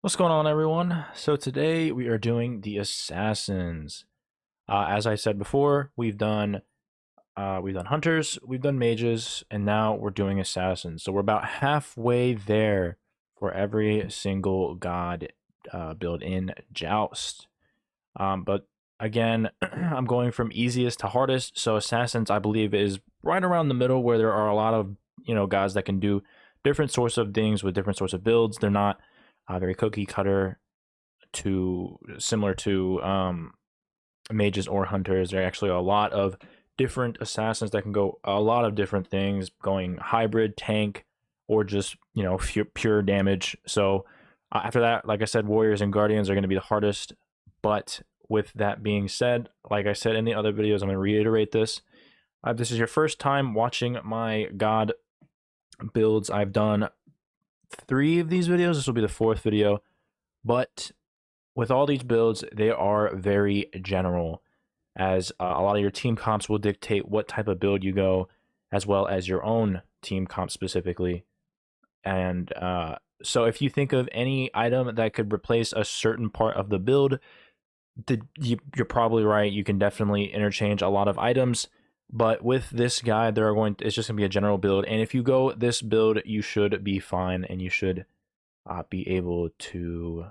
What's going on, everyone? So today we are doing the assassins. As I said before, we've done hunters, we've done mages, and now we're doing assassins. So we're about halfway there for every single god build in Joust. But again, I'm going from easiest to hardest. So assassins, I believe, is right around the middle where there are a lot of gods that can do different sorts of things with different sorts of builds. They're not very cookie cutter to similar to mages or hunters. There are actually a lot of different assassins that can go a lot of different things, going hybrid, tank, or just pure damage. So after that, like I said, warriors and guardians are going to be the hardest. But with that being said, like I said in the other videos, I'm going to reiterate this. If this is your first time watching my god builds, I've done 3 of these videos. This will be the 4th video. But with all these builds, they are very general, as a lot of your team comps will dictate what type of build you go, as well as your own team comp specifically. And so if you think of any item that could replace a certain part of the build, you're probably right. You can definitely interchange a lot of items. But with this guy, it's just going to be a general build. And if you go this build, you should be fine, and you should be able to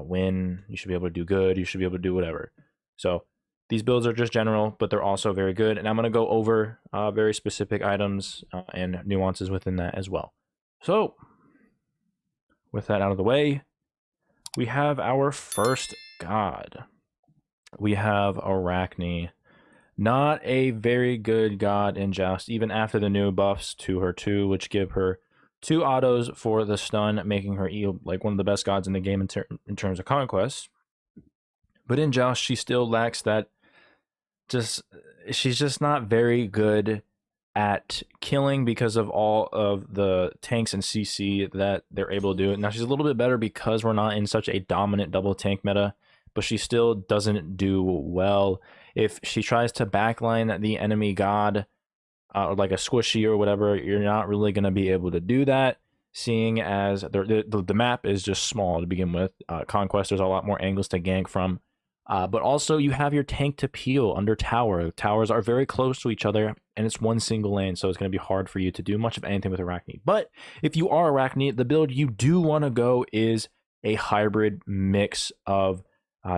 win. You should be able to do good. You should be able to do whatever. So these builds are just general, but they're also very good. And I'm going to go over very specific items and nuances within that as well. So with that out of the way, we have our first god. We have Arachne. Not a very good god in Joust, even after the new buffs to her too, which give her 2 autos for the stun, making her like one of the best gods in the game in terms of conquest. But in Joust, she still lacks that. She's just not very good at killing because of all of the tanks and CC that they're able to do. Now she's a little bit better because we're not in such a dominant double tank meta, but she still doesn't do well. If she tries to backline the enemy god, or like a squishy or whatever, you're not really going to be able to do that, seeing as the map is just small to begin with. Conquest, there's a lot more angles to gank from. But also you have your tank to peel under tower. Towers are very close to each other, and it's one single lane, so it's going to be hard for you to do much of anything with Arachne. But if you are Arachne, the build you do want to go is a hybrid mix of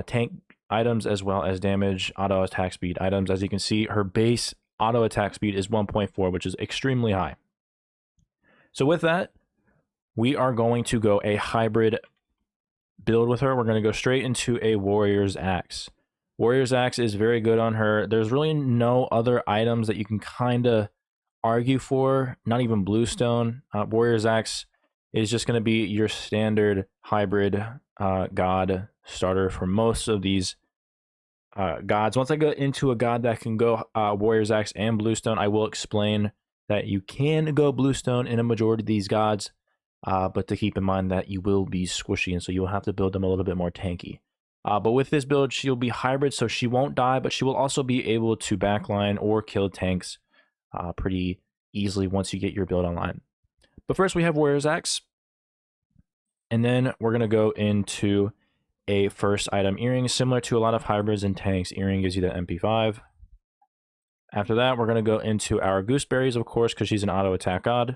tank items as well as damage, auto attack speed items. As you can see, her base auto attack speed is 1.4, which is extremely high. So with that, we are going to go a hybrid build with her. We're going to go straight into a warrior's axe. Warrior's axe is very good on her. There's really no other items that you can kind of argue for, not even bluestone. Warrior's axe is just going to be your standard hybrid god starter for most of these gods. Once I go into a god that can go warrior's axe and bluestone, I will explain that you can go bluestone in a majority of these gods, but to keep in mind that you will be squishy, and so you'll have to build them a little bit more tanky. But with this build, she'll be hybrid, so she won't die, but she will also be able to backline or kill tanks pretty easily once you get your build online. But first we have warrior's axe, and then we're going to go into a first item, earring. Similar to a lot of hybrids and tanks, earring gives you the MP5. After that, we're going to go into our gooseberries, of course, because she's an auto attack god.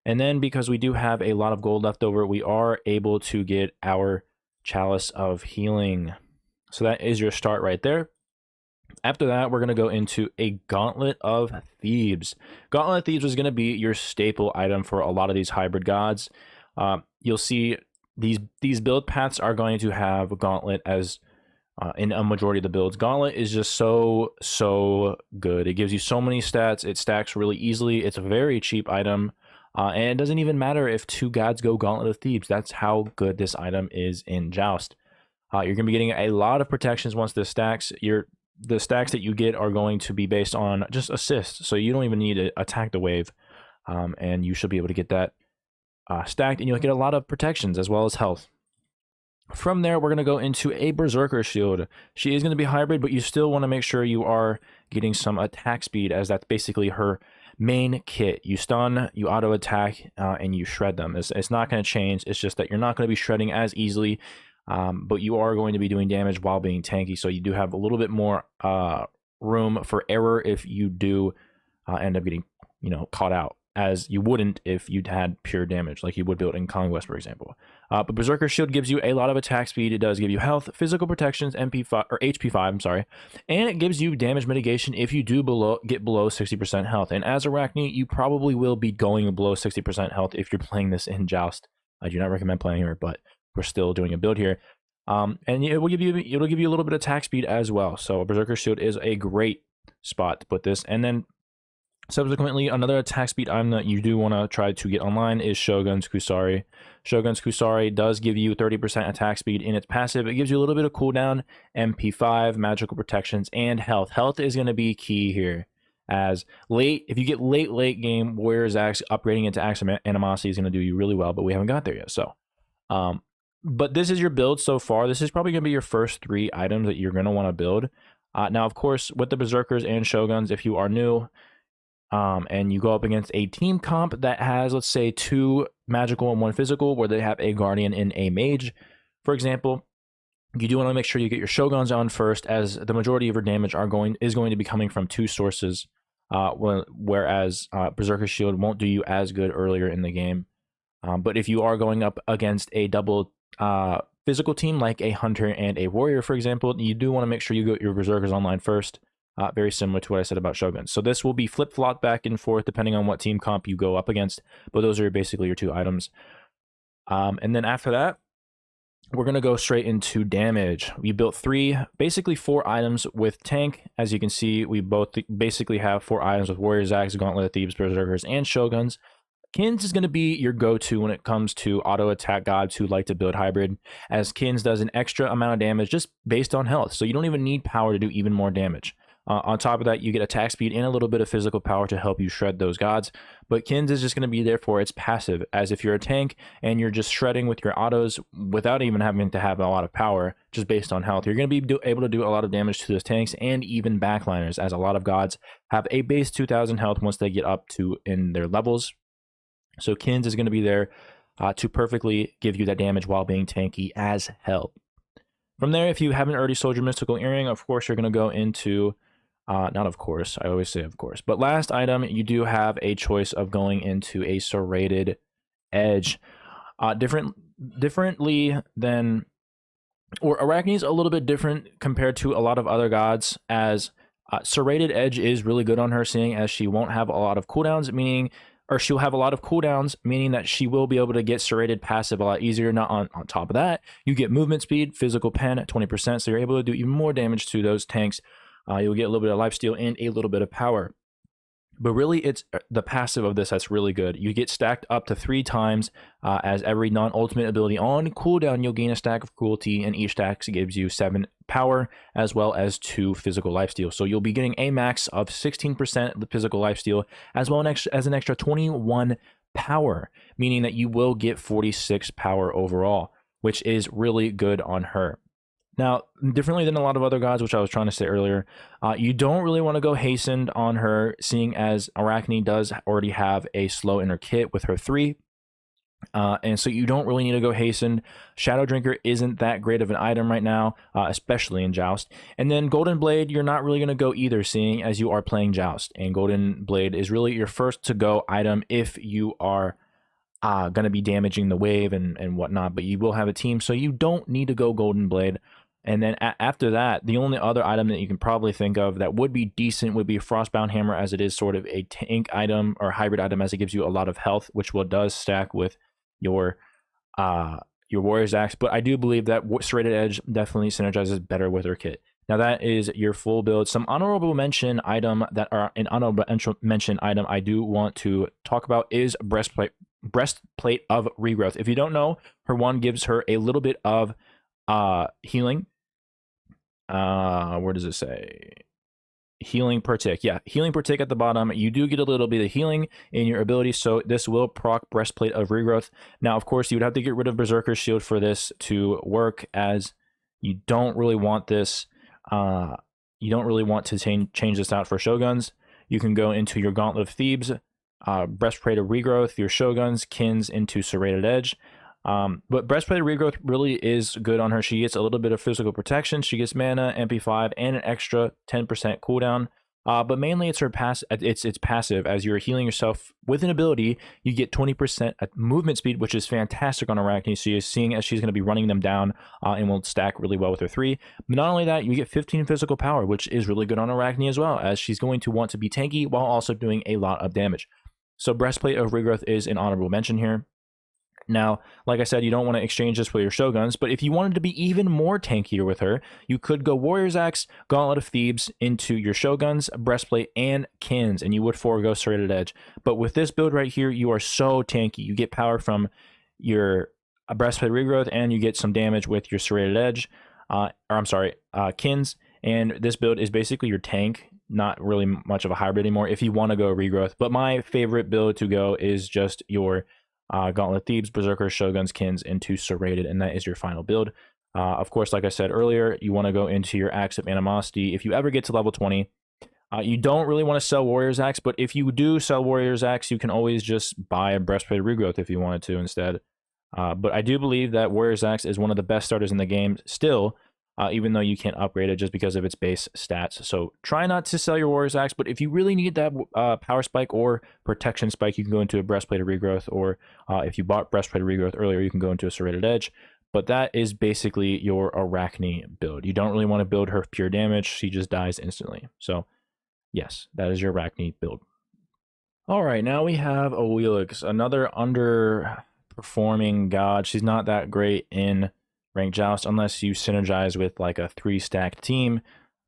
And then because we do have a lot of gold left over, we are able to get our chalice of healing. So that is your start right there. After that, we're going to go into a gauntlet of thieves. Gauntlet of thieves is going to be your staple item for a lot of these hybrid gods. You'll see these build paths are going to have gauntlet as in a majority of the builds. Gauntlet is just so good. It gives you so many stats. It stacks really easily. It's a very cheap item, and it doesn't even matter if 2 gods go Gauntlet of Thieves. That's how good this item is in Joust. You're going to be getting a lot of protections once this stacks. The stacks that you get are going to be based on just assists, so you don't even need to attack the wave, and you should be able to get that stacked, and you'll get a lot of protections as well as health. From there, we're going to go into a Berserker Shield. She is going to be hybrid, but you still want to make sure you are getting some attack speed, as that's basically her main kit. You stun, you auto attack, and you shred them. It's not going to change. It's just that you're not going to be shredding as easily, but you are going to be doing damage while being tanky. So you do have a little bit more room for error if you do end up getting, caught out, as you wouldn't if you'd had pure damage like you would build in Conquest, for example. But Berserker Shield gives you a lot of attack speed. It does give you health, physical protections, MP5 or HP5, I'm sorry, and it gives you damage mitigation if you do get below 60% health. And as Arachne, you probably will be going below 60% health if you're playing this in Joust. I do not recommend playing her, but we're still doing a build here. And it'll give you a little bit of attack speed as well. So Berserker Shield is a great spot to put this. And then subsequently, another attack speed item that you do want to try to get online is Shogun's Kusari. Shogun's Kusari does give you 30% attack speed in its passive. It gives you a little bit of cooldown, MP5, magical protections, and health. Health is going to be key here, as if you get late game, Warrior's Axe upgrading into Axe of Animosity is going to do you really well, but we haven't got there yet. So, but this is your build so far. This is probably going to be your first 3 items that you're going to want to build. Now, of course, with the Berserkers and Shoguns, if you are new, and you go up against a team comp that has, let's say, 2 magical and 1 physical, where they have a guardian and a mage, for example, you do want to make sure you get your Shoguns on first, as the majority of your damage is going to be coming from 2 sources, whereas Berserker Shield won't do you as good earlier in the game. But if you are going up against a double physical team, like a Hunter and a Warrior, for example, you do want to make sure you get your Berserkers online first. Very similar to what I said about Shoguns. So this will be flip-flopped back and forth depending on what team comp you go up against, but those are basically your 2 items. And then after that, we're going to go straight into damage. We built basically 4 items with tank. As you can see, we both basically have 4 items with Warrior's Axe, Gauntlet of Thebes, Berserkers, and Shoguns. Kins is going to be your go-to when it comes to auto attack gods who like to build hybrid, as Kins does an extra amount of damage just based on health. So you don't even need power to do even more damage. On top of that, you get attack speed and a little bit of physical power to help you shred those gods. But Kins is just going to be there for its passive, as if you're a tank and you're just shredding with your autos without even having to have a lot of power, just based on health, you're going to be able to do a lot of damage to those tanks and even backliners, as a lot of gods have a base 2000 health once they get up to in their levels. So Kins is going to be there to perfectly give you that damage while being tanky as hell. From there, if you haven't already sold your Mystical Earring, of course, you're going to go into... not of course, I always say of course. But last item, you do have a choice of going into a Serrated Edge. Differently than... Or Arachne's a little bit different compared to a lot of other gods, as Serrated Edge is really good on her, seeing as she won't have a lot of cooldowns, she'll have a lot of cooldowns, meaning that she will be able to get serrated passive a lot easier. Not on top of that, you get movement speed, physical pen at 20%, so you're able to do even more damage to those tanks. You'll get a little bit of lifesteal and a little bit of power. But really, it's the passive of this that's really good. You get stacked up to 3 times, as every non-ultimate ability on cooldown, you'll gain a stack of cruelty, and each stack gives you 7 power as well as 2 physical lifesteal. So you'll be getting a max of 16% of the physical lifesteal, as well as an extra 21 power, meaning that you will get 46 power overall, which is really good on her. Now, differently than a lot of other gods, which I was trying to say earlier, you don't really want to go hastened on her, seeing as Arachne does already have a slow in her kit with her 3. And so you don't really need to go hastened. Shadow Drinker isn't that great of an item right now, especially in Joust. And then Golden Blade, you're not really going to go either, seeing as you are playing Joust. And Golden Blade is really your first to go item if you are going to be damaging the wave and whatnot. But you will have a team, so you don't need to go Golden Blade. And then after that, the only other item that you can probably think of that would be decent would be Frostbound Hammer, as it is sort of a tank item or hybrid item, as it gives you a lot of health, which does stack with your Warrior's Axe. But I do believe that Serrated Edge definitely synergizes better with her kit. Now that is your full build. Some honorable mention item that are an honorable mention item I do want to talk about is Breastplate of Regrowth. If you don't know, her one gives her a little bit of healing. Where does it say? Healing per tick. Yeah, healing per tick at the bottom. You do get a little bit of healing in your ability, so this will proc Breastplate of Regrowth. Now, of course, you would have to get rid of Berserker's Shield for this to work, as you don't really want this. You don't really want to change this out for Shoguns. you can go into your Gauntlet of Thebes, Breastplate of Regrowth, your Shoguns, Kins into Serrated Edge. But Breastplate of Regrowth really is good on her. She gets a little bit of physical protection. She gets mana, MP5, and an extra 10% cooldown. But mainly it's her it's passive. As you're healing yourself with an ability, you get 20% movement speed, which is fantastic on Arachne. So you're seeing as she's going to be running them down and will stack really well with her 3. But not only that, you get 15 physical power, which is really good on Arachne as well, as she's going to want to be tanky while also doing a lot of damage. So Breastplate of Regrowth is an honorable mention here. Now, like I said, you don't want to exchange this with your Shoguns, but if you wanted to be even more tankier with her, you could go Warrior's Axe, Gauntlet of Thebes into your Shoguns, Breastplate, and Kins, and you would forego Serrated Edge. But with this build right here, you are so tanky. You get power from your Breastplate Regrowth, and you get some damage with your Serrated Edge, Kins, and this build is basically your tank. Not really much of a hybrid anymore if you want to go Regrowth, but my favorite build to go is just your Gauntlet Thebes, Berserker, Shoguns, Kins into Serrated, and that is your final build. Of course, like I said earlier, you want to go into your Axe of Animosity. If you ever get to level 20, you don't really want to sell Warrior's Axe, but if you do sell Warrior's Axe, you can always just buy a Breastplate Regrowth if you wanted to instead. But I do believe that Warrior's Axe is one of the best starters in the game still, even though you can't upgrade it just because of its base stats. So try not to sell your Warrior's Axe, but if you really need that power spike or protection spike, you can go into a Breastplate of Regrowth, or if you bought Breastplate of Regrowth earlier, you can go into a Serrated Edge. But that is basically your Arachne build. You don't really want to build her pure damage. She just dies instantly. So yes, that is your Arachne build. All right, now we have Awalix, another underperforming god. She's not that great in ranked Joust unless you synergize with like a 3-stacked team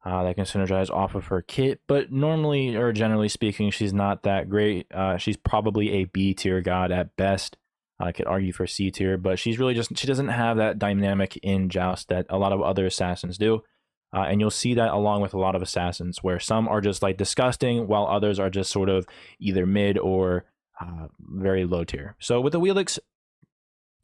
that can synergize off of her kit. But normally, or generally speaking, she's not that great. She's probably a B tier god at best. I could argue for C tier, but she's really just, she doesn't have that dynamic in Joust that a lot of other assassins do. And you'll see that along with a lot of assassins, where some are just like disgusting, while others are just sort of either mid or very low tier. So with Awalix,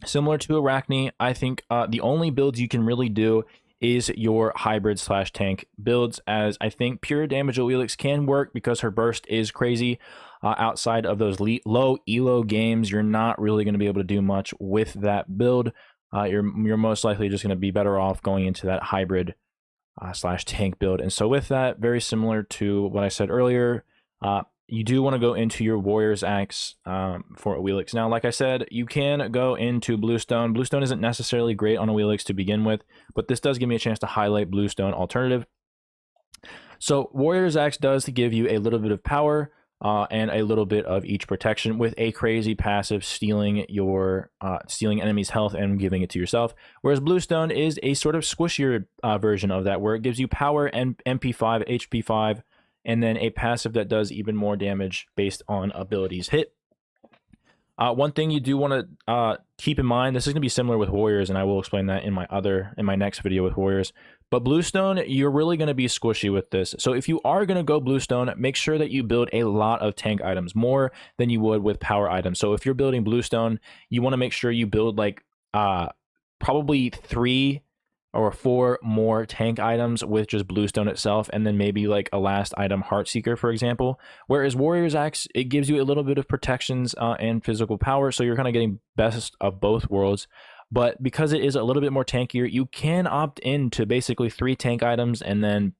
similar to Arachne, I think the only builds you can really do is your hybrid / tank builds, as I think pure damage Awalix can work because her burst is crazy. Outside of those low elo games, you're not really going to be able to do much with that build. You're most likely just going to be better off going into that hybrid / tank build. And so with that, very similar to what I said earlier, you do want to go into your Warrior's Axe for Awalix. Now, like I said, you can go into Bluestone. Bluestone isn't necessarily great on Awalix to begin with, but this does give me a chance to highlight Bluestone alternative. So Warrior's Axe does give you a little bit of power and a little bit of each protection, with a crazy passive stealing enemies' health and giving it to yourself. Whereas Bluestone is a sort of squishier version of that, where it gives you power and MP5, HP5, and then a passive that does even more damage based on abilities hit. One thing you do want to keep in mind, this is going to be similar with Warriors, and I will explain that in my next video with Warriors. But Bluestone, you're really going to be squishy with this. So if you are going to go Bluestone, make sure that you build a lot of tank items, more than you would with power items. So if you're building Bluestone, you want to make sure you build like probably 3 or 4 more tank items with just Bluestone itself, and then maybe like a last item, Heartseeker, for example. Whereas Warrior's Axe, it gives you a little bit of protections and physical power, so you're kind of getting best of both worlds. But because it is a little bit more tankier, you can opt into basically 3 tank items, and then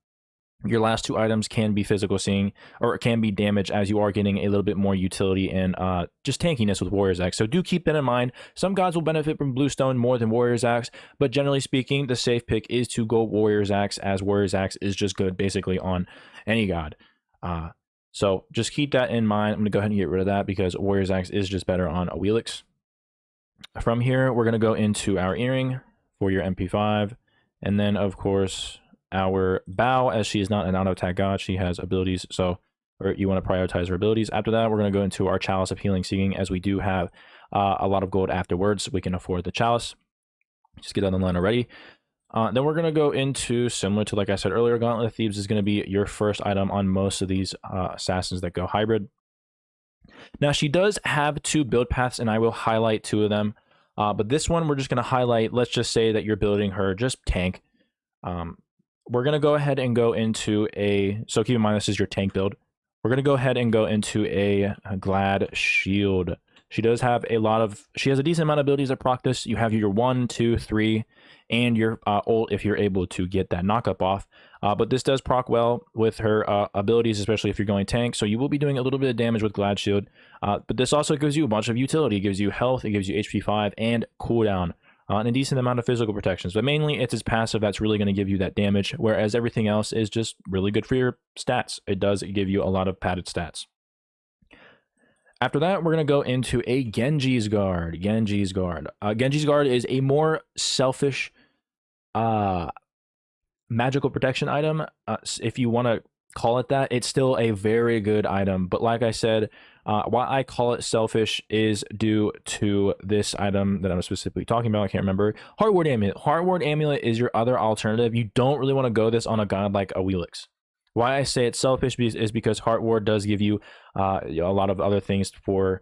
your last 2 items can be physical seeing, or can be damage, as you are getting a little bit more utility and just tankiness with Warrior's Axe. So do keep that in mind. Some gods will benefit from Bluestone more than Warrior's Axe, but generally speaking, the safe pick is to go Warrior's Axe, as Warrior's Axe is just good basically on any god. So just keep that in mind. I'm going to go ahead and get rid of that because Warrior's Axe is just better on Awalix. From here, we're going to go into our Earring for your MP5, and then of course our Bow, as she is not an auto attack god, she has abilities, so you want to prioritize her abilities. After that, we're going to go into our Chalice of Healing Seeking, as we do have a lot of gold afterwards. We can afford the Chalice. Just get on the line already. Then we're going to go into, similar to like I said earlier, Gauntlet of Thebes is going to be your first item on most of these assassins that go hybrid. Now, she does have 2 build paths, and I will highlight 2 of them. But this one, we're just going to highlight, let's just say that you're building her just tank. We're going to go ahead and go into so keep in mind, this is your tank build. We're going to go ahead and go into a Glad Shield. She does have she has a decent amount of abilities that proc this. You have your 1, 2, 3, and your ult if you're able to get that knockup off. But this does proc well with her abilities, especially if you're going tank. So you will be doing a little bit of damage with Glad Shield. But this also gives you a bunch of utility. It gives you health, it gives you HP 5, and cooldown. And a decent amount of physical protections. But mainly it's its passive that's really going to give you that damage, whereas everything else is just really good for your stats. It does give you a lot of padded stats. After that, we're going to go into a Genji's Guard. Genji's Guard. Genji's Guard is a more selfish magical protection item. If you want to call it that, it's still a very good item. But like I said, why I call it selfish is due to this item that I'm specifically talking about. I can't remember. Heartward Amulet. Heartward Amulet is your other alternative. You don't really want to go this on a god like Awalix. Why I say it's selfish is because Heartward does give you a lot of other things for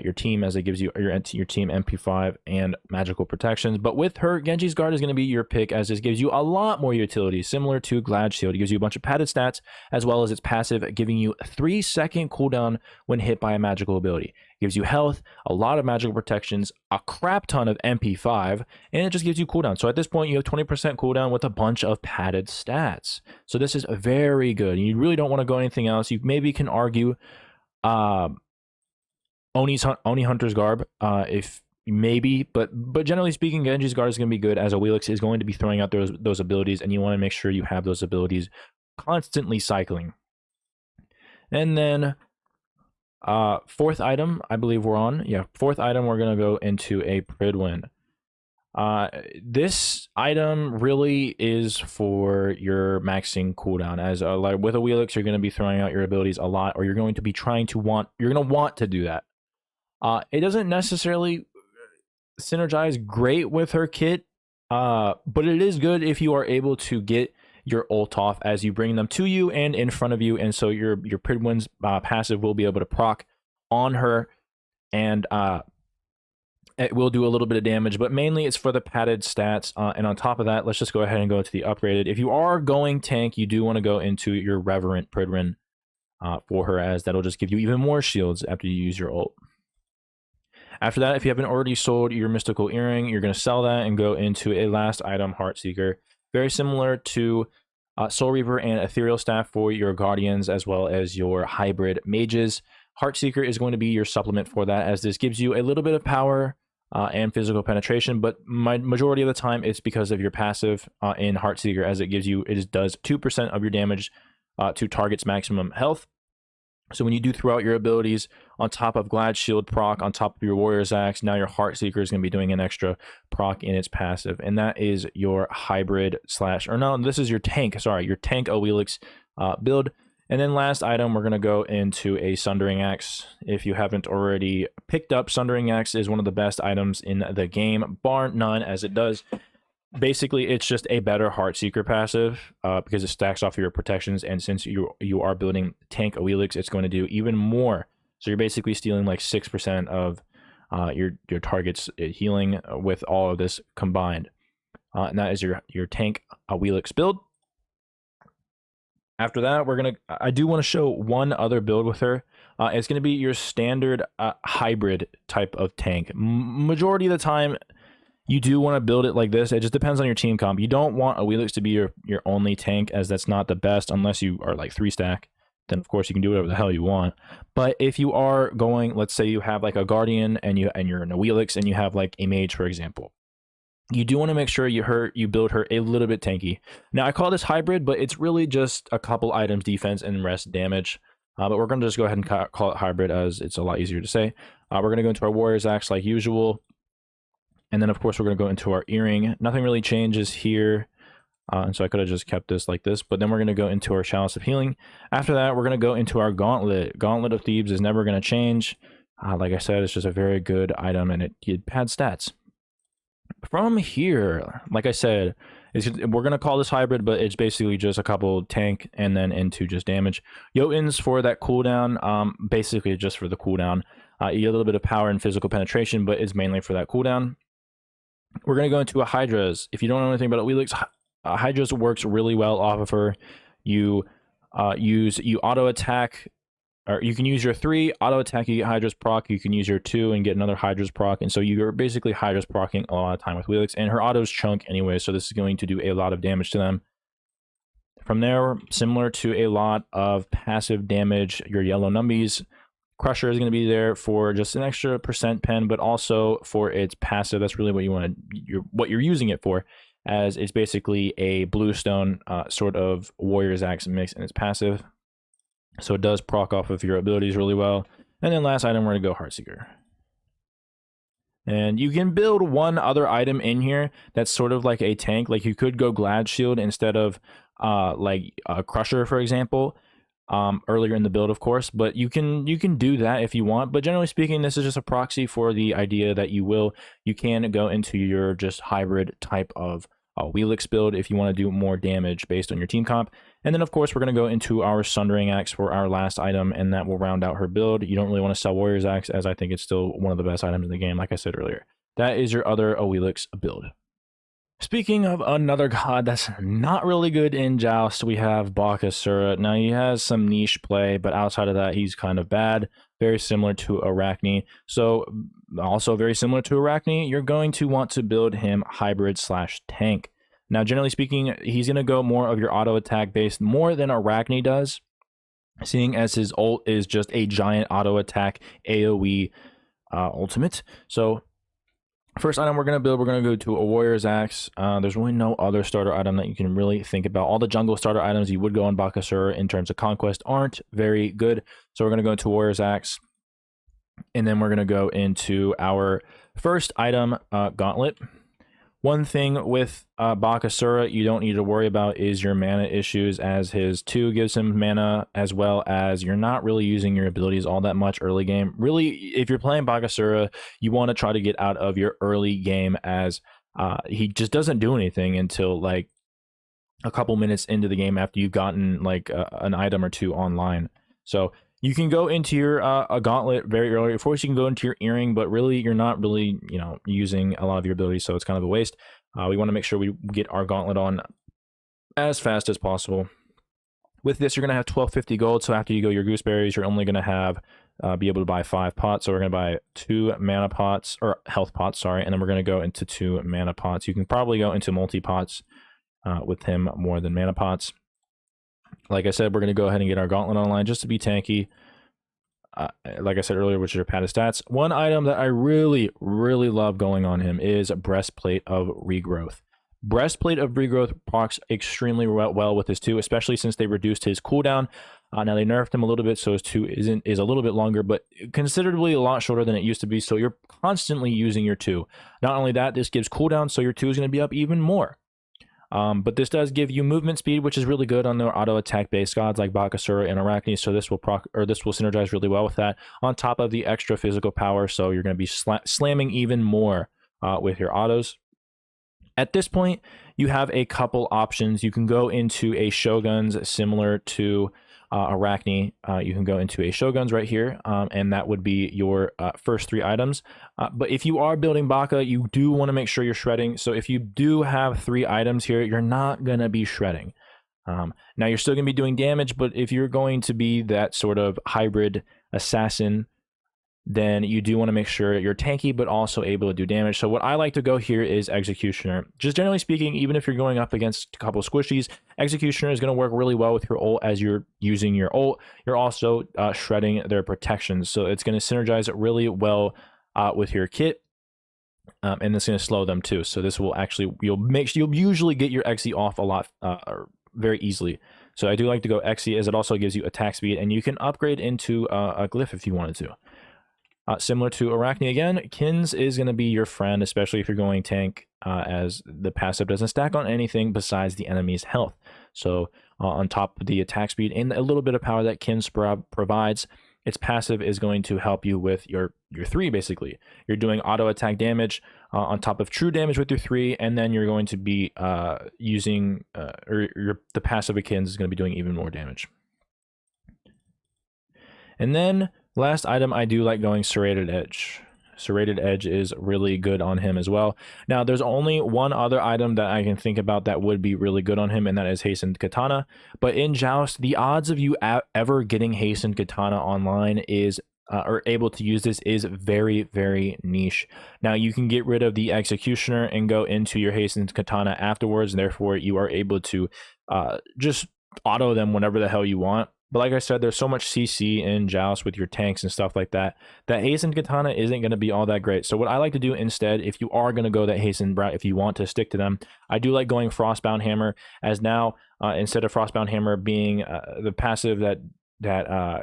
your team, as it gives you your team MP5 and magical protections. But with her, Genji's Guard is going to be your pick, as this gives you a lot more utility, similar to Glad Shield. It gives you a bunch of padded stats, as well as its passive, giving you a 3-second cooldown when hit by a magical ability. It gives you health, a lot of magical protections, a crap ton of MP5, and it just gives you cooldown. So at this point, you have 20% cooldown with a bunch of padded stats. So this is very good. You really don't want to go anything else. You maybe can argue Oni Hunter's Garb, if maybe, but generally speaking, Genji's Guard is going to be good, as Awalix is going to be throwing out those abilities, and you want to make sure you have those abilities constantly cycling. And then fourth item, I believe we're on. Yeah, fourth item, we're going to go into a Pridwin. This item really is for your maxing cooldown, as like with Awalix, you're going to be throwing out your abilities a lot, or you're going to be you're going to want to do that. It doesn't necessarily synergize great with her kit, but it is good if you are able to get your ult off as you bring them to you and in front of you, and so your Pridwin's passive will be able to proc on her, and it will do a little bit of damage, but mainly it's for the padded stats. And on top of that, let's just go ahead and go into the upgraded. If you are going tank, you do want to go into your Reverent Pridwin for her, as that'll just give you even more shields after you use your ult. After that, if you haven't already sold your Mystical Earring, you're going to sell that and go into a last item, Heartseeker. Very similar to Soul Reaver and Ethereal Staff for your Guardians, as well as your hybrid mages. Heartseeker is going to be your supplement for that, as this gives you a little bit of power and physical penetration, but majority of the time it's because of your passive in Heartseeker, as it does 2% of your damage to target's maximum health. So when you do throw out your abilities on top of Glad Shield proc, on top of your Warrior's Axe, now your Heartseeker is going to be doing an extra proc in its passive. And that is your hybrid this is your tank, your tank Awalix build. And then last item, we're going to go into a Sundering Axe. If you haven't already picked up, Sundering Axe is one of the best items in the game, bar none, as it does. Basically, it's just a better Heartseeker passive because it stacks off your protections, and since you are building tank Awalix, it's going to do even more. So you're basically stealing like 6% of your target's healing with all of this combined. And that is your tank Awalix build. After that, I do want to show one other build with her. It's going to be your standard hybrid type of tank. Majority of the time, you do want to build it like this. It just depends on your team comp. You don't want Awalix to be your only tank, as that's not the best unless you are like 3-stack. Then of course you can do whatever the hell you want. But if you are going, let's say you have like a Guardian and you're an Awalix and you have like a Mage, for example, you do want to make sure you build her a little bit tanky. Now I call this hybrid, but it's really just a couple items, defense and rest damage. But we're going to just go ahead and call it hybrid, as it's a lot easier to say. We're going to go into our Warrior's Axe like usual. And then, of course, we're going to go into our Earring. Nothing really changes here. And so I could have just kept this like this. But then we're going to go into our Chalice of Healing. After that, we're going to go into our Gauntlet. Gauntlet of Thebes is never going to change. Like I said, it's just a very good item, and it pads stats. From here, like I said, we're going to call this hybrid, but it's basically just a couple tank and then into just damage. Jotuns for that cooldown, basically just for the cooldown. You get a little bit of power and physical penetration, but it's mainly for that cooldown. We're going to go into a Hydra's. If you don't know anything about Awalix, Hydra's works really well off of her. You auto attack or you can use your 3 auto attack, you get Hydra's proc, you can use your 2 and get another Hydra's proc, and so you're basically Hydra's procking a lot of time with Awalix, and her autos chunk anyway, so this is going to do a lot of damage to them. From there, similar to a lot of passive damage, your yellow numbies, Crusher is going to be there for just an extra % pen, but also for its passive. That's really what you want to, what you're using it for, as it's basically a bluestone sort of Warrior's Axe mix in its passive. So it does proc off of your abilities really well. And then last item, we're going to go Heartseeker. And you can build one other item in here that's sort of like a tank. Like you could go Glad Shield instead of like Crusher, for example. Earlier in the build, of course, but you can do that if you want. But generally speaking, this is just a proxy for the idea that you can go into your just hybrid type of Awalix build if you want to do more damage based on your team comp. And then of course we're going to go into our Sundering Axe for our last item, and that will round out her build. You don't really want to sell Warrior's Axe, as I think it's still one of the best items in the game, like I said earlier. That is your other Awalix build. Speaking of another god that's not really good in Joust, we have Bakasura. Now, he has some niche play, but outside of that, he's kind of bad. Very similar to Arachne. So, also very similar to Arachne, you're going to want to build him hybrid/tank. Now, generally speaking, he's going to go more of your auto attack based more than Arachne does, seeing as his ult is just a giant auto attack AoE ultimate. So, first item we're going to build, we're going to go to a Warrior's Axe. There's really no other starter item that you can really think about. All the jungle starter items you would go on Bakasura in terms of conquest aren't very good. So we're going to go into Warrior's Axe. And then we're going to go into our first item, Gauntlet. One thing with Bakasura you don't need to worry about is your mana issues, as his 2 gives him mana, as well as you're not really using your abilities all that much early game. Really, if you're playing Bakasura, you want to try to get out of your early game, as he just doesn't do anything until like a couple minutes into the game after you've gotten like an item or 2 online. So you can go into your a Gauntlet very early. Of course, you can go into your Earring, but really, you're not really, using a lot of your abilities, so it's kind of a waste. We want to make sure we get our Gauntlet on as fast as possible. With this, you're going to have 1250 gold, so after you go your Gooseberries, you're only going to have be able to buy 5 pots. So we're going to buy 2 mana pots, or health pots, sorry, and then we're going to go into 2 mana pots. You can probably go into multi-pots with him more than mana pots. Like I said, we're going to go ahead and get our Gauntlet online just to be tanky. Like I said earlier, which is our padded stats. One item that I really, really love going on him is Breastplate of Regrowth. Breastplate of Regrowth procs extremely well with his 2, especially since they reduced his cooldown. Now they nerfed him a little bit, so his 2 is a little bit longer, but considerably a lot shorter than it used to be. So you're constantly using your 2. Not only that, this gives cooldown, so your 2 is going to be up even more. But this does give you movement speed, which is really good on their auto attack based gods like Bakasura and Arachne. So this will synergize really well with that. On top of the extra physical power, so you're going to be slamming even more with your autos. At this point, you have a couple options. You can go into a Shoguns similar to Arachne. You can go into a Shoguns right here, and that would be your first 3 items. But if you are building Baka, you do want to make sure you're shredding. So if you do have 3 items here, you're not going to be shredding. Now you're still going to be doing damage, but if you're going to be that sort of hybrid assassin, then you do want to make sure you're tanky but also able to do damage. So what I like to go here is Executioner. Just generally speaking, even if you're going up against a couple of squishies, Executioner is going to work really well with your ult. As you're using your ult, you're also shredding their protections, so it's going to synergize it really well with your kit, and it's going to slow them too. So this will actually, you'll usually get your Exe off a lot very easily. So I do like to go Exe, as it also gives you attack speed, and you can upgrade into a glyph if you wanted to. Similar to Arachne again, Kins is going to be your friend, especially if you're going tank, as the passive doesn't stack on anything besides the enemy's health. So on top of the attack speed and a little bit of power that Kins provides, its passive is going to help you with your 3, basically. You're doing auto attack damage on top of true damage with your 3, and then you're going to be using, the passive of Kins is going to be doing even more damage. And then last item, I do like going Serrated Edge. Serrated Edge is really good on him as well. Now, there's only one other item that I can think about that would be really good on him, and that is Hastened Katana. But in Joust, the odds of you ever getting Hastened Katana online is or able to use this is very, very niche. Now, you can get rid of the Executioner and go into your Hastened Katana afterwards, and therefore you are able to just auto them whenever the hell you want. But like I said, there's so much CC in Joust with your tanks and stuff like that, that Hastened Katana isn't going to be all that great. So what I like to do instead, if you are going to go that Hastened route, if you want to stick to them, I do like going Frostbound Hammer, as now instead of Frostbound Hammer being the passive that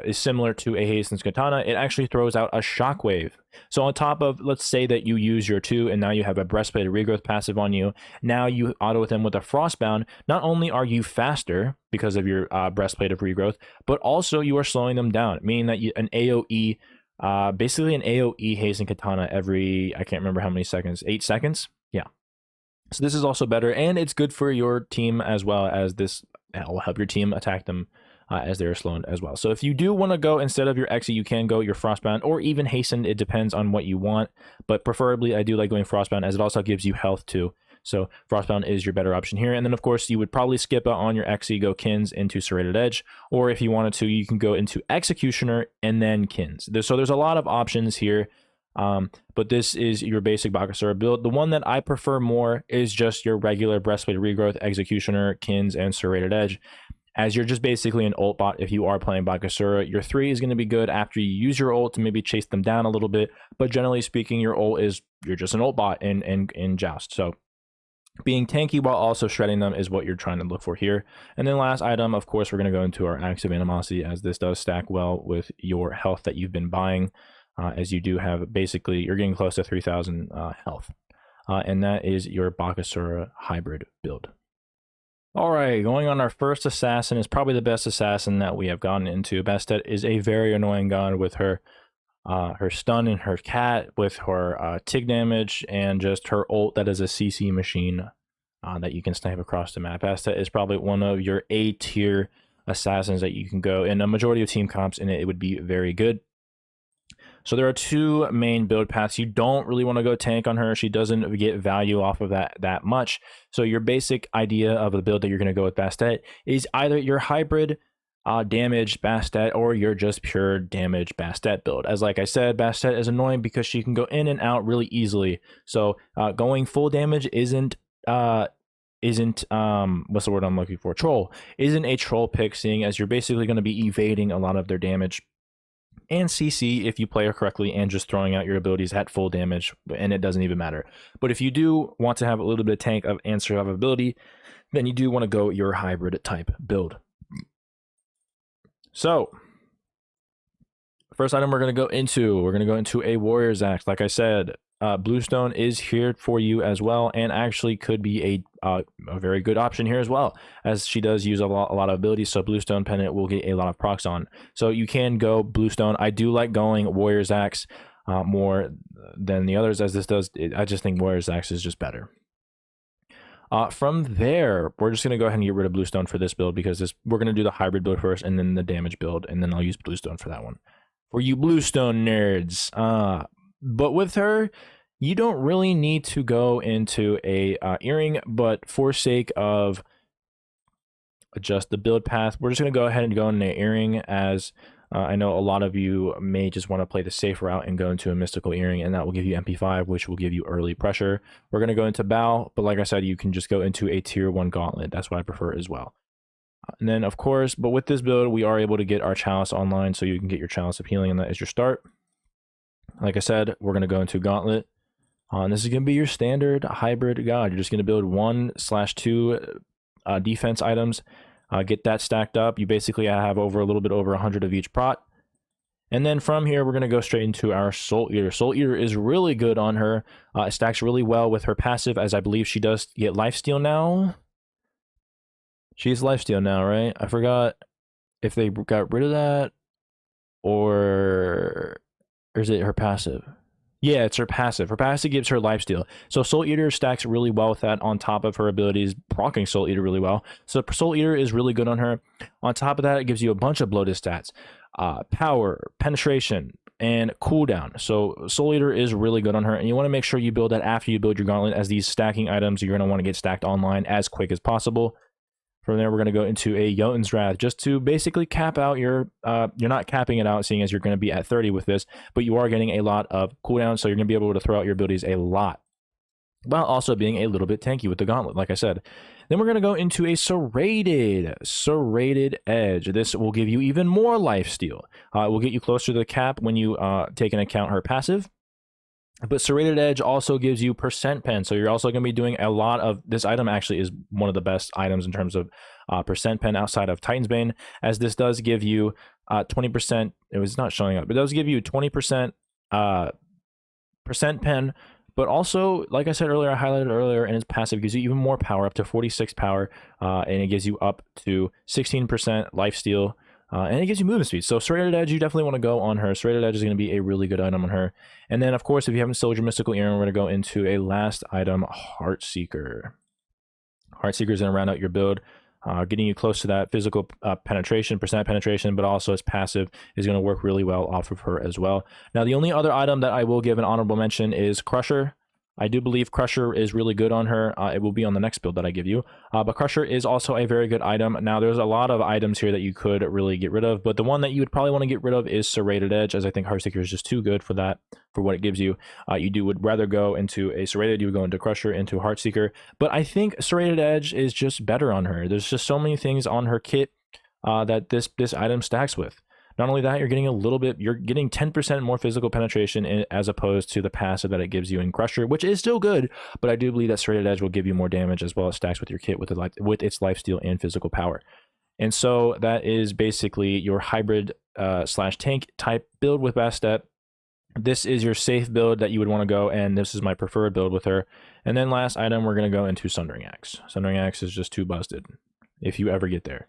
is similar to a Hastened Katana, it actually throws out a Shockwave. So on top of, let's say that you use your 2 and now you have a Breastplate of Regrowth passive on you, now you auto with them with a Frostbound. Not only are you faster because of your Breastplate of Regrowth, but also you are slowing them down, meaning that an AoE, basically an AoE Hastened Katana every, I can't remember how many seconds, 8 seconds? Yeah. So this is also better, and it's good for your team as well, as this will help your team attack them as they're slowed as well. So if you do want to go, instead of your Exe, you can go your Frostbound or even Hastened. It depends on what you want, but preferably I do like going Frostbound, as it also gives you health too. So Frostbound is your better option here. And then of course you would probably skip out on your Exe, go Kins into Serrated Edge, or if you wanted to, you can go into Executioner and then Kins. So there's a lot of options here. But this is your basic Bakasura build. The one that I prefer more is just your regular Breastplate of Regrowth, Executioner, Kins, and Serrated Edge, as you're just basically an ult bot if you are playing Bakasura. Your 3 is going to be good after you use your ult to maybe chase them down a little bit, but generally speaking, your ult is, you're just an ult bot in Joust. So being tanky while also shredding them is what you're trying to look for here. And then last item, of course, we're going to go into our Acts of Animosity, as this does stack well with your health that you've been buying, as you do have, basically, you're getting close to 3,000 health. And that is your Bakasura hybrid build. All right, going on our first assassin is probably the best assassin that we have gotten into. Bastet is a very annoying god with her stun and her cat, with her TIG damage, and just her ult that is a CC machine that you can snipe across the map. Bastet is probably one of your A tier assassins that you can go in a majority of team comps, and it would be very good. So there are 2 main build paths. You don't really want to go tank on her. She doesn't get value off of that much. So your basic idea of the build that you're going to go with Bastet is either your hybrid damage Bastet, or your just pure damage Bastet build. As like I said, Bastet is annoying because she can go in and out really easily. So going full damage isn't what's the word I'm looking for? Troll. Isn't a troll pick, seeing as you're basically going to be evading a lot of their damage and CC if you play her correctly, and just throwing out your abilities at full damage, and it doesn't even matter. But if you do want to have a little bit of tank of and survivability, then you do want to go your hybrid type build. So first item we're going to go into a Warrior's Axe. Like I said, Bluestone is here for you as well, and actually could be a very good option here as well, as she does use a lot of abilities. So Bluestone Pennant will get a lot of procs on. So you can go Bluestone. I do like going Warrior's Axe more than the others, as this does. I just think Warrior's Axe is just better. From there, we're just going to go ahead and get rid of Bluestone for this build, because we're going to do the hybrid build first, and then the damage build, and then I'll use Bluestone for that one. For you Bluestone nerds. But with her, you don't really need to go into a earring, but for sake of just the build path, we're just going to go ahead and go into an earring, as I know a lot of you may just want to play the safe route and go into a mystical earring, and that will give you MP5, which will give you early pressure. We're going to go into bow, but like I said, you can just go into a tier 1 gauntlet. That's what I prefer as well. And then of course, but with this build, we are able to get our Chalice online, so you can get your Chalice of Healing, and that is your start. Like I said, we're going to go into Gauntlet. And this is going to be your standard hybrid god. You're just going to build 1/2 defense items. Get that stacked up. You basically have a little bit over 100 of each prot. And then from here, we're going to go straight into our Soul Eater. Soul Eater is really good on her. It stacks really well with her passive, as I believe she does get lifesteal now. She's lifesteal now, right? I forgot if they got rid of that, or is it her passive? Yeah, it's her passive. Her passive gives her lifesteal. So Soul Eater stacks really well with that, on top of her abilities, proccing Soul Eater really well. So Soul Eater is really good on her. On top of that, it gives you a bunch of bloated stats. Power, penetration, and cooldown. So Soul Eater is really good on her, and you want to make sure you build that after you build your gauntlet, as these stacking items you're going to want to get stacked online as quick as possible. From there, we're going to go into a Jotun's Wrath, just to basically cap out your, you're not capping it out, seeing as you're going to be at 30 with this, but you are getting a lot of cooldown, so you're going to be able to throw out your abilities a lot, while also being a little bit tanky with the gauntlet, like I said. Then we're going to go into a Serrated Edge. This will give you even more lifesteal. It will get you closer to the cap when you take into account her passive. But Serrated Edge also gives you percent pen, so you're also going to be doing a lot of... This item actually is one of the best items in terms of percent pen outside of Titan's Bane, as this does give you 20%... It was not showing up, but it does give you 20% percent pen, but also, like I said earlier, I highlighted earlier, and its passive gives you even more power, up to 46 power, and it gives you up to 16% lifesteal. And it gives you movement speed. So Serrated Edge, you definitely want to go on her. Serrated Edge is going to be a really good item on her. And then, of course, if you haven't sold your Mystical Earring, we're going to go into a last item, Heartseeker. Heartseeker is going to round out your build, getting you close to that physical penetration, percent penetration, but also its passive is going to work really well off of her as well. Now, the only other item that I will give an honorable mention is Crusher. I do believe Crusher is really good on her. It will be on the next build that I give you. But Crusher is also a very good item. Now, there's a lot of items here that you could really get rid of, but the one that you would probably want to get rid of is Serrated Edge, as I think Heartseeker is just too good for that, for what it gives you. Would rather go into a Serrated, you would go into Crusher, into Heartseeker. But I think Serrated Edge is just better on her. There's just so many things on her kit that this item stacks with. Not only that, you're getting you're getting 10% more physical penetration as opposed to the passive that it gives you in Crusher, which is still good, but I do believe that Serrated Edge will give you more damage as well as stacks with your kit with its lifesteal and physical power. And so that is basically your hybrid slash tank type build with Bastet. This is your safe build that you would want to go, and this is my preferred build with her. And then last item, we're going to go into Sundering Axe. Sundering Axe is just too busted if you ever get there.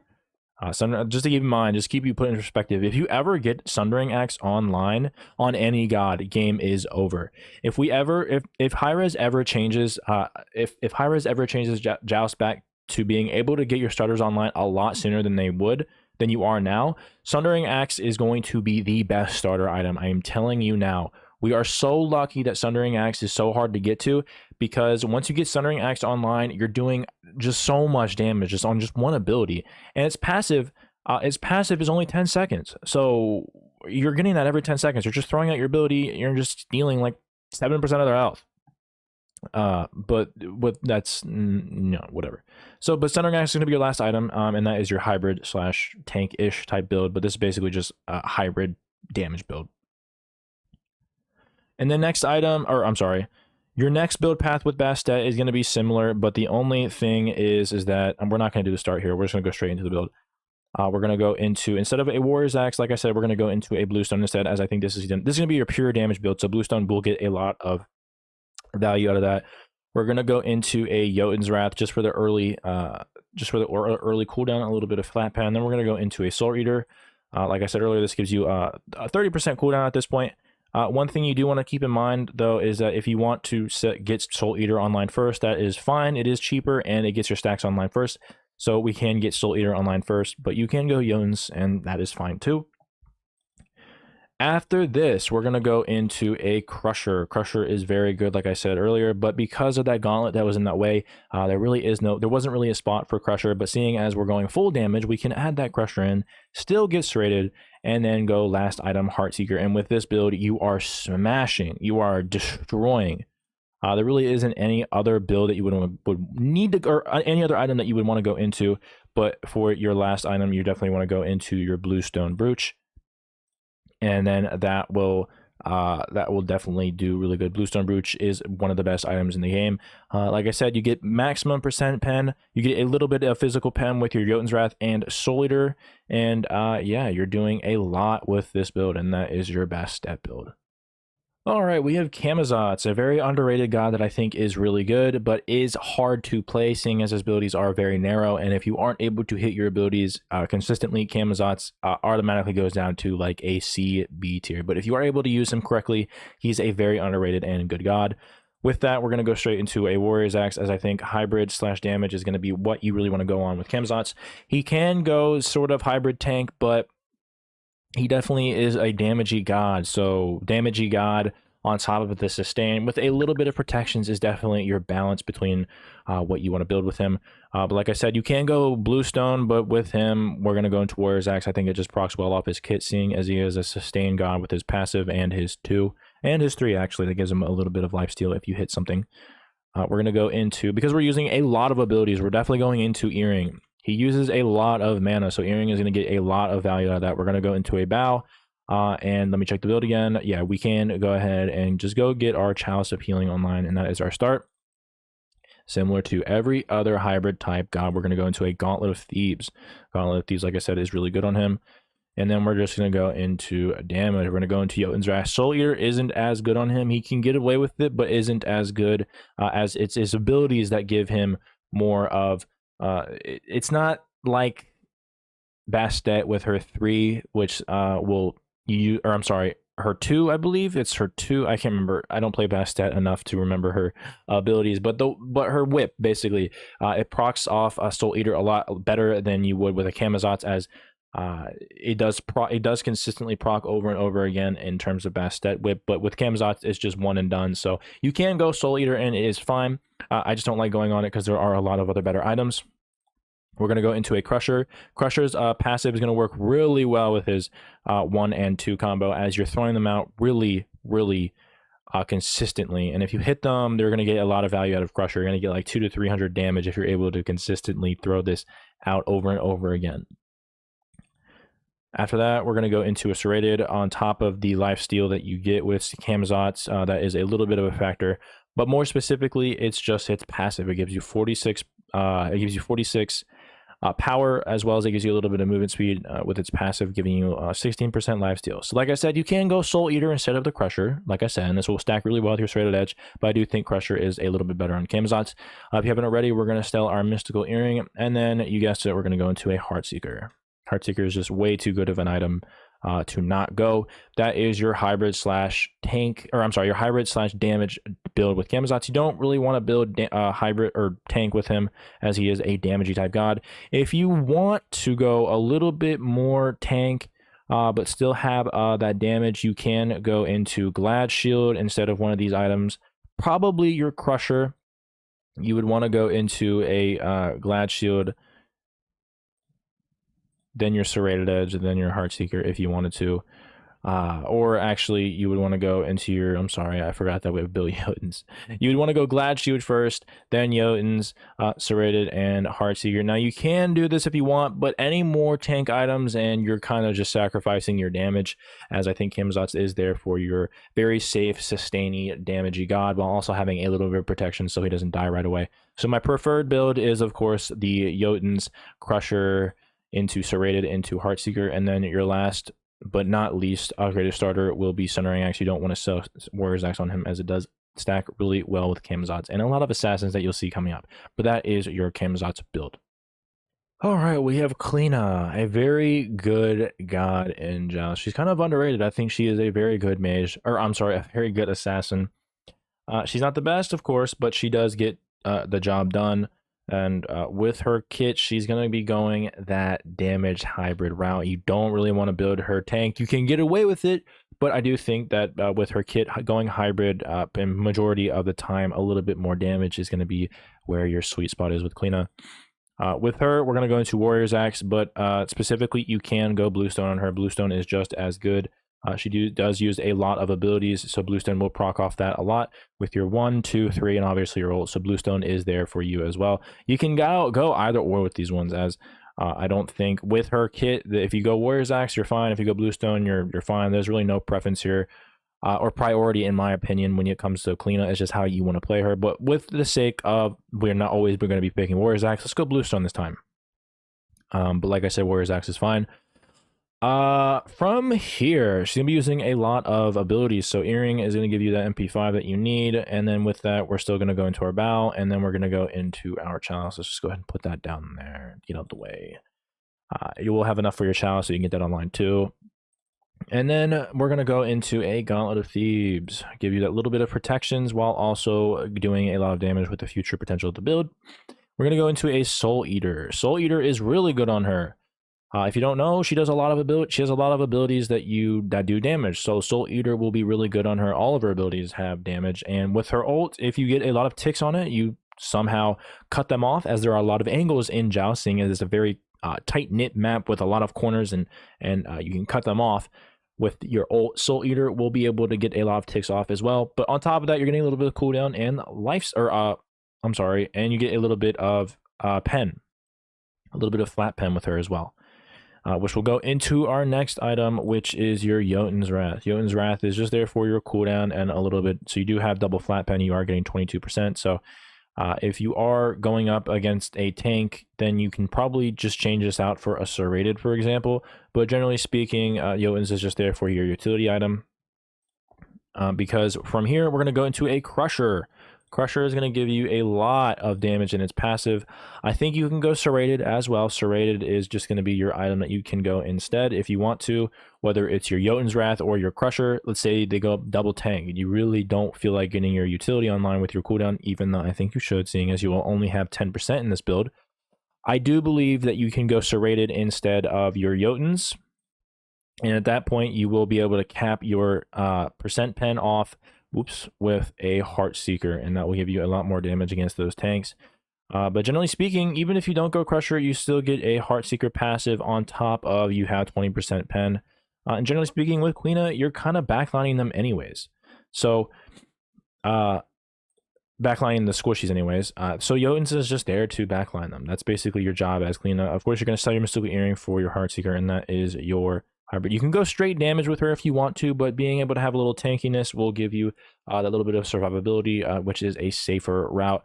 Just to keep in mind, just keep you put in perspective, if you ever get Sundering Axe online on any god, game is over. If Hi-Rez ever changes, if Hi-Rez ever changes Joust back to being able to get your starters online a lot sooner than you are now, Sundering Axe is going to be the best starter item. I am telling you now. We are so lucky that Sundering Axe is so hard to get to, because once you get Sundering Axe online, you're doing just so much damage just on just one ability, and its passive is only 10 seconds. So you're getting that every 10 seconds. You're just throwing out your ability, you're just stealing like 7% of their health. But that's whatever. So, but Sundering Axe is going to be your last item, and that is your hybrid slash tank-ish type build. But this is basically just a hybrid damage build. And the next item, or I'm sorry, your next build path with Bastet is going to be similar, but the only thing is that we're not going to do the start here. We're just going to go straight into the build. We're going to go into, instead of a Warrior's Axe, like I said, we're going to go into a Bluestone instead, as I think this is going to be your pure damage build. So Bluestone will get a lot of value out of that. We're going to go into a Jotun's Wrath just for the early, early cooldown, a little bit of flat pan. Then we're going to go into a Soul Eater. Like I said earlier, this gives you a 30% cooldown at this point. One thing you do want to keep in mind, though, is that if you want to get Soul Eater online first, that is fine. It is cheaper, and it gets your stacks online first. So we can get Soul Eater online first, but you can go Jotun's, and that is fine too. After this, we're going to go into a Crusher. Crusher is very good, like I said earlier, but because of that gauntlet that was in that way, there wasn't really a spot for Crusher, but seeing as we're going full damage, we can add that Crusher in, still get serrated, and then go last item, Heartseeker. And with this build, you are smashing, you are destroying. There really isn't any other build that you would need to, or any other item that you would want to go into, but for your last item, you definitely want to go into your Bluestone Brooch. And then that will definitely do really good. Bluestone Brooch is one of the best items in the game. Like I said, you get maximum percent pen. You get a little bit of physical pen with your Jotun's Wrath and Soul Eater. And yeah, you're doing a lot with this build, and that is your Bastet build. All right, we have Camazotz, a very underrated god that I think is really good, but is hard to play, seeing as his abilities are very narrow. And if you aren't able to hit your abilities consistently, Camazotz automatically goes down to like a C, B tier. But if you are able to use him correctly, he's a very underrated and good god. With that, we're going to go straight into a Warrior's Axe, as I think hybrid slash damage is going to be what you really want to go on with Camazotz. He can go sort of hybrid tank, but he definitely is a damagey god. So damagey god on top of the sustain with a little bit of protections is definitely your balance between what you want to build with him. But like I said, you can go bluestone, but with him, we're going to go into Warrior's Axe. I think it just procs well off his kit, seeing as he is a sustain god with his passive and his 2 and his 3, actually. That gives him a little bit of lifesteal if you hit something. We're going to go into, because we're using a lot of abilities, we're definitely going into Earring. He uses a lot of mana, so Earring is going to get a lot of value out of that. We're going to go into a bow, and let me check the build again. Yeah, we can go ahead and just go get our Chalice of Healing online, and that is our start. Similar to every other hybrid type god, we're going to go into a Gauntlet of Thebes. Gauntlet of Thebes, like I said, is really good on him. And then we're just going to go into damage. We're going to go into Jotun's Wrath. Soul Eater isn't as good on him. He can get away with it, but isn't as good as it's his abilities that give him more of... it's not like Bastet with her 3, which will you, or I'm sorry, her 2, I believe it's her 2. I can't remember. I don't play Bastet enough to remember her abilities, but her whip basically it procs off a Soul Eater a lot better than you would with a Camazotz, as it does consistently proc over and over again in terms of Bastet whip, but with Camazotz it's just one and done. So you can go Soul Eater and it is fine. I just don't like going on it because there are a lot of other better items. We're going to go into a Crusher. Crusher's passive is going to work really well with his 1 and 2 combo, as you're throwing them out really consistently. And if you hit them, they're going to get a lot of value out of Crusher. You're going to get like 200 to 300 damage if you're able to consistently throw this out over and over again. After that, we're going to go into a Serrated on top of the lifesteal that you get with Camazotz. That is a little bit of a factor, but more specifically, it's just its passive. It gives you 46. Power, as well as it gives you a little bit of movement speed with its passive, giving you 16% lifesteal. So like I said, you can go Soul Eater instead of the Crusher, like I said, and this will stack really well with your Serrated Edge, but I do think Crusher is a little bit better on Camazotz. If you haven't already, we're going to sell our Mystical Earring, and then you guessed it, we're going to go into a Heartseeker. Heartseeker is just way too good of an item to not go. That is your hybrid slash tank, or I'm sorry, your hybrid slash damage build with Camazotz. You don't really want to build hybrid or tank with him, as he is a damagey type god. If you want to go a little bit more tank, but still have that damage, you can go into Glad Shield instead of one of these items. Probably your Crusher. You would want to go into a Glad Shield, then your Serrated Edge, and then your Heartseeker if you wanted to. Or actually, you would want to go into your... I'm sorry, I forgot that we have Bill Jotuns. You would want to go Glad Shield first, then Jotuns, Serrated, and Heartseeker. Now, you can do this if you want, but any more tank items, and you're kind of just sacrificing your damage, as I think Camazotz is there for your very safe, sustaining, damagey god, while also having a little bit of protection so he doesn't die right away. So my preferred build is, of course, the Jotuns, Crusher, into Serrated, into Heartseeker, and then your last but not least upgraded starter will be Centering Axe. You don't want to sell Warrior's Axe on him, as it does stack really well with Camazotz and a lot of assassins that you'll see coming up. But that is your Camazotz build. All right, we have Cliodhna, a very good god in Joust. She's kind of underrated. I think she is a very good mage, or I'm sorry, a very good assassin. She's not the best, of course, but she does get the job done. And with her kit, she's going to be going that damage hybrid route. You don't really want to build her tank. You can get away with it, but I do think that with her kit going hybrid, in majority of the time, a little bit more damage is going to be where your sweet spot is with Cliodhna. With her, we're going to go into Warrior's Axe, but specifically, you can go Bluestone on her. Bluestone is just as good. She does use a lot of abilities, so Bluestone will proc off that a lot with your 1, 2, 3, and obviously your ult. So Bluestone is there for you as well. You can go either or with these ones, as I don't think with her kit, if you go Warrior's Axe, you're fine. If you go Bluestone, you're fine. There's really no preference here. Or priority, in my opinion, when it comes to Cliodhna. It's just how you want to play her. But with the sake of we're going to be picking Warrior's Axe, let's go Bluestone this time. But like I said, Warrior's Axe is fine. From here, she's gonna be using a lot of abilities. So Earring is gonna give you that MP5 that you need, and then with that, we're still gonna go into our bow, and then we're gonna go into our chalice. Let's just go ahead and put that down there, get out the way. You will have enough for your chalice, so you can get that online too. And then we're gonna go into a Gauntlet of Thebes, give you that little bit of protections while also doing a lot of damage with the future potential of the build. We're gonna go into a Soul Eater. Soul Eater is really good on her. If you don't know, she does a lot of she has a lot of abilities that do damage. So Soul Eater will be really good on her. All of her abilities have damage, and with her ult, if you get a lot of ticks on it, you somehow cut them off, as there are a lot of angles in jousting. It is a very tight knit map with a lot of corners, and you can cut them off. With your ult, Soul Eater will be able to get a lot of ticks off as well. But on top of that, you're getting a little bit of cooldown and and you get a little bit of pen, a little bit of flat pen with her as well. Which will go into our next item, which is your Jotun's Wrath. Jotun's Wrath is just there for your cooldown and a little bit. So you do have double flat pen. You are getting 22%. So if you are going up against a tank, then you can probably just change this out for a serrated, for example. But generally speaking, Jotun's is just there for your utility item. Because from here, we're going to go into a Crusher. Crusher is going to give you a lot of damage in its passive. I think you can go serrated as well. Serrated is just going to be your item that you can go instead if you want to, whether it's your Jotun's Wrath or your Crusher. Let's say they go up double tank and you really don't feel like getting your utility online with your cooldown, even though I think you should, seeing as you will only have 10% in this build. I do believe that you can go serrated instead of your Jotun's. And at that point, you will be able to cap your percent pen off with a Heartseeker, and that will give you a lot more damage against those tanks. But generally speaking, even if you don't go Crusher, you still get a Heartseeker passive on top of you have 20% pen. And generally speaking, with Cliodhna, you're kind of backlining them anyways. So, backlining the squishies anyways. So Jotun's is just there to backline them. That's basically your job as Cliodhna. Of course, you're going to sell your Mystical Earring for your Heartseeker, and that is your hybrid. You can go straight damage with her if you want to, but being able to have a little tankiness will give you that little bit of survivability, which is a safer route.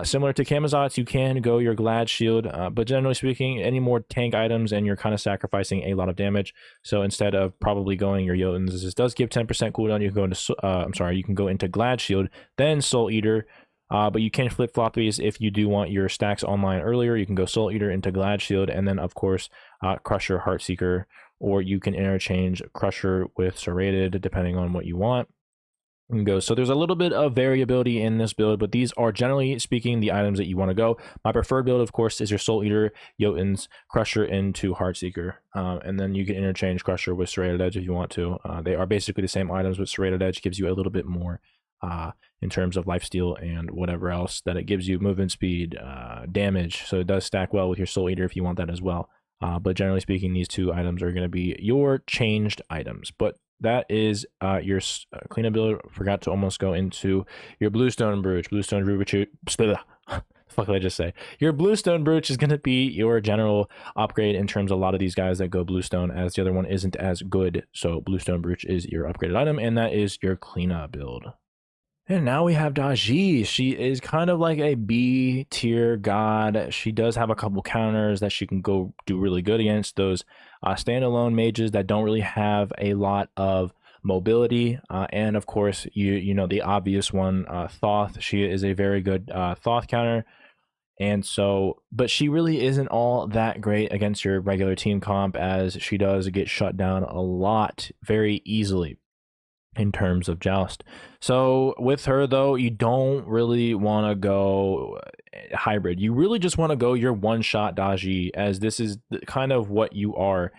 Similar to Camazotz, you can go your Glad Shield, but generally speaking, any more tank items and you're kind of sacrificing a lot of damage. So instead of probably going your Jotun's, this does give 10% cooldown. You can go into you can go into Glad Shield, then Soul Eater. But you can flip-flop these if you do want your stacks online earlier. You can go Soul Eater into Glad Shield, and then of course Crusher, Heartseeker, or you can interchange Crusher with Serrated depending on what you want. You can go. So there's a little bit of variability in this build, but these are generally speaking the items that you want to go. My preferred build, of course, is your Soul Eater, Jotun's, Crusher into Heartseeker, and then you can interchange Crusher with Serrated Edge if you want to. They are basically the same items, but Serrated Edge gives you a little bit more in terms of lifesteal and whatever else that it gives you, movement speed, damage. So it does stack well with your Soul Eater if you want that as well. But generally speaking, these two items are going to be your changed items. But that is your Cliodhna build. Forgot to almost go into your Bluestone Brooch. Bluestone Brooch. Fuck did I just say? Your Bluestone Brooch is going to be your general upgrade in terms of a lot of these guys that go Bluestone, as the other one isn't as good. So Bluestone Brooch is your upgraded item, and that is your Cliodhna build. And now we have Daji. She is kind of like a B tier god. She does have a couple counters that she can go do really good against those standalone mages that don't really have a lot of mobility. And of course, you know the obvious one, Thoth. She is a very good Thoth counter. And so, but she really isn't all that great against your regular team comp, as she does get shut down a lot very easily in terms of Joust. So with her though, you don't really want to go hybrid. You really just want to go your one-shot Daji, as this is kind of what you are.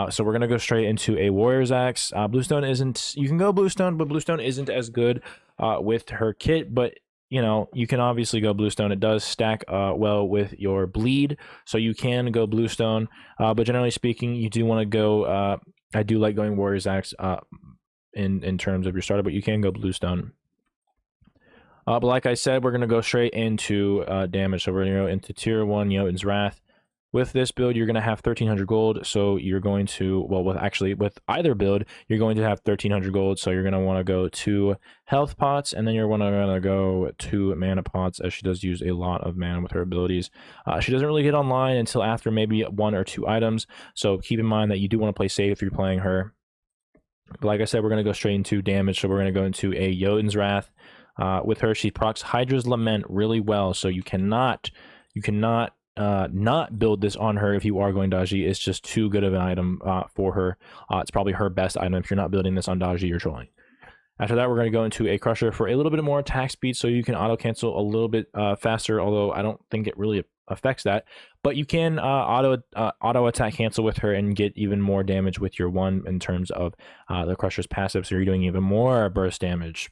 So we're going to go straight into a Warrior's Axe. Bluestone isn't, you can go Bluestone, but Bluestone isn't as good with her kit, but you know, you can obviously go Bluestone. It does stack well with your bleed, so you can go Bluestone. But generally speaking, you do want to go, I do like going Warrior's Axe in terms of your starter, but you can go Bluestone. But like I said, we're going to go straight into damage. So we're going to go into tier 1 Jotun's Wrath. With this build, you're going to have 1300 gold. So you're going to, well, with either build, you're going to have 1300 gold. So you're going to want to go 2 health pots, and then you're going to go 2 mana pots, as she does use a lot of mana with her abilities. She doesn't really get online until after maybe 1 or 2 items. So keep in mind that you do want to play safe if you're playing her. But like I said, we're going to go straight into damage. So we're going to go into a Jotun's Wrath. With her, she procs Hydra's Lament really well. So you cannot not build this on her if you are going Daji. It's just too good of an item for her. It's probably her best item. If you're not building this on Daji, you're trolling. After that, we're going to go into a Crusher for a little bit more attack speed, so you can auto cancel a little bit faster, although I don't think it really affects that. But you can auto attack cancel with her and get even more damage with your 1 in terms of the Crusher's passive, so you're doing even more burst damage.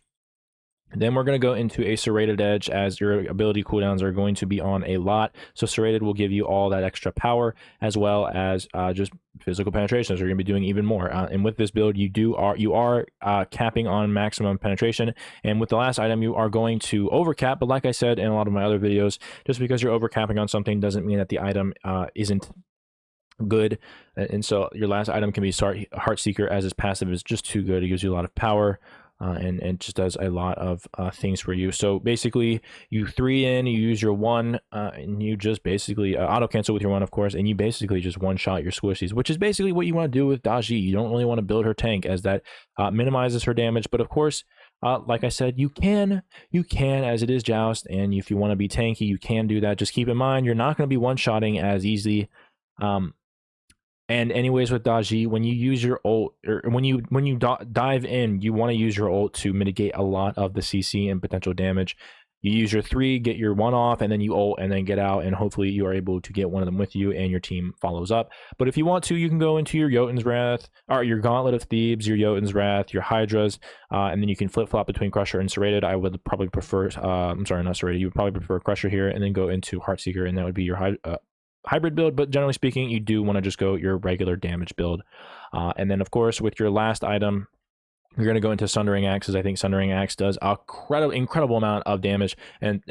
Then we're going to go into a Serrated Edge, as your ability cooldowns are going to be on a lot. So Serrated will give you all that extra power, as well as just physical penetration. So you're going to be doing even more. And with this build, you are capping on maximum penetration. And with the last item, you are going to overcap. But like I said in a lot of my other videos, just because you're overcapping on something doesn't mean that the item isn't good. And so your last item can be Heartseeker, as its passive is just too good. It gives you a lot of power. And just does a lot of things for you. So basically, you 3 in, you use your 1, and you just basically auto cancel with your 1, of course, and you basically just one-shot your squishies, which is basically what you want to do with Daji. You don't really want to build her tank, as that minimizes her damage. But of course, like I said, you can, as it is Joust, and if you want to be tanky, you can do that. Just keep in mind, you're not going to be one-shotting as easy. And anyways, with Daji, when you use your ult, or when you dive in, you want to use your ult to mitigate a lot of the CC and potential damage. You use your 3, get your 1 off, and then you ult and then get out, and hopefully you are able to get one of them with you and your team follows up. But if you want to, you can go into your Jotun's Wrath, or your Gauntlet of Thebes, your Jotun's Wrath, your Hydras, and then you can flip-flop between Crusher and Serrated. I would probably prefer, I'm sorry, not Serrated, you would probably prefer Crusher here, and then go into Heartseeker, and that would be your hybrid build. But generally speaking, you do want to just go your regular damage build. And then of course, with your last item, you're going to go into Sundering Axe, because I think Sundering Axe does a incredible amount of damage, and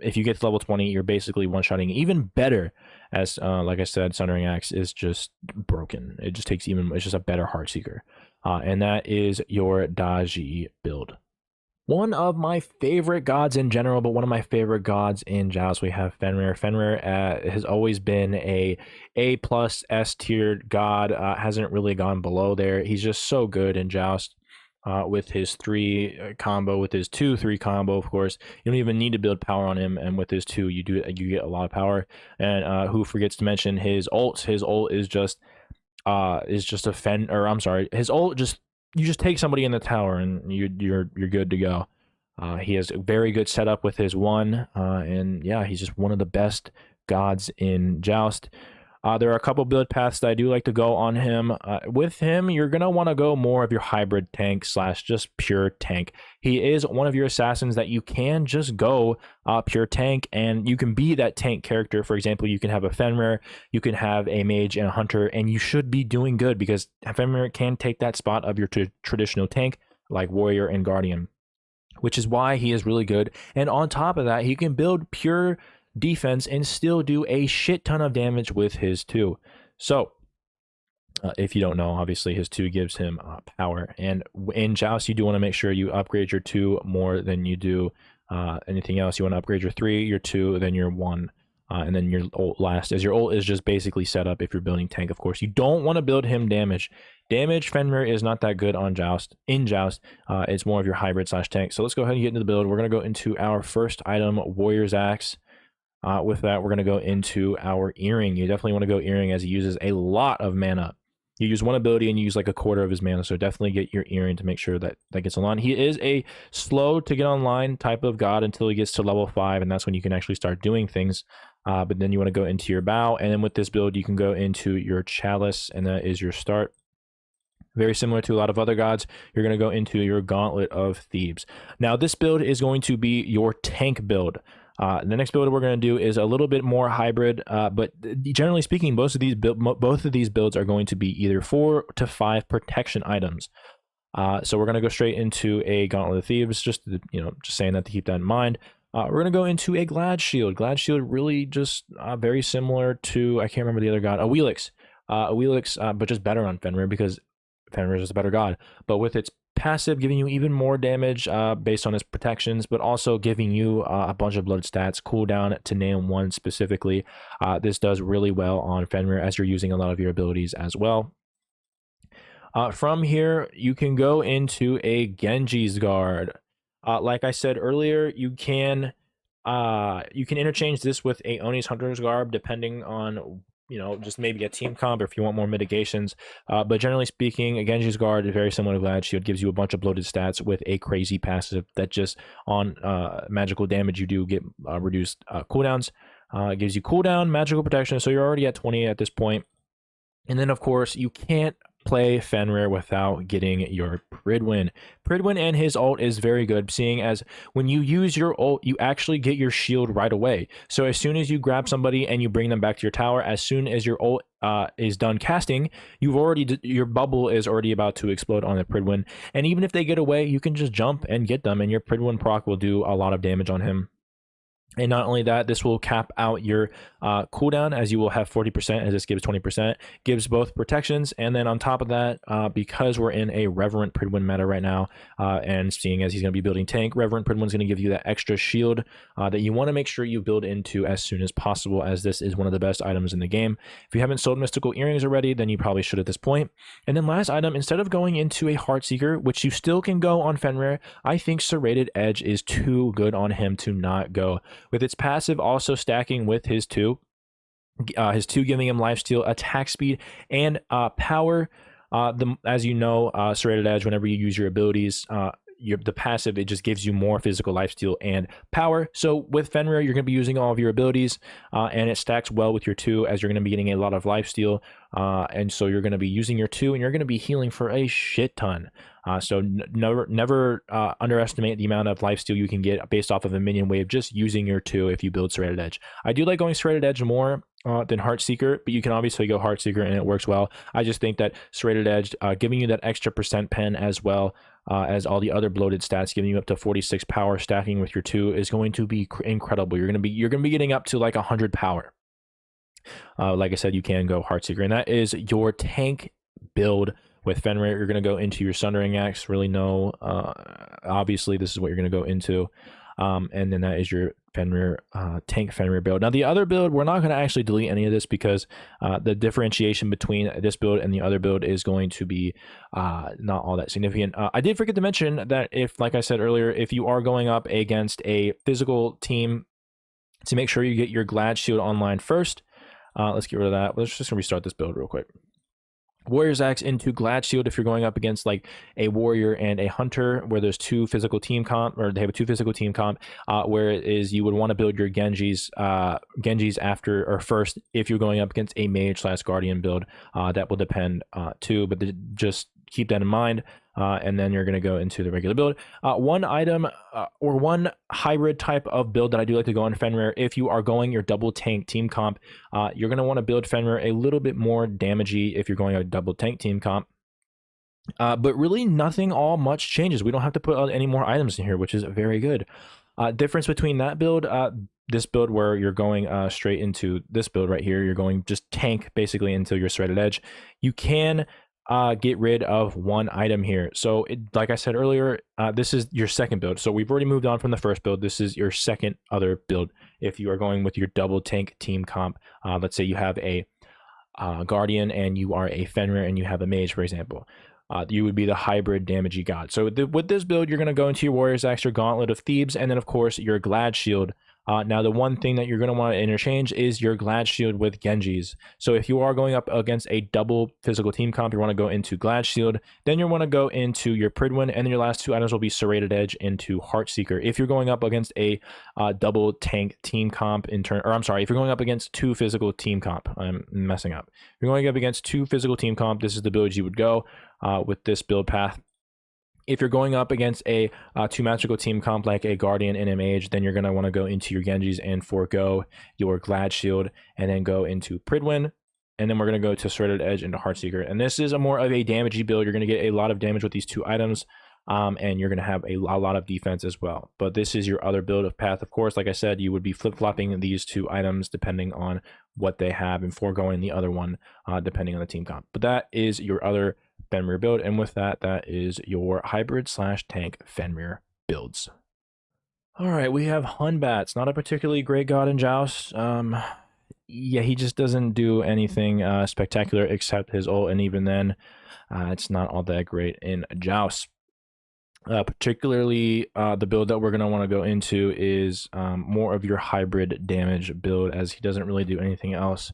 if you get to level 20, you're basically one-shotting even better, as like I said, Sundering Axe is just broken. It just takes it's just a better Heartseeker. And that is your Daji build. One of my favorite gods in general, but one of my favorite gods in Joust, we have Fenrir. Fenrir has always been A+ S tiered god, hasn't really gone below there. He's just so good in Joust. With his 3 combo, with his 2-3 combo, of course, you don't even need to build power on him, and with his 2, you get a lot of power. And who forgets to mention his ult? His ult is just his ult just, you just take somebody in the tower and you're good to go. He has a very good setup with his 1, and yeah, he's just one of the best gods in Joust. There are a couple build paths that I do like to go on him. With him, you're going to want to go more of your hybrid tank / just pure tank. He is one of your assassins that you can just go pure tank, and you can be that tank character. For example, you can have a Fenrir, you can have a mage and a hunter, and you should be doing good, because Fenrir can take that spot of your traditional tank, like warrior and guardian, which is why he is really good. And on top of that, he can build pure defense and still do a shit ton of damage with his 2. So if you don't know, obviously his 2 gives him power, and in Joust you do want to make sure you upgrade your 2 more than you do anything else. You want to upgrade your 3, your 2, then your 1, and then your ult last, as your ult is just basically set up if you're building tank. Of course, you don't want to build him damage. Fenrir is not that good on Joust. In Joust, it's more of your hybrid / tank. So let's go ahead and get into the build. We're going to go into our first item, Warrior's Axe. With that, we're going to go into our Earring. You definitely want to go Earring, as he uses a lot of mana. You use 1 ability and you use like a quarter of his mana, so definitely get your Earring to make sure that gets online. He is a slow to get online type of god until he gets to level 5, and that's when you can actually start doing things. But then you want to go into your Bow, and then with this build, you can go into your Chalice, and that is your start. Very similar to a lot of other gods, you're going to go into your Gauntlet of Thebes. Now, this build is going to be your tank build. The next build we're going to do is a little bit more hybrid, but generally speaking, both of these builds are going to be either 4 to 5 protection items. So we're going to go straight into a Gauntlet of Thebes, just saying that to keep that in mind. We're going to go into a Glad Shield. Glad Shield really just very similar to, I can't remember the other god, Awalix. But just better on Fenrir, because Fenrir is a better god. But with its passive giving you even more damage based on its protections, but also giving you a bunch of blood stats, cooldown to name 1 specifically. This does really well on Fenrir, as you're using a lot of your abilities as well. From here, you can go into a Genji's Guard. Like I said earlier, you can interchange this with a Oni's Hunter's Garb, depending on you know, just maybe a team comp or if you want more mitigations. But generally speaking, a Genji's Guard is very similar to Glad Shield, gives you a bunch of bloated stats with a crazy passive that just on magical damage you do get reduced cooldowns. It gives you cooldown, magical protection, so you're already at 20 at this point. And then, of course, you can't play Fenrir without getting your Pridwin. Pridwin and his ult is very good, seeing as when you use your ult, you actually get your shield right away. So as soon as you grab somebody and you bring them back to your tower, as soon as your ult is done casting, your bubble is already about to explode on the Pridwin. And even if they get away, you can just jump and get them, and your Pridwin proc will do a lot of damage on him. And not only that, this will cap out your cooldown, as you will have 40%, as this gives 20%, gives both protections. And then on top of that, because we're in a Reverent Pridwin meta right now, and seeing as he's going to be building tank, Reverent Pridwin is going to give you that extra shield that you want to make sure you build into as soon as possible, as this is one of the best items in the game. If you haven't sold Mystical Earrings already, then you probably should at this point. And then last item, instead of going into a Heartseeker, which you still can go on Fenrir, I think Serrated Edge is too good on him to not go. With its passive also stacking with his 2 giving him lifesteal, attack speed, and power. As you know, Serrated Edge, whenever you use your abilities, the passive, it just gives you more physical lifesteal and power. So with Fenrir, you're going to be using all of your abilities, and it stacks well with your 2, as you're going to be getting a lot of lifesteal, and so you're going to be using your 2, and you're going to be healing for a shit ton. So never underestimate the amount of lifesteal you can get based off of a minion wave just using your 2 if you build Serrated Edge. I do like going Serrated Edge more than Heartseeker, but you can obviously go Heartseeker and it works well. I just think that Serrated Edge, giving you that extra percent pen as well as all the other bloated stats, giving you up to 46 power, stacking with your 2, is going to be incredible. You're gonna be getting up to like 100 power. Like I said, you can go Heartseeker, and that is your tank build. With Fenrir, you're going to go into your Sundering Axe. Really, no. Obviously, this is what you're going to go into. And then that is your Fenrir tank Fenrir build. Now, the other build, we're not going to actually delete any of this because the differentiation between this build and the other build is going to be not all that significant. I did forget to mention that if, like I said earlier, if you are going up against a physical team, to make sure you get your Glad Shield online first. Let's get rid of that. Let's just restart this build real quick. Warrior's Axe into Glad Shield if you're going up against like a warrior and a hunter, where there's 2 physical team comp, or they have a 2 physical team comp, where it is you would want to build your Genjis after or first if you're going up against a mage / guardian build. That will depend too, but just keep that in mind. And then you're going to go into the regular build. One item or one hybrid type of build that I do like to go on Fenrir, if you are going your double tank team comp, you're going to want to build Fenrir a little bit more damagey if you're going a double tank team comp. But really nothing all much changes. We don't have to put any more items in here, which is very good. Difference between that build, this build where you're going straight into this build right here, you're going just tank basically into your Serrated Edge. You can get rid of one item here. So like I said earlier, this is your second build. So we've already moved on from the first build. This is your second other build. If you are going with your double tank team comp, let's say you have a guardian and you are a Fenrir and you have a mage, for example. You would be the hybrid damagey god. So with this build, you're going to go into your Warrior's Axe, your Gauntlet of Thebes, and then of course your Glad Shield. Now, the one thing that you're going to want to interchange is your Glad Shield with Genji's. So if you are going up against a double physical team comp, you want to go into Glad Shield. Then you want to go into your Pridwin, and then your last 2 items will be Serrated Edge into Heartseeker. If you're going up against a double tank team comp if you're going up against 2 physical team comp, I'm messing up. If you're going up against 2 physical team comp, this is the build you would go with this build path. If you're going up against a 2 magical team comp like a Guardian and a Mage, then you're going to want to go into your Genjis and forego your Glad Shield, and then go into Pridwin, and then we're going to go to Serrated Edge into Heartseeker. And this is a more of a damagey build. You're going to get a lot of damage with these 2 items, and you're going to have a lot of defense as well. But this is your other build of path. Of course, like I said, you would be flip-flopping these 2 items depending on what they have and foregoing the other one depending on the team comp. But that is your other Fenrir build, and with that, that is your hybrid / tank Fenrir builds. All right, we have Hun Batz, not a particularly great god in Joust. Yeah, he just doesn't do anything spectacular except his ult, and even then, it's not all that great in Joust. Particularly, the build that we're going to want to go into is more of your hybrid damage build, as he doesn't really do anything else.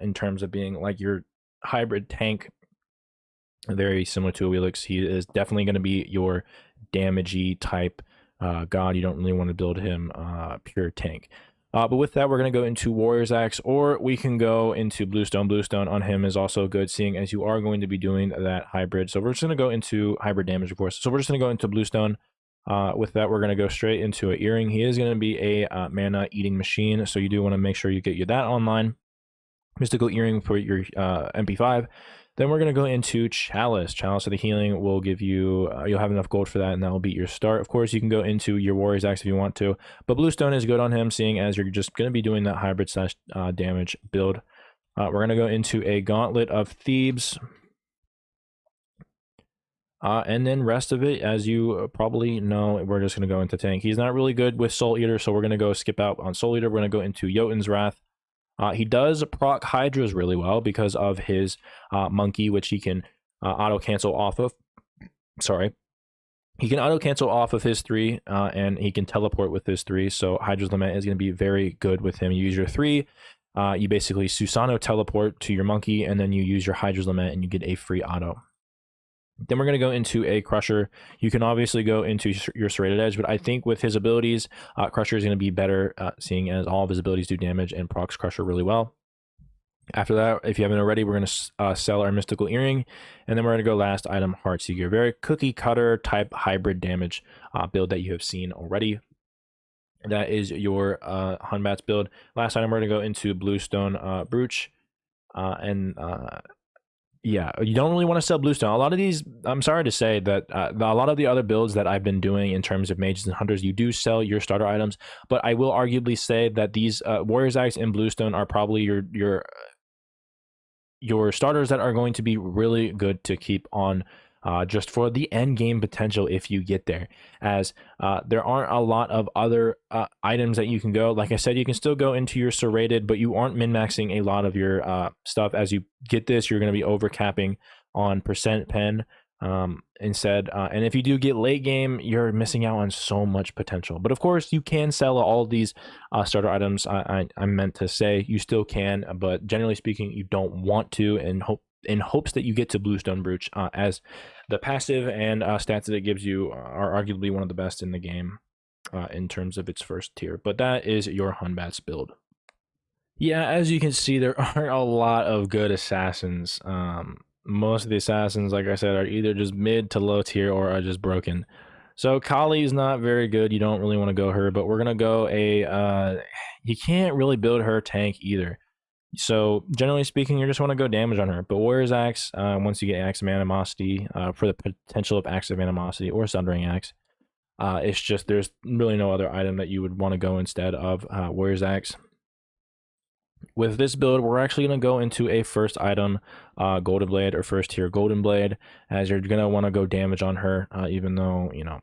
in terms of being like your hybrid tank, very similar to Awalix. He is definitely going to be your damagey type god. You don't really want to build him pure tank. But with that, we're going to go into Warrior's Axe, or we can go into Bluestone. Bluestone on him is also good, seeing as you are going to be doing that hybrid. So we're just going to go into hybrid damage, of course. So we're just going to go into Bluestone. With that, we're going to go straight into an Earring. He is going to be a mana eating machine, so you do want to make sure you get that online. Mystical Earring for your MP5. Then we're going to go into Chalice. Chalice of the Healing will give you, you'll have enough gold for that, and that will be your start. Of course, you can go into your Warrior's Axe if you want to, but Bluestone is good on him, seeing as you're just going to be doing that hybrid slash damage build. We're going to go into a Gauntlet of Thebes. And then rest of it, as you probably know, we're just going to go into tank. He's not really good with Soul Eater, so we're going to go skip out on Soul Eater. We're going to go into Jotun's Wrath. He does proc Hydras really well because of his monkey, which he can auto-cancel off of. Sorry. He can auto-cancel off of his 3, and he can teleport with his 3, so Hydra's Lament is going to be very good with him. You use your 3, you basically Susano teleport to your monkey, and then you use your Hydra's Lament, and you get a free auto. Then we're going to go into a Crusher. You can obviously go into your Serrated Edge, but I think with his abilities, Crusher is going to be better, seeing as all of his abilities do damage and procs Crusher really well. After that, if you haven't already, we're going to sell our Mystical Earring, and then we're going to go last item, Heartseeker. Very cookie cutter type hybrid damage build that you have seen already. That is your Hun Batz build. Last item, we're going to go into Bluestone Brooch, yeah, you don't really want to sell Bluestone. A lot of these, I'm sorry to say that a lot of the other builds that I've been doing in terms of mages and hunters, you do sell your starter items, but I will arguably say that these Warrior's Axe and Bluestone are probably your starters that are going to be really good to keep on just for the end game potential if you get there, as there aren't a lot of other items that you can go. Like I said, you can still go into your Serrated, but you aren't min-maxing a lot of your stuff. As you get this, you're going to be over-capping on percent pen instead, and if you do get late game, you're missing out on so much potential. But of course, you can sell all of these starter items. I meant to say you still can, but generally speaking, you don't want to, and in hopes that you get to Bluestone Brooch, as the passive and stats that it gives you are arguably one of the best in the game in terms of its first tier. But that is your Hun Batz build. Yeah, as you can see, there aren't a lot of good assassins. Most of the assassins, like I said, are either just mid to low tier or are just broken. So Kali is not very good. You don't really want to go her, but we're going to go you can't really build her tank either. So generally speaking, you just want to go damage on her. But Warrior's Axe, once you get Axe of Animosity, for the potential of Axe of Animosity or Sundering Axe, it's just there's really no other item that you would want to go instead of Warrior's Axe. With this build, we're actually going to go into a first item, Golden Blade, or first tier Golden Blade, as you're going to want to go damage on her, even though, you know,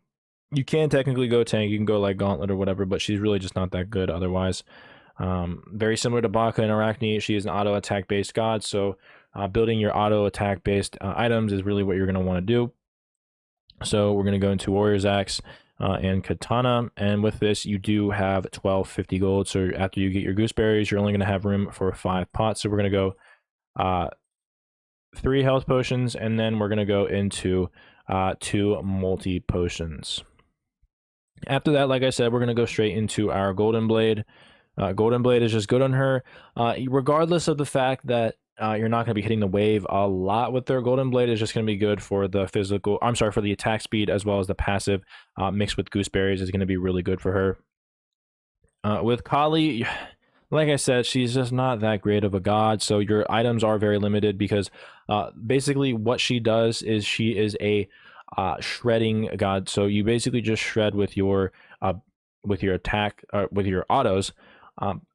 you can technically go tank, you can go like Gauntlet or whatever, but she's really just not that good otherwise. Very similar to Baka and Arachne, she is an auto attack based god, so building your auto attack based items is really what you're going to want to do. So we're going to go into Warrior's Axe and Katana, and with this you do have 1250 gold, so after you get your gooseberries you're only going to have room for 5 pots. So we're going to go 3 health potions, and then we're going to go into 2 multi potions. After that, like I said, we're going to go straight into our Golden Blade. Golden Blade is just good on her, regardless of the fact that you're not going to be hitting the wave a lot with their Golden Blade. Is just going to be good for the physical, I'm sorry, for the attack speed, as well as the passive mixed with gooseberries is going to be really good for her. With Kali, like I said, she's just not that great of a god, so your items are very limited because basically what she does is she is a shredding god. So you basically just shred with your attack, with your autos.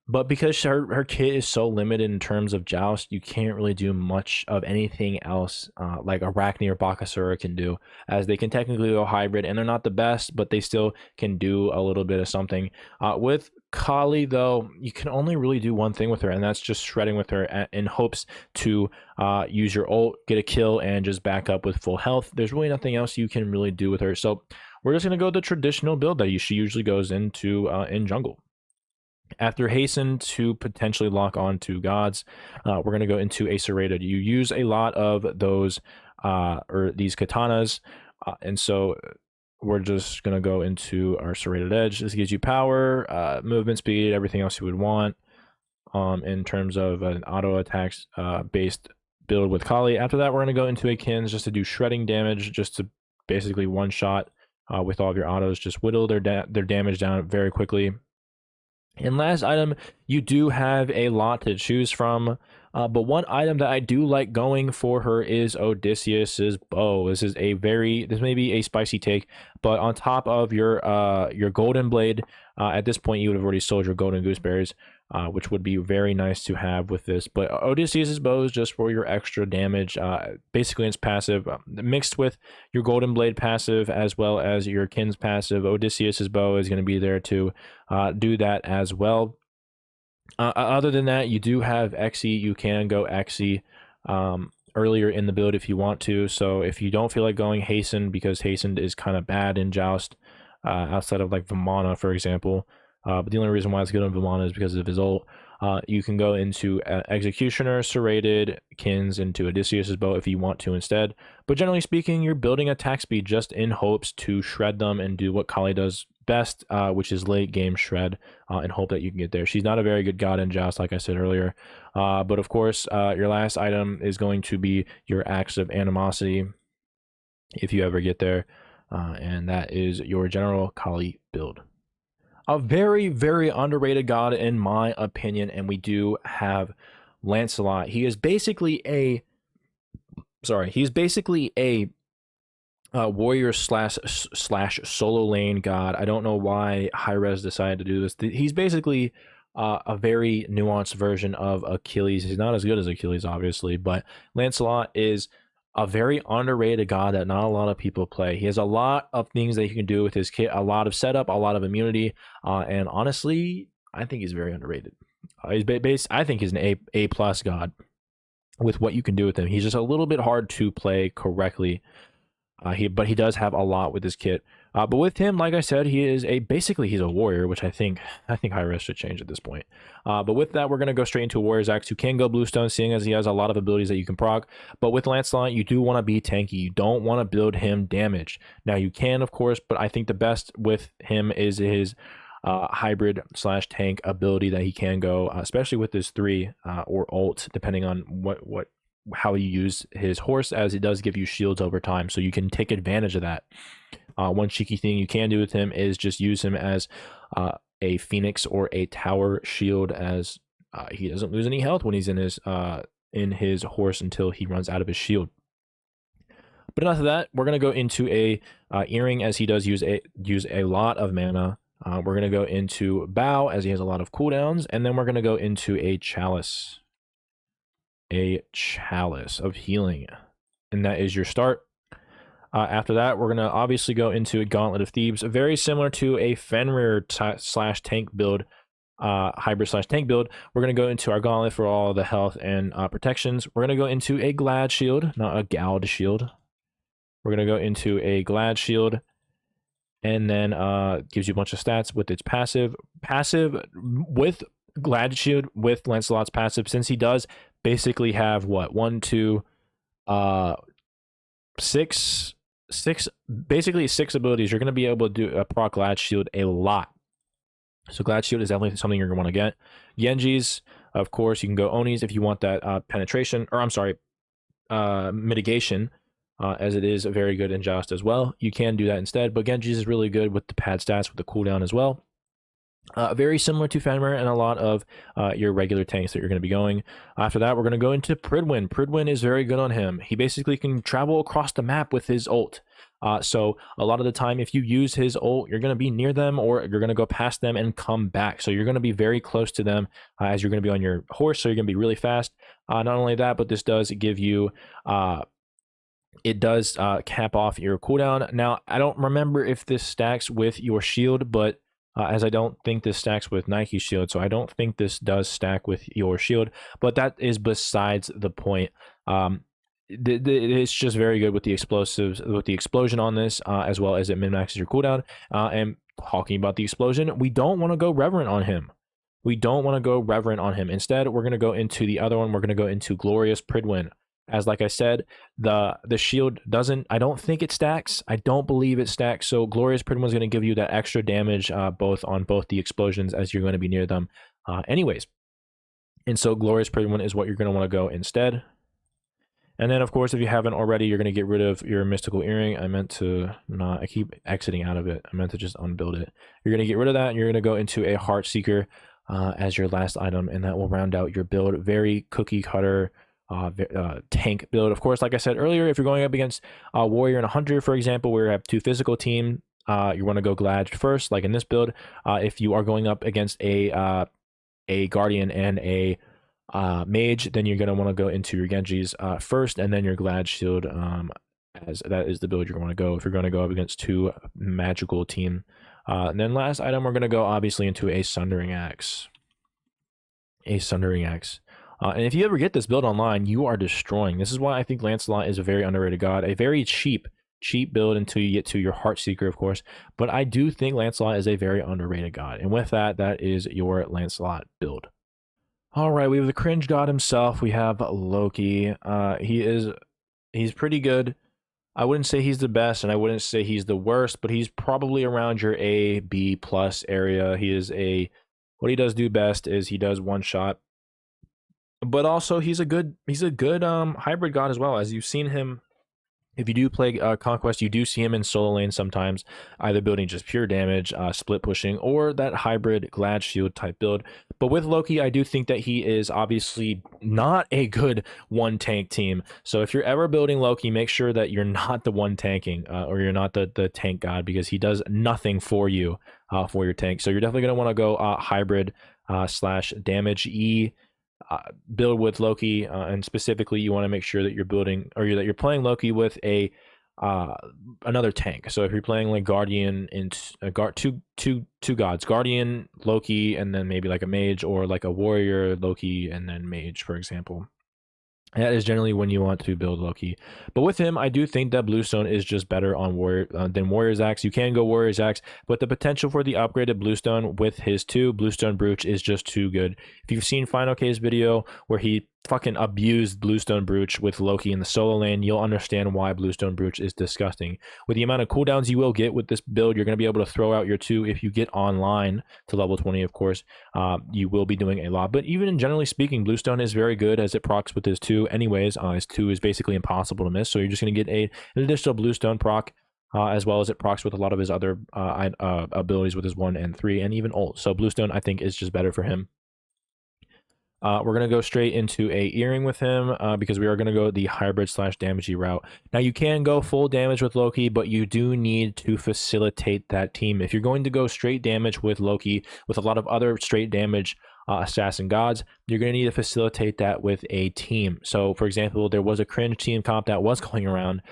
But because her kit is so limited in terms of Joust, you can't really do much of anything else like Arachne or Bakasura can do, as they can technically go hybrid, and they're not the best, but they still can do a little bit of something. With Kali, though, you can only really do one thing with her, and that's just shredding with her in hopes to use your ult, get a kill, and just back up with full health. There's really nothing else you can really do with her. So we're just going to go the traditional build that she usually goes into in jungle. After hasten to potentially lock on to gods, we're going to go into a serrated. You use a lot of those or these katanas, and so we're just going to go into our serrated edge. This gives you power, movement speed, everything else you would want in terms of an auto attacks based build with Kali. After that, we're going to go into a Kins just to do shredding damage, just to basically one shot with all of your autos, just whittle their damage down very quickly. And last item, you do have a lot to choose from, but one item that I do like going for her is Odysseus's bow. This may be a spicy take, but on top of your golden blade, at this point you would have already sold your golden gooseberries, which would be very nice to have with this. But Odysseus's bow is just for your extra damage. Basically, it's passive mixed with your golden blade passive as well as your kin's passive. Odysseus's bow is going to be there to do that as well. Other than that, you do have Xe. You can go Xe earlier in the build if you want to. So if you don't feel like going Hasten, because Hastened is kind of bad in Joust, outside of like Vimana, for example. But the only reason why it's good on Vimana is because of his ult. You can go into Executioner, Serrated, Kins, into Odysseus's bow if you want to instead. But generally speaking, you're building attack speed just in hopes to shred them and do what Kali does best, which is late game shred, and hope that you can get there. She's not a very good god in Joust, like I said earlier. But of course, your last item is going to be your Axe of Animosity, if you ever get there. And that is your general Kali build. A very, very underrated god in my opinion, and we do have Lancelot. He is basically a warrior slash solo lane god. I don't know why Hi-Rez decided to do this. He's basically a very nuanced version of Achilles. He's not as good as Achilles, obviously, but Lancelot is a very underrated god that not a lot of people play. He has a lot of things that he can do with his kit, a lot of setup, a lot of immunity, and honestly, I think he's very underrated. I think he's an A plus god with what you can do with him. He's just a little bit hard to play correctly. But he does have a lot with his kit. But with him, like I said, he's a warrior, which I think Hi-Rez should change at this point. But with that, we're gonna go straight into a Warrior's Axe, who can go Bluestone, seeing as he has a lot of abilities that you can proc. But with Lancelot, you do want to be tanky. You don't want to build him damage. Now you can, of course, but I think the best with him is his hybrid slash tank ability that he can go, especially with his 3 or ult, depending on how you use his horse, as it does give you shields over time, so you can take advantage of that. One cheeky thing you can do with him is just use him as a phoenix or a tower shield, as he doesn't lose any health when he's in his horse until he runs out of his shield. But enough of that. We're going to go into a earring, as he does use a lot of mana. We're going to go into bow, as he has a lot of cooldowns, and then we're going to go into a chalice of healing, and that is your start. After that, we're going to obviously go into a Gauntlet of Thebes, very similar to a Fenrir slash tank build, hybrid slash tank build. We're going to go into our Gauntlet for all the health and protections. We're going to go into a Glad Shield, not a Gald Shield. We're going to go into a Glad Shield, and then gives you a bunch of stats with its passive with Glad Shield with Lancelot's passive, since he does basically have what, 1, 2, 6 basically 6 abilities. You're going to be able to do proc Glad Shield a lot. So Glad Shield is definitely something you're going to want to get. Genji's, of course, you can go Onis if you want that penetration, or I'm sorry, mitigation, as it is very good in Joust as well. You can do that instead, but Genji's is really good with the pad stats with the cooldown as well. Very similar to Fenrir and a lot of your regular tanks that you're going to be going. After that, we're going to go into Pridwin. Pridwin is very good on him. He basically can travel across the map with his ult. So a lot of the time, if you use his ult, you're going to be near them, or you're going to go past them and come back. So you're going to be very close to them, as you're going to be on your horse, so you're going to be really fast. Not only that, but this does give you... it does cap off your cooldown. Now, I don't remember if this stacks with your shield, but... as I don't think this stacks with Nike's shield, so I don't think this does stack with your shield, but that is besides the point. It's just very good with the explosives, with the explosion on this, as well as it min-maxes your cooldown. And talking about the explosion, we don't want to go Reverent on him. we don't want to go Reverent on him. Instead, we're going to go into the other one. We're going to go into Glorious Pridwin. As like I said, the shield doesn't, I don't think it stacks. I don't believe it stacks. So Glorious Pridwin is going to give you that extra damage both on both the explosions as you're going to be near them anyways. And so Glorious Pridwin is what you're going to want to go instead. And then, of course, if you haven't already, you're going to get rid of your Mystical Earring. I meant to not, I keep exiting out of it. I meant to just unbuild it. You're going to get rid of that, and you're going to go into a Heart Seeker as your last item, and that will round out your build. Very cookie cutter tank build. Of course, like I said earlier, if you're going up against a Warrior and a Hunter, for example, where you have 2 physical team, you want to go Glad first, like in this build. If you are going up against a Guardian and a Mage, then you're going to want to go into your Genjis first, and then your Glad Shield, as that is the build you're going to go if you're going to go up against 2 magical team. And then last item, we're going to go obviously into a Sundering Axe. And if you ever get this build online, you are destroying. This is why I think Lancelot is a very underrated god. A very cheap build until you get to your Heartseeker, of course. But I do think Lancelot is a very underrated god. And with that, that is your Lancelot build. All right, we have the cringe god himself. We have Loki. He's pretty good. I wouldn't say he's the best, and I wouldn't say he's the worst, but he's probably around your A, B plus area. He is what he does do best is he does one shot. But also he's a good hybrid god as well. As you've seen him, if you do play Conquest, you do see him in solo lane sometimes, either building just pure damage, split pushing, or that hybrid Glad Shield type build. But with Loki, I do think that he is obviously not a good one tank team. So if you're ever building Loki, make sure that you're not the one tanking, or you're not the tank god, because he does nothing for you for your tank. So you're definitely going to want to go hybrid slash damage E build with Loki, and specifically you want to make sure that you're building, or that you're playing Loki with a another tank. So if you're playing like Guardian and two gods, Guardian, Loki, and then maybe like a Mage, or like a Warrior, Loki, and then Mage, for example. That is generally when you want to build Loki. But with him, I do think that Bluestone is just better on than Warrior's Axe. You can go Warrior's Axe, but the potential for the upgraded Bluestone with his Bluestone Brooch is just too good. If you've seen Final K's video where he fucking abused Bluestone Brooch with Loki in the solo lane, you'll understand why Bluestone Brooch is disgusting. With the amount of cooldowns you will get with this build, you're going to be able to throw out your 2 if you get online to level 20, of course. You will be doing a lot. But even generally speaking, Bluestone is very good as it procs with his 2 anyways. His 2 is basically impossible to miss, so you're just going to get an additional Bluestone proc, as well as it procs with a lot of his other abilities with his 1 and 3, and even ult. So Bluestone, I think, is just better for him. We're going to go straight into a earring with him, because we are going to go the hybrid slash damagey route. Now, you can go full damage with Loki, but you do need to facilitate that team. If you're going to go straight damage with Loki with a lot of other straight damage assassin gods, you're going to need to facilitate that with a team. So for example, there was a cringe team comp that was going around.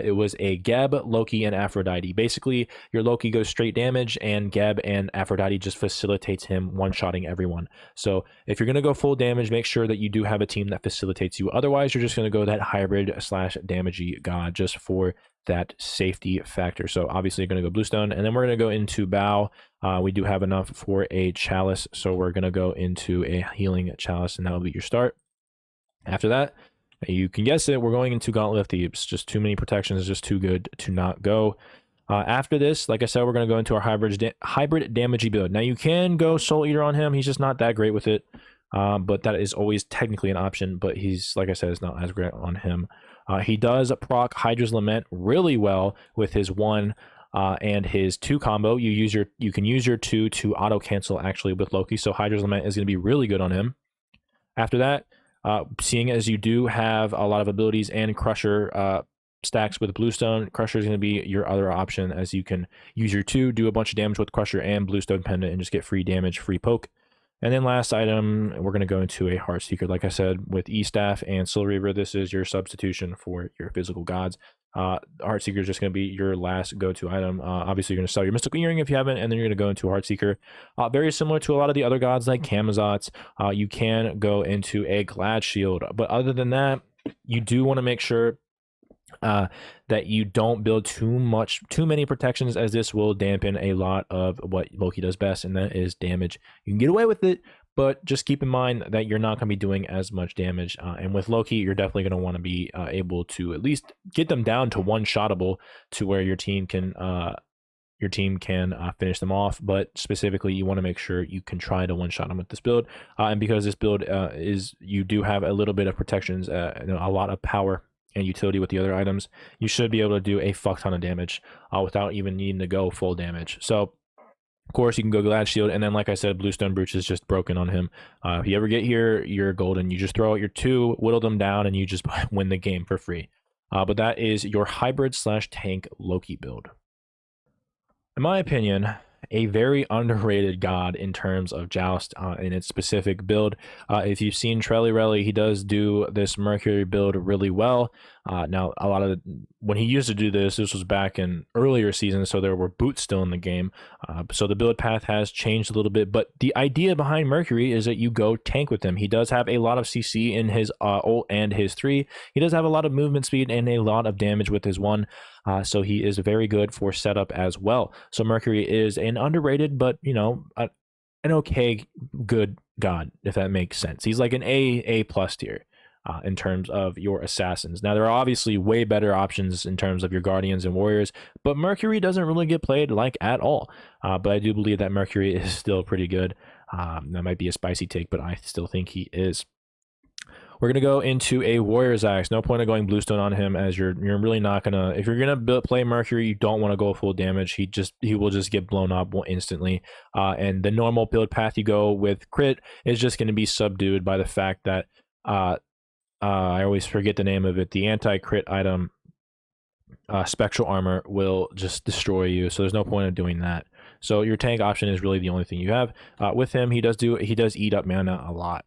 It was a Geb, Loki, and Aphrodite. Basically, your Loki goes straight damage, and Geb and Aphrodite just facilitates him one-shotting everyone. So if you're going to go full damage, make sure that you do have a team that facilitates you. Otherwise, you're just going to go that hybrid slash damagey god just for that safety factor. So obviously you're going to go Bluestone, and then we're going to go into Bow. We do have enough for a Chalice, so we're going to go into a healing Chalice, and that will be your start. After that, you can guess it, we're going into Gauntlet of Thebes. Just too many protections, just too good to not go. After this, like I said, we're going to go into our hybrid damagey build. Now you can go Soul Eater on him. He's just not that great with it, but that is always technically an option, but he's, like I said, it's not as great on him. He does proc Hydra's Lament really well with his 1 and his 2 combo. You can use your 2 to auto cancel actually with Loki, so Hydra's Lament is going to be really good on him. After that, seeing as you do have a lot of abilities and Crusher stacks with Bluestone, Crusher is going to be your other option, as you can use your 2, do a bunch of damage with Crusher and Bluestone Pendant, and just get free damage, free poke. And then last item, we're going to go into a Heartseeker. Like I said, with E-Staff and Soul Reaver, this is your substitution for your physical gods. Heartseeker is just going to be your last go-to item. Obviously, you're going to sell your Mystical Earring if you haven't, and then you're going to go into Heartseeker. Very similar to a lot of the other gods like Camazotz. You can go into a Glad Shield. But other than that, you do want to make sure that you don't build too many protections, as this will dampen a lot of what Loki does best, and that is damage. You can get away with it, but just keep in mind that you're not going to be doing as much damage. And with Loki, you're definitely going to want to be able to at least get them down to one-shottable to where your team can finish them off. But specifically, you want to make sure you can try to one-shot them with this build. And because this build you do have a little bit of protections, a lot of power and utility with the other items, you should be able to do a fuck ton of damage without even needing to go full damage. So of course, you can go Glad Shield, and then, like I said, Bluestone Brooch is just broken on him. If you ever get here, you're golden. You just throw out your 2, whittle them down, and you just win the game for free. But that is your hybrid/tank Loki build. In my opinion, a very underrated god in terms of Joust in its specific build. If you've seen Trelly, he does do this Mercury build really well. Now, when he used to do this was back in earlier seasons, so there were boots still in the game. So the build path has changed a little bit, but the idea behind Mercury is that you go tank with him. He does have a lot of CC in his ult and his 3. He does have a lot of movement speed and a lot of damage with his 1. So he is very good for setup as well. So Mercury is an underrated, but an okay, good god, if that makes sense. He's like an A+ tier in terms of your assassins. Now, there are obviously way better options in terms of your guardians and warriors, but Mercury doesn't really get played like at all. But I do believe that Mercury is still pretty good. That might be a spicy take, but I still think he is. We're going to go into a Warrior's Axe. No point of going Bluestone on him, as you're really not going to... If you're going to play Mercury, you don't want to go full damage. He will just get blown up instantly. And the normal build path you go with crit is just going to be subdued by the fact that... I always forget the name of it. The anti-crit item, Spectral Armor, will just destroy you. So there's no point of doing that. So your tank option is really the only thing you have. With him, he does eat up mana a lot.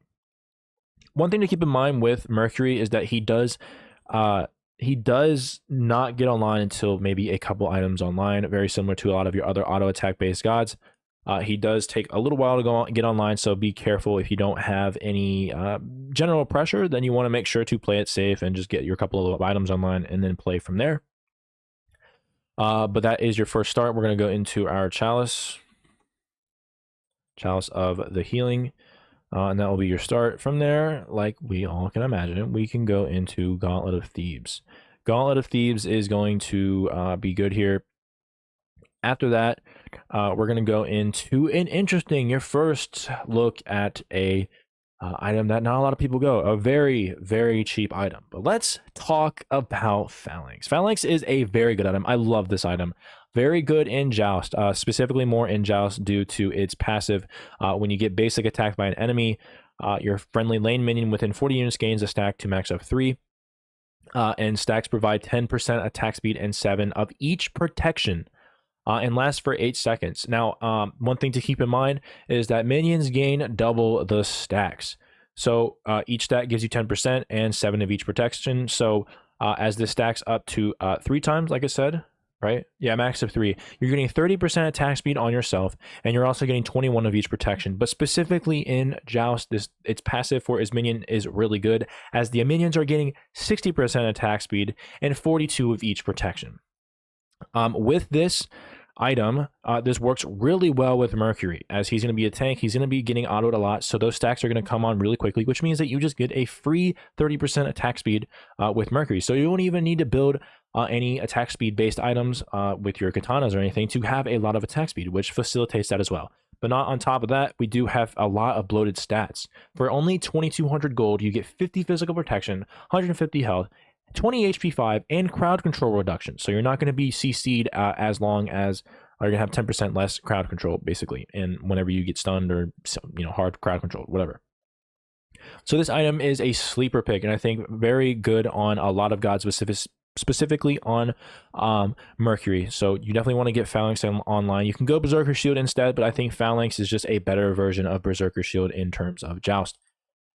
One thing to keep in mind with Mercury is that he does not get online until maybe a couple items online, very similar to a lot of your other auto attack based gods. He does take a little while to get online, so be careful. If you don't have any general pressure, then you want to make sure to play it safe and just get your couple of items online and then play from there. But that is your first start. We're going to go into our Chalice of the Healing. And that will be your start. From there, like we all can imagine, we can go into Gauntlet of Thebes. Gauntlet of Thebes is going to be good here. After that, we're going to go into your first look at a item that not a lot of people go. A very, very cheap item. But let's talk about Phalanx. Phalanx is a very good item. I love this item. Very good in Joust, specifically more in Joust due to its passive. When you get basic attacked by an enemy, your friendly lane minion within 40 units gains a stack to max of 3. And stacks provide 10% attack speed and 7 of each protection. And lasts for 8 seconds. Now, one thing to keep in mind is that minions gain double the stacks. So each stack gives you 10% and 7 of each protection. So as this stacks up to 3 times, like I said, right? Yeah, max of 3. You're getting 30% attack speed on yourself, and you're also getting 21 of each protection. But specifically in Joust, its passive for his minion is really good, as the minions are getting 60% attack speed and 42 of each protection. With this item, this works really well with Mercury, as he's going to be a tank. He's going to be getting autoed a lot, so those stacks are going to come on really quickly, which means that you just get a free 30% attack speed with Mercury. So you don't even need to build any attack speed based items with your katanas or anything to have a lot of attack speed, which facilitates that as well. But not on top of that, we do have a lot of bloated stats. For only 2,200 gold, you get 50 physical protection, 150 health, 20 HP 5, and crowd control reduction. So you're not going to be CC'd as long as you're going to have 10% less crowd control, basically, and whenever you get stunned or hard crowd control, whatever. So this item is a sleeper pick, and I think very good on a lot of gods, specifically on Mercury. So you definitely want to get Phalanx online. You can go Berserker Shield instead, but I think Phalanx is just a better version of Berserker Shield in terms of Joust.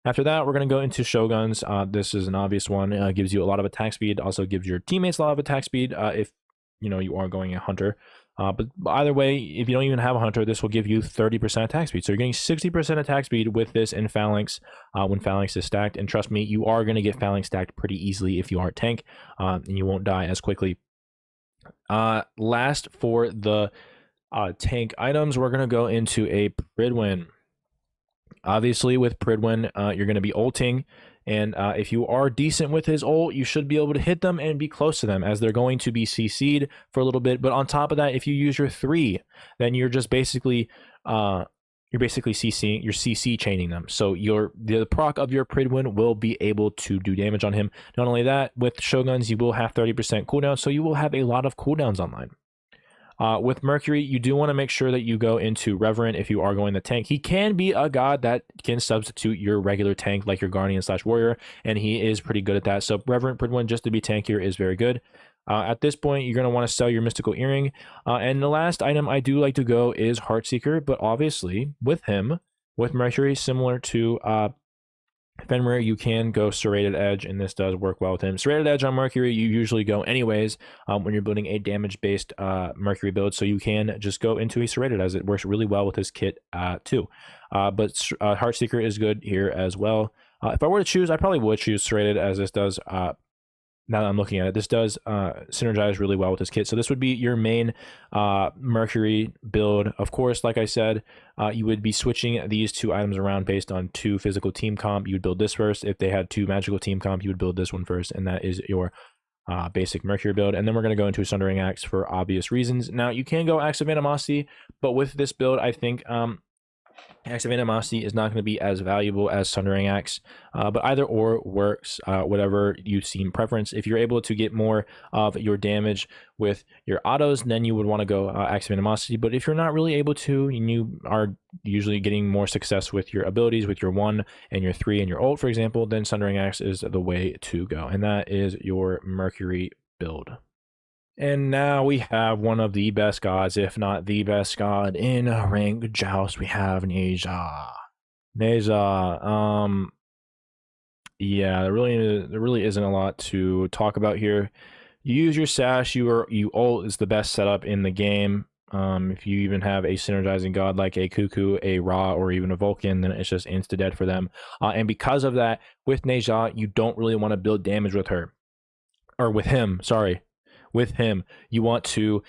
After that, we're going to go into Shoguns. This is an obvious one. Gives you a lot of attack speed. Also gives your teammates a lot of attack speed if you are going a hunter. But either way, if you don't even have a hunter, this will give you 30% attack speed. So you're getting 60% attack speed with this in Phalanx when Phalanx is stacked. And trust me, you are going to get Phalanx stacked pretty easily if you are a tank, and you won't die as quickly. Last for the tank items, we're going to go into a Pridwin. Obviously, with Pridwin, you're going to be ulting, and if you are decent with his ult, you should be able to hit them and be close to them, as they're going to be CC'd for a little bit. But on top of that, if you use your 3, then you're just basically CCing, you're CC chaining them. So the proc of your Pridwin will be able to do damage on him. Not only that, with Shoguns, you will have 30% cooldown, so you will have a lot of cooldowns online. With Mercury, you do want to make sure that you go into Reverend if you are going the tank. He can be a god that can substitute your regular tank, like your Guardian / Warrior, and he is pretty good at that. So Reverend Pridwin, just to be tankier, is very good. At this point, you're going to want to sell your Mystical Earring. And the last item I do like to go is Heartseeker, but obviously, with Mercury, similar to Fenrir, you can go Serrated Edge, and this does work well with him. Serrated Edge on Mercury, you usually go anyways when you're building a damage-based Mercury build, so you can just go into a Serrated, as it works really well with his kit too. But Heartseeker is good here as well. If I were to choose, I probably would choose Serrated, as this does, now that I'm looking at it, this does synergize really well with this kit. So this would be your main Mercury build. Of course, like I said, you would be switching these 2 items around based on 2 physical team comp. You would build this first. If they had 2 magical team comp, you would build this one first, and that is your basic Mercury build. And then we're going to go into Sundering Axe for obvious reasons. Now, you can go Axe of Animosity, but with this build, I think Axe of Animosity is not going to be as valuable as Sundering Axe, but either or works, whatever you seem preference. If you're able to get more of your damage with your autos, then you would want to go Axe of Animosity. But if you're not really able to, and you are usually getting more success with your abilities, with your 1 and your 3 and your ult, for example, then Sundering Axe is the way to go. And that is your Mercury build. And now we have one of the best gods, if not the best god in ranked Joust. We have Neja. Yeah, there really isn't a lot to talk about here. You use your sash. You ult is the best setup in the game. If you even have a synergizing god like a Cuckoo, a Ra, or even a Vulcan, then it's just insta dead for them. And because of that, with Neja, you don't really want to build damage with her, or with him. Sorry. With him, you want to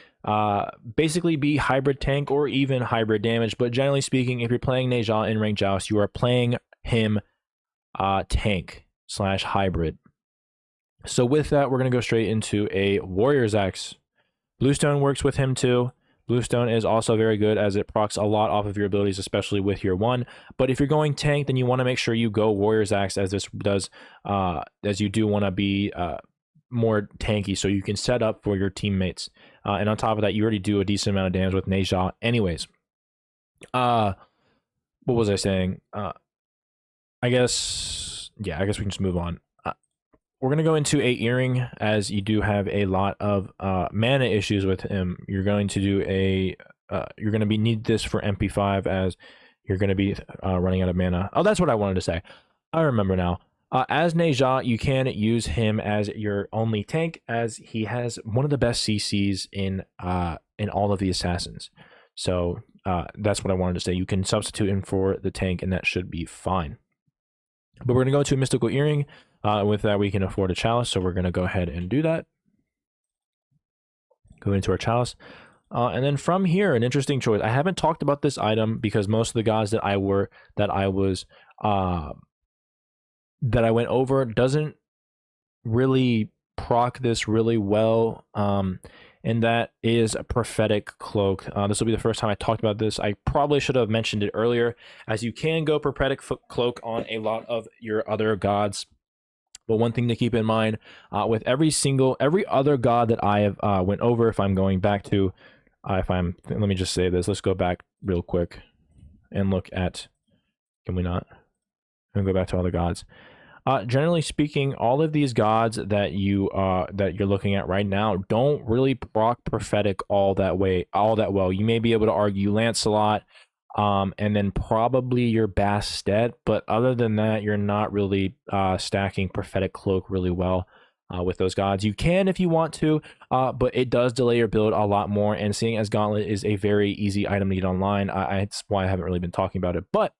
basically be hybrid tank or even hybrid damage. But generally speaking, if you're playing Neja in ranked Joust, you are playing him tank / hybrid. So with that, we're going to go straight into a Warrior's Axe. Bluestone works with him too. Bluestone is also very good, as it procs a lot off of your abilities, especially with your 1. But if you're going tank, then you want to make sure you go Warrior's Axe, as this does, as you do want to be more tanky, so you can set up for your teammates. And on top of that, you already do a decent amount of damage with Neja anyways. What was I saying? I guess we can just move on. We're going to go into a Earring, as you do have a lot of mana issues with him. You're going to do you're going to need this for MP5, as you're going to be running out of mana. Oh, that's what I wanted to say. I remember now. As Neja, you can use him as your only tank, as he has one of the best CCs in all of the assassins. So that's what I wanted to say. You can substitute him for the tank, and that should be fine. But we're going to go to a Mystical Earring. With that, we can afford a Chalice, so we're going to go ahead and do that. Go into our Chalice. And then from here, an interesting choice. I haven't talked about this item because most of the gods that I went over doesn't really proc this really well, and that is a Prophetic Cloak. This will be the first time I talked about this. I probably should have mentioned it earlier, as you can go Prophetic Cloak on a lot of your other gods. But one thing to keep in mind, with every other god that I have went over, if I'm going back to, let me just say this. Let's go back real quick and look at, can we not? And go back to all the gods. Generally speaking, all of these gods that you're looking at right now don't really proc prophetic all that well. You may be able to argue Lancelot, and then probably your Bastet, but other than that, you're not really stacking Prophetic Cloak really well with those gods. You can if you want to, but it does delay your build a lot more. And seeing as Gauntlet is a very easy item to get online, that's why I haven't really been talking about it. But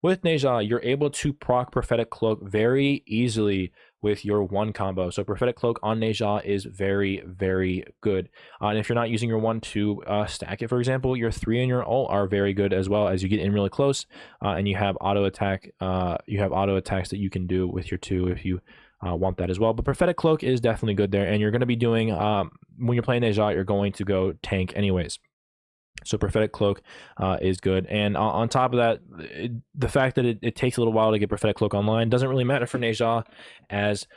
with Neja, you're able to proc Prophetic Cloak very easily with your 1 combo. So Prophetic Cloak on Neja is very, very good. And if you're not using your 1 to stack it, for example, your 3 and your ult are very good as well, as you get in really close, and you have auto attack. You have auto attacks that you can do with your 2 if you want that as well. But Prophetic Cloak is definitely good there, and you're going to be doing when you're playing Neja, you're going to go tank anyways. So Prophetic Cloak is good, and on top of that, the fact that it takes a little while to get Prophetic Cloak online doesn't really matter for Neja, as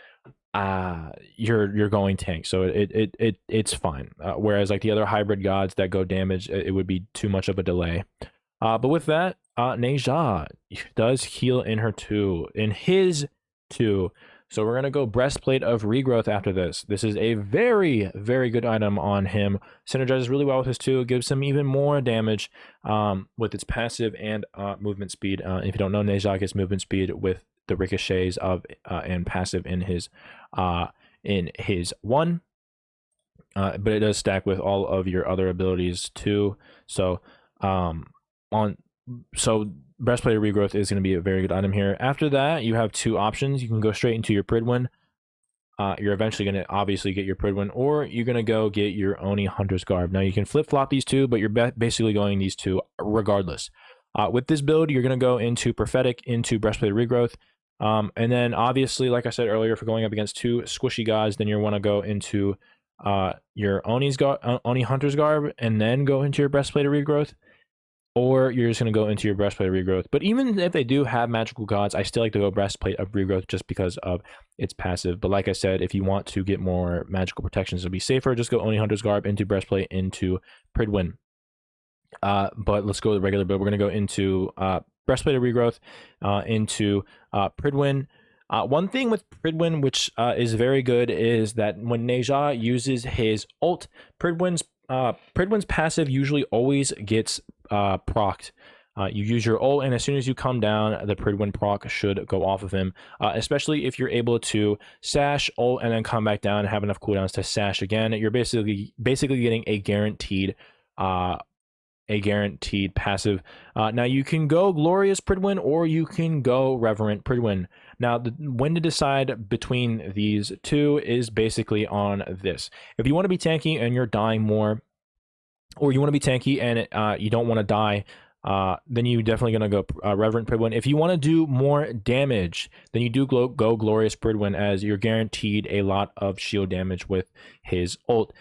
you're going tank, so it's fine. Whereas like the other hybrid gods that go damage, it would be too much of a delay. But with that, Neja does heal in his 2. So we're going to go Breastplate of Regrowth after this. This is a very, very good item on him. Synergizes really well with his 2. It gives him even more damage with its passive and movement speed. If you don't know, Neja gets movement speed with the ricochets of and passive in his 1. But it does stack with all of your other abilities too. So Breastplate of Regrowth is going to be a very good item here. After that, you have 2 options. You can go straight into your Pridwin. You're eventually going to obviously get your Pridwin, or you're going to go get your Oni Hunter's Garb. Now, you can flip-flop these 2, but you're basically going these 2 regardless. With this build, you're going to go into Prophetic, into Breastplate of Regrowth. And then, obviously, like I said earlier, if you're going up against 2 squishy gods, then you want to go into your Oni Hunter's Garb, and then go into your Breastplate of Regrowth. Or you're just going to go into your Breastplate of Regrowth. But even if they do have magical gods, I still like to go Breastplate of Regrowth just because of its passive. But like I said, if you want to get more magical protections to be safer, just go Oni Hunter's Garb into Breastplate into Pridwin. But let's go with the regular build. We're going to go into Breastplate of Regrowth into Pridwin. One thing with Pridwin, which is very good, is that when Neja uses his ult, Pridwin's passive usually always gets procced. You use your ult, and as soon as you come down, the Pridwin proc should go off of him, especially if you're able to sash, ult, and then come back down and have enough cooldowns to sash again. You're basically getting a guaranteed passive. Now you can go Glorious Pridwin, or you can go Reverent Pridwin. Now, when to decide between these 2 is basically on this. If you want to be tanky and you're dying more, or you want to be tanky and you don't want to die, then you definitely going to go Reverent Pridwin. If you want to do more damage, then you do go Glorious Pridwin, as you're guaranteed a lot of shield damage with his ult.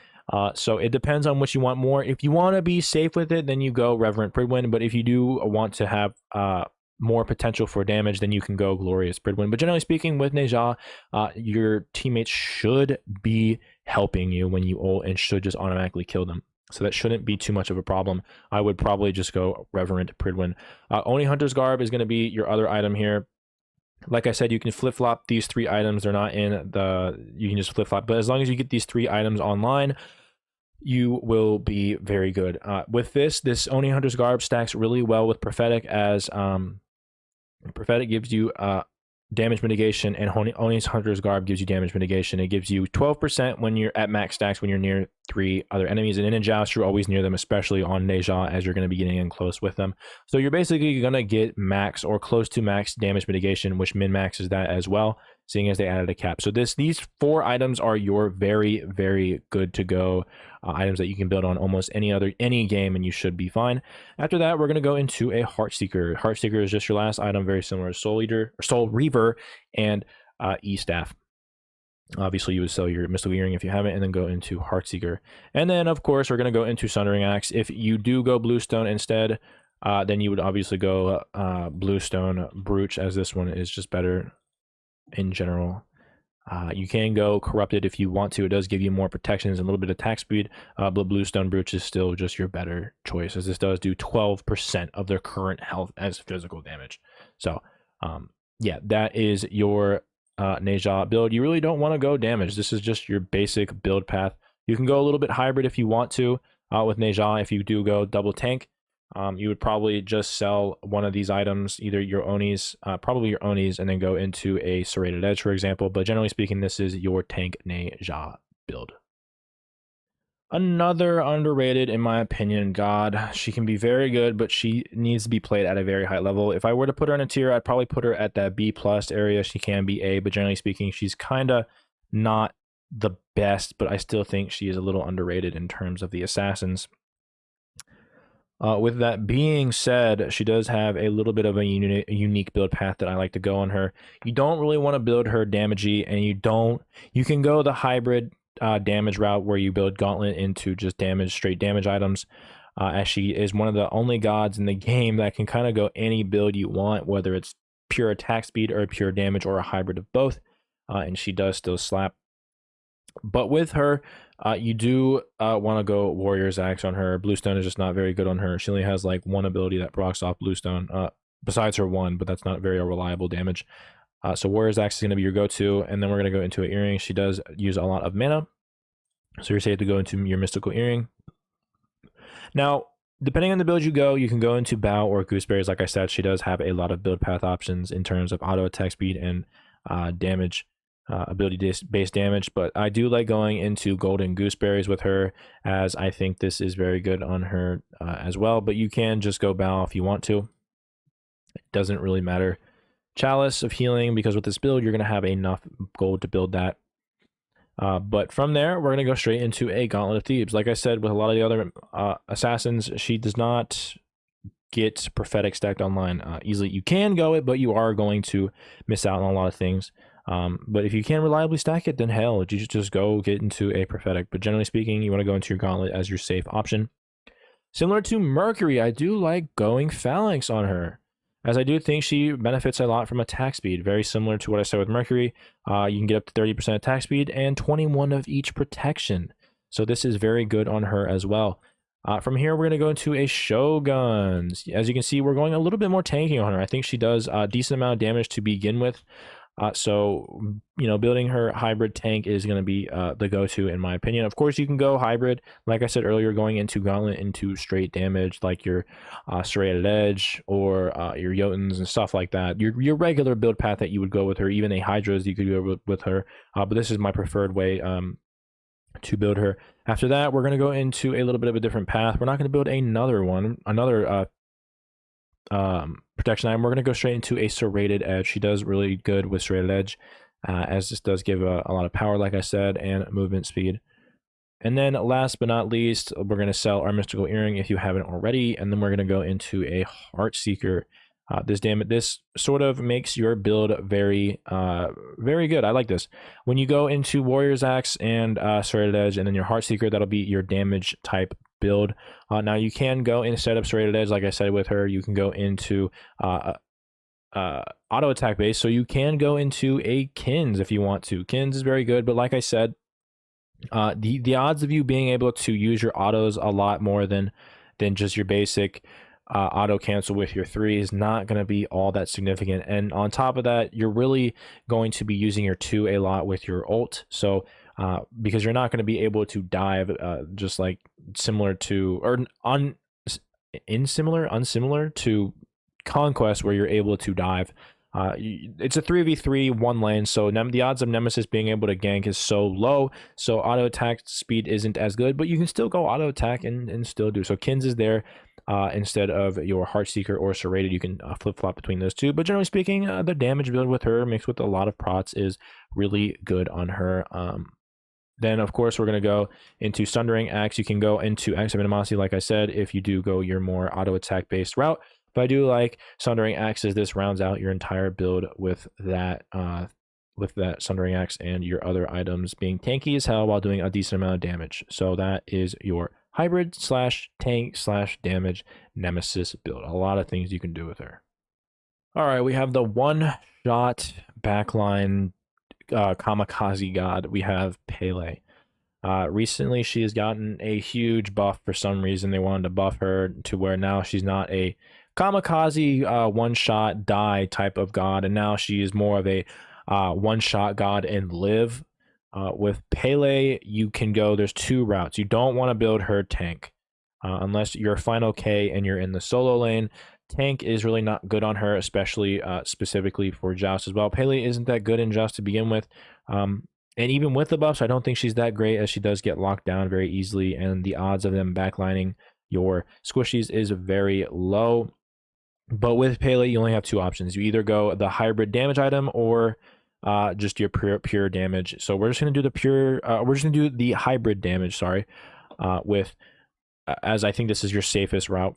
So it depends on what you want more. If you want to be safe with it, then you go Reverent Pridwin. But if you do want to have more potential for damage, then you can go Glorious Pridwin. But generally speaking, with Neja, your teammates should be helping you when you ult and should just automatically kill them. So that shouldn't be too much of a problem. I would probably just go Reverent Pridwin. Oni Hunter's Garb is going to be your other item here. Like I said, you can flip-flop these 3 items. They're not in you can just flip-flop. But as long as you get these 3 items online, you will be very good. With this Oni Hunter's Garb stacks really well with Prophetic, as Prophetic gives you damage mitigation, and Oni's Hunter's Garb gives you damage mitigation. It gives you 12% when you're at max stacks when you're near 3 other enemies, and in a Joust you're always near them, especially on Neja, as you're going to be getting in close with them. So you're basically going to get max or close to max damage mitigation, which min-maxes that as well, seeing as they added a cap. So these 4 items are your very, very good to go items that you can build on almost any game, and you should be fine. After that, we're going to go into a Heartseeker. Heartseeker is just your last item, very similar to Soul Eater, or Soul Reaver, and E-Staff. Obviously, you would sell your Mystical Earring if you haven't, and then go into Heartseeker. And then, of course, we're going to go into Sundering Axe. If you do go Bluestone instead, then you would obviously go Bluestone Brooch, as this one is just better in general. You can go Corrupted if you want to. It does give you more protections and a little bit of attack speed, but Bluestone Brooch is still just your better choice, as this does do 12% of their current health as physical damage. So, yeah, that is your Neja build. You really don't want to go damage. This is just your basic build path. You can go a little bit hybrid if you want to with Neja. If you do go double tank, you would probably just sell one of these items, either your Onis, probably your Onis, and then go into a Serrated Edge, for example. But generally speaking, this is your tank Neja build. Another underrated, in my opinion, god. She can be very good, but she needs to be played at a very high level. If I were to put her in a tier, I'd probably put her at that B plus area. She can be A, but generally speaking, she's kind of not the best, but I still think she is a little underrated in terms of the assassins. With that being said, she does have a little bit of a unique build path that I like to go on her. You don't really want to build her damagey, and you can go the hybrid damage route where you build Gauntlet into just straight damage items, as she is one of the only gods in the game that can kind of go any build you want, whether it's pure attack speed or pure damage or a hybrid of both, and she does still slap. But with her, you do want to go Warrior's Axe on her. Bluestone is just not very good on her. She only has like one ability that procs off Bluestone, besides her one, but that's not very reliable damage. So Warrior's Axe is going to be your go-to, and then we're going to go into an Earring. She does use a lot of mana, so you're safe to go into your Mystical Earring. Now, depending on the build you go, you can go into Bow or Gooseberries. Like I said, she does have a lot of build path options in terms of auto attack speed and damage. Ability-based damage, but I do like going into Golden Gooseberries with her, as I think this is very good on her as well, but you can just go Bow if you want to. It doesn't really matter. Chalice of Healing, because with this build, you're going to have enough gold to build that. But from there, we're going to go straight into a Gauntlet of Thebes. Like I said, with a lot of the other assassins, she does not get Prophetic stacked online easily. You can go it, but you are going to miss out on a lot of things. But if you can't reliably stack it, then hell, you just go get into a Prophetic. But generally speaking, you want to go into your Gauntlet as your safe option. Similar to Mercury, I do like going Phalanx on her, as I do think she benefits a lot from attack speed. Very similar to what I said with Mercury. You can get up to 30% attack speed and 21 of each protection. So this is very good on her as well. From here, we're going to go into a Shogun. As you can see, we're going a little bit more tanking on her. I think she does a decent amount of damage to begin with. So, you know, building her hybrid tank is going to be the go-to in my opinion. Of course, you can go hybrid, like I said earlier, going into Gauntlet into straight damage, like your Serrated Edge or your Jotuns and stuff like that. Your regular build path that you would go with her, even a Hydra's you could go with her. But this is my preferred way to build her. After that, we're going to go into a little bit of a different path. We're not going to build another protection item. We're going to go straight into a Serrated Edge. She does really good with Serrated Edge, as this does give a lot of power, like I said, and movement speed. And then last but not least, we're going to sell our Mystical Earring if you haven't already, and then we're going to go into a Heartseeker. This sort of makes your build very good. I like this. When you go into Warrior's Axe and Serrated Edge, and then your Heartseeker, that'll be your damage type build. Now you can go instead of Serrated Edge, like I said with her, you can go into auto attack base. So you can go into a Kins if you want to. Kins is very good, but like I said, the odds of you being able to use your autos a lot more than just your basic auto cancel with your 3 is not going to be all that significant. And on top of that, you're really going to be using your 2 a lot with your ult. So because you're not going to be able to dive just like similar to or unsimilar to Conquest, where you're able to dive. It's a 3v3 one lane, so the odds of Nemesis being able to gank is so low, so auto attack speed isn't as good, but you can still go auto attack and still do. So Kins is there instead of your Heartseeker or Serrated. You can flip-flop between those two, but generally speaking, the damage build with her mixed with a lot of prots is really good on her. Then, of course, we're going to go into Sundering Axe. You can go into Axe of Animosity, like I said, if you do go your more auto attack based route. But I do like Sundering Axe, as this rounds out your entire build with that Sundering Axe and your other items being tanky as hell while doing a decent amount of damage. So that is your hybrid / tank / damage Nemesis build. A lot of things you can do with her. All right, we have the one-shot backline kamikaze god. We have Pele. Recently, she has gotten a huge buff for some reason. They wanted to buff her to where now she's not a kamikaze one-shot die type of god, and now she is more of a one-shot god and live. With Pele, you can go, there's 2 routes. You don't want to build her tank unless you're final K and you're in the solo lane. Tank is really not good on her, especially specifically for Joust as well. Pele isn't that good in Joust to begin with. And even with the buffs, I don't think she's that great, as she does get locked down very easily, and the odds of them backlining your squishies is very low. But with Pele, you only have two options. You either go the hybrid damage item or just your pure damage. So we're just gonna do the pure. We're just gonna do the hybrid damage. Sorry, with as I think this is your safest route,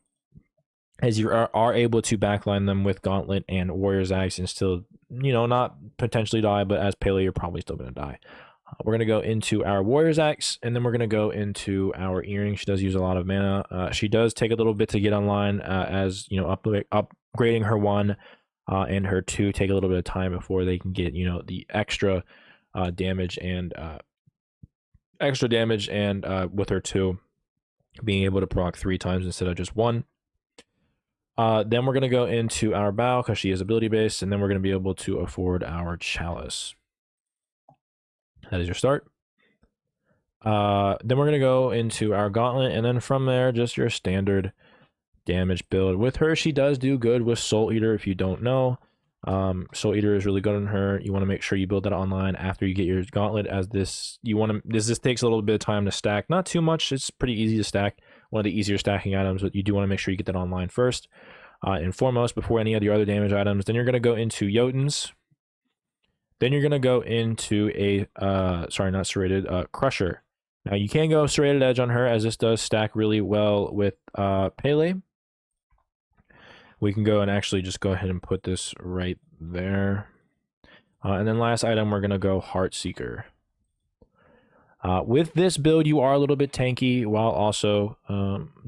as you are able to backline them with Gauntlet and Warrior's Axe and still, not potentially die, but as Pele, you're probably still going to die. We're going to go into our Warrior's Axe, and then we're going to go into our Earring. She does use a lot of mana. She does take a little bit to get online, as, upgrading her 1 and her 2 take a little bit of time before they can get, the extra damage and with her 2 being able to proc 3 times instead of just 1. Then we're going to go into our bow because she is ability based, and then we're going to be able to afford our chalice. That is your start. Then we're going to go into our gauntlet, and then from there, just your standard damage build. With her, she does do good with Soul Eater. If you don't know, Soul Eater is really good on her. You want to make sure you build that online after you get your gauntlet, as this takes a little bit of time to stack. Not too much. It's pretty easy to stack. One of the easier stacking items, but you do want to make sure you get that online first and foremost before any of your other damage items. Then you're going to go into Jotuns. Then you're going to go into a not serrated, Crusher. Now you can go serrated edge on her, as this does stack really well with Pele. We can go and actually just go ahead and put this right there. And then last item, we're going to go Heartseeker. With this build, you are a little bit tanky while also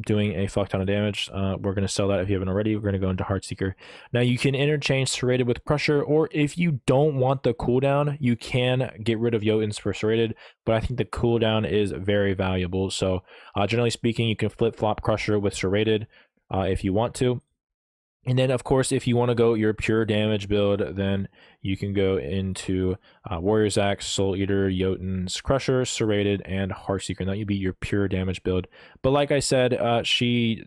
doing a fuck ton of damage. We're going to sell that if you haven't already. We're going to go into Heartseeker. Now, you can interchange Serrated with Crusher, or if you don't want the cooldown, you can get rid of Jotuns for Serrated, but I think the cooldown is very valuable. So, generally speaking, you can flip-flop Crusher with Serrated if you want to. And then, of course, if you want to go your pure damage build, then you can go into Warrior's Axe, Soul Eater, Jotuns, Crusher, Serrated, and Heartseeker. And that would be your pure damage build. But like I said, she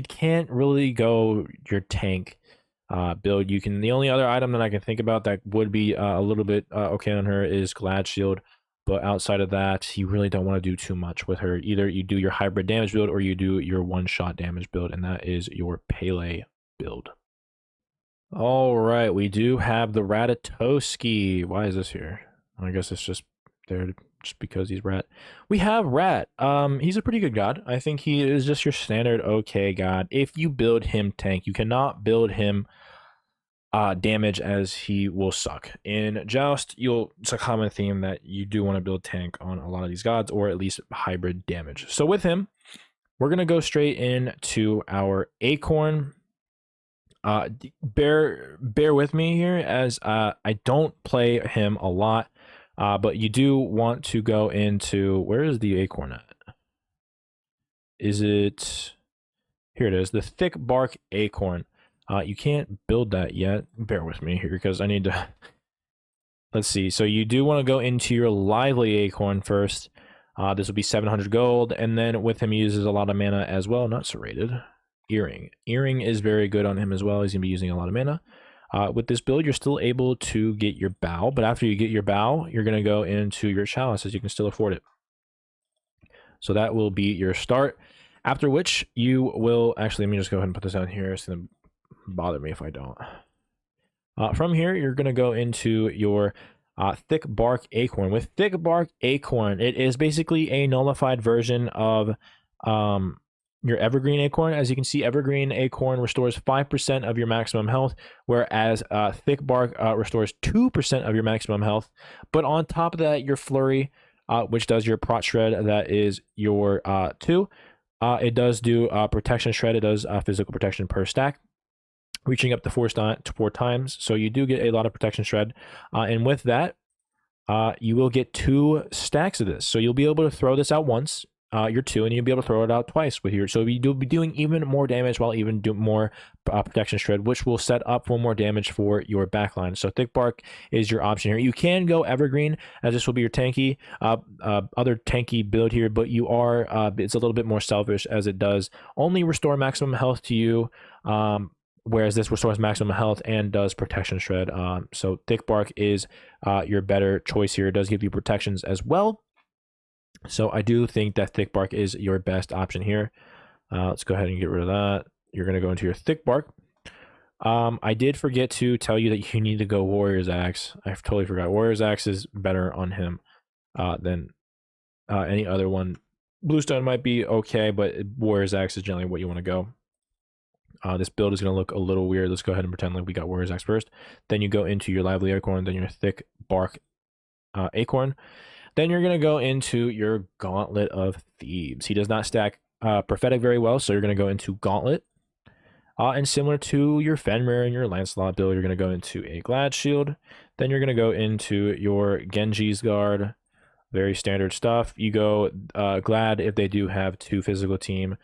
can't really go your tank build. The only other item that I can think about that would be a little bit okay on her is Glad Shield. But outside of that, you really don't want to do too much with her. Either you do your hybrid damage build or you do your one-shot damage build, and that is your Pele build. All right, we do have the Ratatoskr. Why is this here? I guess it's just there just because he's Rat. We have Rat. He's a pretty good god. I think he is just your standard okay god. If you build him tank, you cannot build him damage, as he will suck. In Joust, it's a common theme that you do want to build tank on a lot of these gods, or at least hybrid damage. So with him, we're going to go straight into our Acorn. Bear with me here, as I don't play him a lot, but you do want to go into, where is the Acorn at? Is it, here it is, the Thick Bark Acorn. You can't build that yet. Bear with me here, because I need to... Let's see. So you do want to go into your Lively Acorn first. This will be 700 gold. And then with him, he uses a lot of mana as well. Not serrated. Earring. Earring is very good on him as well. He's going to be using a lot of mana. With this build, you're still able to get your bow. But after you get your bow, you're going to go into your chalice, as you can still afford it. So that will be your start. After which, you will... Actually, let me just go ahead and put this down here. It's going to bother me if I don't. From here, you're going to go into your Thick Bark Acorn. With Thick Bark Acorn, it is basically a nullified version of your Evergreen Acorn. As you can see, Evergreen Acorn restores 5% of your maximum health, whereas Thick Bark restores 2% of your maximum health. But on top of that, your Flurry, which does your Prot Shred, that is your 2. It does do Protection Shred. It does physical protection per stack, reaching up to 4 times. So you do get a lot of Protection Shred. And with that, you will get 2 stacks of this. So you'll be able to throw this out once, your 2, and you'll be able to throw it out twice with your... So you'll be doing even more damage while even doing more Protection Shred, which will set up for more damage for your backline. So Thick Bark is your option here. You can go Evergreen, as this will be your tanky, other tanky build here, but you are... it's a little bit more selfish, as it does only restore maximum health to you, whereas this restores maximum health and does protection shred. So thick bark is your better choice here. It does give you protections as well. So I do think that thick bark is your best option here. Let's go ahead and get rid of that. You're going to go into your thick bark. I did forget to tell you that you need to go Warrior's Axe. I totally forgot. Warrior's Axe is better on him than any other one. Bluestone might be okay, but Warrior's Axe is generally what you want to go. This build is going to look a little weird. Let's go ahead and pretend like we got Warrior's Axe first. Then you go into your Lively Acorn, then your Thick Bark Acorn. Then you're going to go into your Gauntlet of Thieves. He does not stack Prophetic very well, so you're going to go into Gauntlet. And similar to your Fenrir and your Lancelot build, you're going to go into a Glad Shield. Then you're going to go into your Genji's Guard. Very standard stuff. You go Glad if they do have 2 physical team.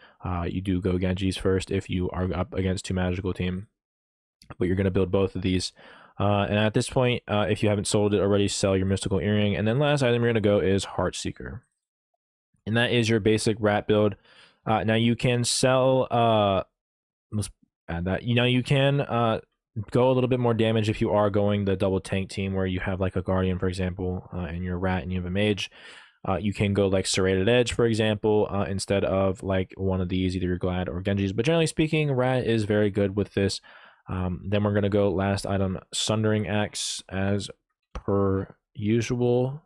You do go Genji's first if you are up against 2 magical team. But you're going to build both of these. And at this point, if you haven't sold it already, sell your Mystical Earring. And then last item you're going to go is Heartseeker. And that is your basic rat build. Now you can sell... let's add that. You know, you can go a little bit more damage if you are going the double tank team where you have like a Guardian, for example, and you're a rat and you have a mage. You can go like Serrated Edge, for example, instead of like one of these, either your Glad or Genji's. But generally speaking, rat is very good with this. Then we're going to go last item, Sundering Axe, as per usual.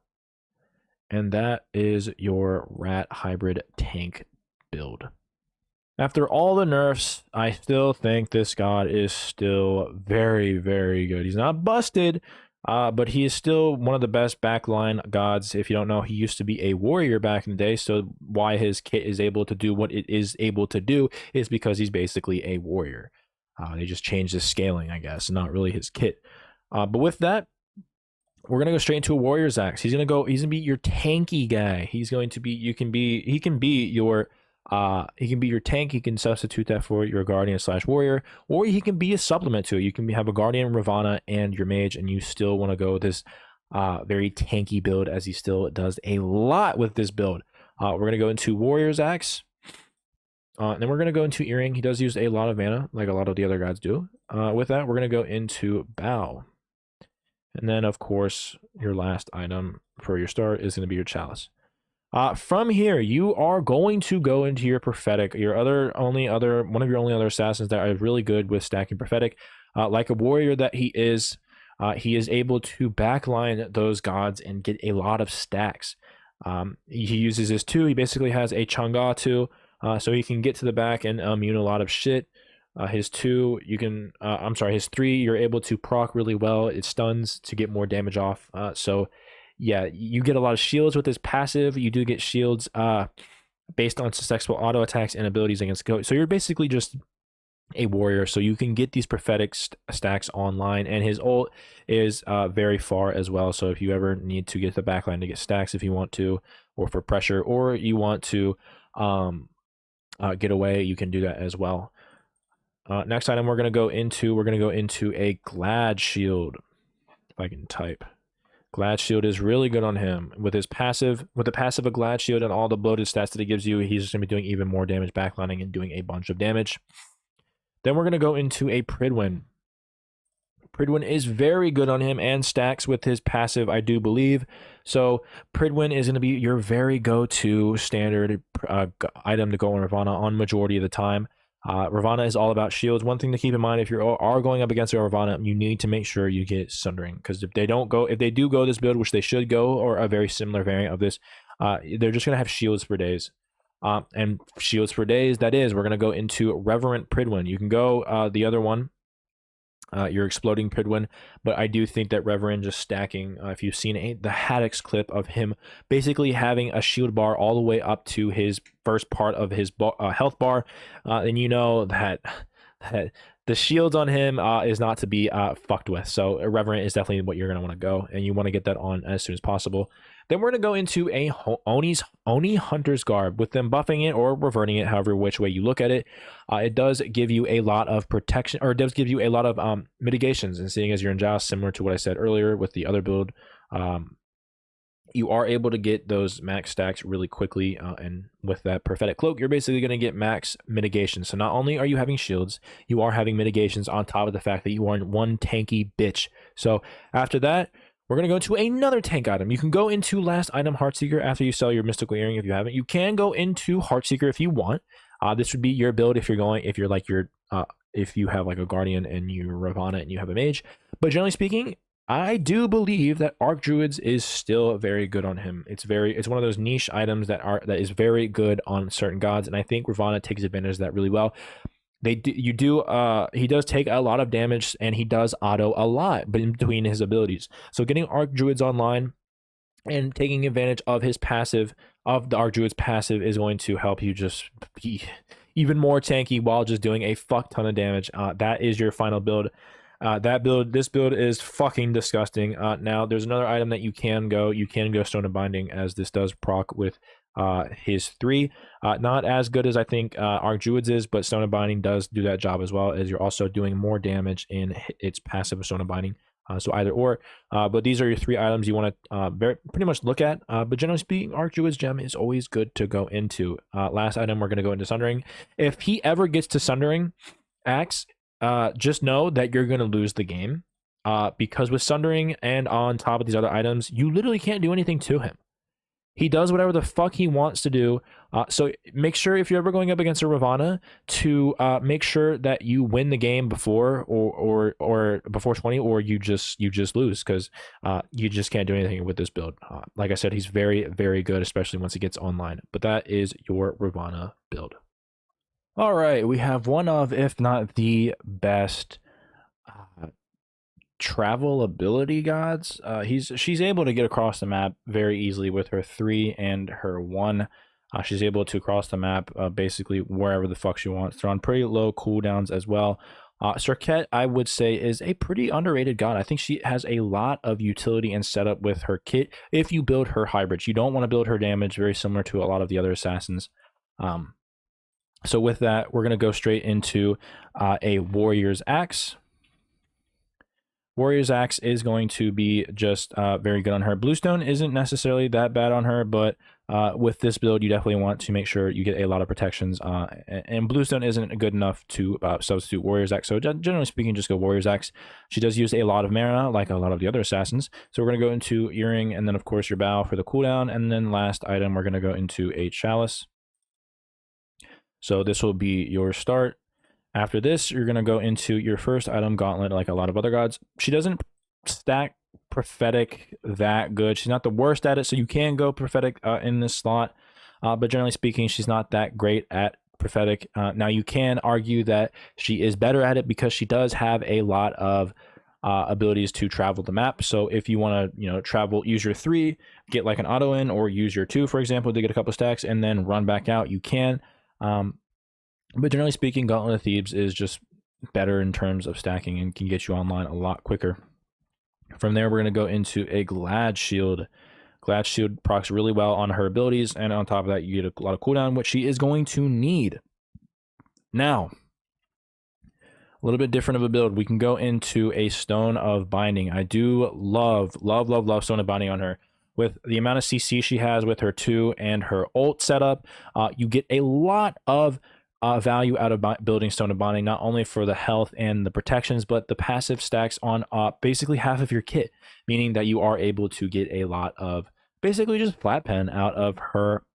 And that is your rat hybrid tank build. After all the nerfs, I still think this god is still very, very good. He's not busted, but he is still one of the best backline gods. If you don't know, he used to be a warrior back in the day, so why his kit is able to do what it is able to do is because he's basically a warrior. They just changed his scaling, I guess, not really his kit. But with that, we're gonna go straight into a Warrior's Axe. He's gonna be your tanky guy. He can be your tank. You can substitute that for your Guardian / Warrior, or he can be a supplement to it. You can have a Guardian, Ravana, and your Mage, and you still want to go this very tanky build, as he still does a lot with this build. We're going to go into Warrior's Axe. And then we're going to go into Earring. He does use a lot of mana, like a lot of the other gods do. With that, we're going to go into Bow. And then, of course, your last item for your start is going to be your Chalice. From here, you are going to go into your Prophetic, one of your only other assassins that are really good with stacking Prophetic. Like a warrior that he is able to backline those gods and get a lot of stacks. He uses his 2. He basically has a Chang'e 2, so he can get to the back and immune a lot of shit. His 2, his 3, you're able to proc really well. It stuns to get more damage off. So yeah, you get a lot of shields with this passive. You do get shields based on successful auto attacks and abilities against go. So you're basically just a warrior. So you can get these prophetic stacks online, and his ult is very far as well. So if you ever need to get the backline to get stacks, if you want to, or for pressure, or you want to get away, you can do that as well. Next item we're going to go into a Glad Shield. If I can type. Glad Shield is really good on him. With the passive of Glad Shield and all the bloated stats that he gives you, he's just going to be doing even more damage backlining and doing a bunch of damage. Then we're going to go into a Pridwin. Pridwin is very good on him and stacks with his passive, I do believe. So Pridwin is going to be your very go-to standard item to go on Ravana on majority of the time. Ravana is all about shields. One thing to keep in mind, if you are going up against a Ravana, you need to make sure you get Sundering, because if they do go this build, which they should go, or a very similar variant of this, they're just going to have shields for days. And shields for days, that is, we're going to go into Reverent Pridwin. You can go the other one, your Exploding Pridwin, but I do think that Reverend just stacking, if you've seen the Haddix clip of him basically having a shield bar all the way up to his first part of his health bar, then you know that the shields on him is not to be fucked with. So Reverend is definitely what you're going to want to go, and you want to get that on as soon as possible. Then we're going to go into a Oni Hunter's Garb. With them buffing it or reverting it, however which way you look at it, it does give you a lot of protection, or it does give you a lot of mitigations. And seeing as you're in Joust, similar to what I said earlier with the other build, you are able to get those max stacks really quickly, and with that prophetic cloak, you're basically going to get max mitigation. So not only are you having shields, you are having mitigations on top of the fact that you are one tanky bitch. So after that, we're going to go into another tank item. You can go into last item Heartseeker after you sell your mystical earring. If you haven't, you can go into Heartseeker if you want. This would be your build if you're like if you have like a guardian and you're Ravana and you have a mage. But generally speaking, I do believe that Archdruids is still very good on him. It's one of those niche items that is very good on certain gods, and I think Ravana takes advantage of that really well. He does take a lot of damage, and he does auto a lot, but in between his abilities. So getting Archdruids online and taking advantage of his passive, of the Archdruid's passive, is going to help you just be even more tanky while just doing a fuck ton of damage. That is your final build. This build is fucking disgusting. Now there's another item that you can go Stone of Binding, as this does proc with his 3. Not as good as I think Archdruids is, but Stone of Binding does do that job as well, as you're also doing more damage in its passive of Stone of Binding. So either or, but these are your 3 items you want to pretty much look at. But generally speaking, Archdruid's gem is always good to go into. Last item, we're going to go into Sundering. If he ever gets to Sundering Axe, just know that you're going to lose the game, because with Sundering and on top of these other items, you literally can't do anything to him. He does whatever the fuck he wants to do. So make sure, if you're ever going up against a Ravana, to make sure that you win the game before or before 20, or you just lose, because you just can't do anything with this build. Like I said, he's very, very good, especially once he gets online. But that is your Ravana build. All right, we have one of, if not the best, travel ability gods. She's able to get across the map very easily with her 3 and her 1. She's able to cross the map basically wherever the fuck she wants. They're on pretty low cooldowns as well. Serqet, I would say, is a pretty underrated god. I think she has a lot of utility and setup with her kit if you build her hybrids. You don't want to build her damage, very similar to a lot of the other assassins. So with that, we're going to go straight into a Warrior's Axe. Warrior's Axe is going to be just very good on her. Bluestone isn't necessarily that bad on her, but with this build, you definitely want to make sure you get a lot of protections. And Bluestone isn't good enough to substitute Warrior's Axe. So generally speaking, just go Warrior's Axe. She does use a lot of mana, like a lot of the other assassins. So we're going to go into Earring, and then of course your Bow for the cooldown. And then last item, we're going to go into a Chalice. So this will be your start. After this, you're going to go into your first item, Gauntlet, like a lot of other gods. She doesn't stack Prophetic that good. She's not the worst at it, so you can go Prophetic in this slot. But generally speaking, she's not that great at Prophetic. Now, you can argue that she is better at it because she does have a lot of abilities to travel the map. So if you want to, travel, use your 3, get like an auto in, or use your 2, for example, to get a couple stacks and then run back out, you can. But generally speaking, Gauntlet of Thebes is just better in terms of stacking and can get you online a lot quicker. From there, we're going to go into a Glad Shield. Glad Shield procs really well on her abilities, and on top of that, you get a lot of cooldown, which she is going to need. Now, a little bit different of a build. We can go into a Stone of Binding. I do love Stone of Binding on her. With the amount of CC she has with her 2 and her ult setup, you get a lot of value out of building Stone of Binding, not only for the health and the protections, but the passive stacks on basically half of your kit, meaning that you are able to get a lot of basically just flat pen out of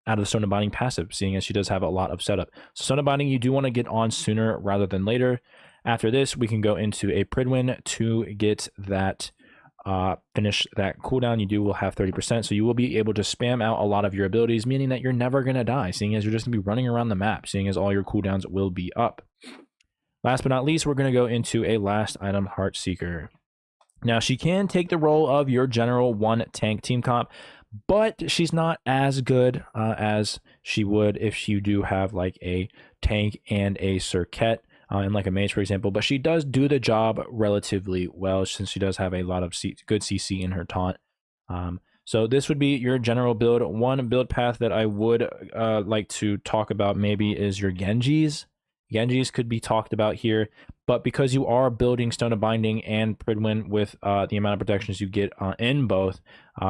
the Stone of Binding passive, seeing as she does have a lot of setup. So Stone of Binding, you do want to get on sooner rather than later. After this, we can go into a Pridwin to get that finish that cooldown. You will have 30%, so you will be able to spam out a lot of your abilities, meaning that you're never going to die, seeing as you're just going to be running around the map, seeing as all your cooldowns will be up. Last but not least, we're going to go into a last item, Heartseeker. Now, she can take the role of your general 1 tank team comp, but she's not as good as she would if you do have like a tank and a Serqet. And like a mage, for example, but she does do the job relatively well, since she does have a lot of good CC in her taunt. So this would be your general build. One build path that I would like to talk about maybe is your Genjis. Genji's could be talked about here, but because you are building Stone of Binding and Pridwin with the amount of protections you get in both,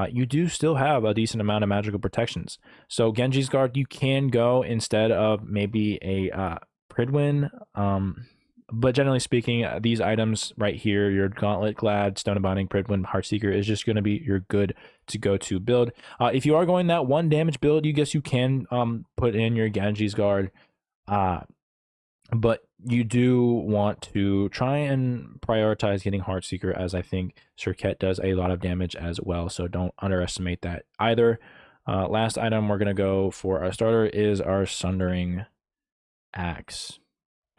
you do still have a decent amount of magical protections. So Genji's Guard, you can go instead of maybe a Pridwin, but generally speaking, these items right here, your Gauntlet, Glad, Stone of Binding, Pridwin, Heartseeker is just going to be your good to go to build. If you are going that 1 damage build, you guess you can put in your Genji's Guard. But you do want to try and prioritize getting Heartseeker, as I think Serqet does a lot of damage as well, so don't underestimate that either. Last item we're going to go for our starter is our Sundering Axe,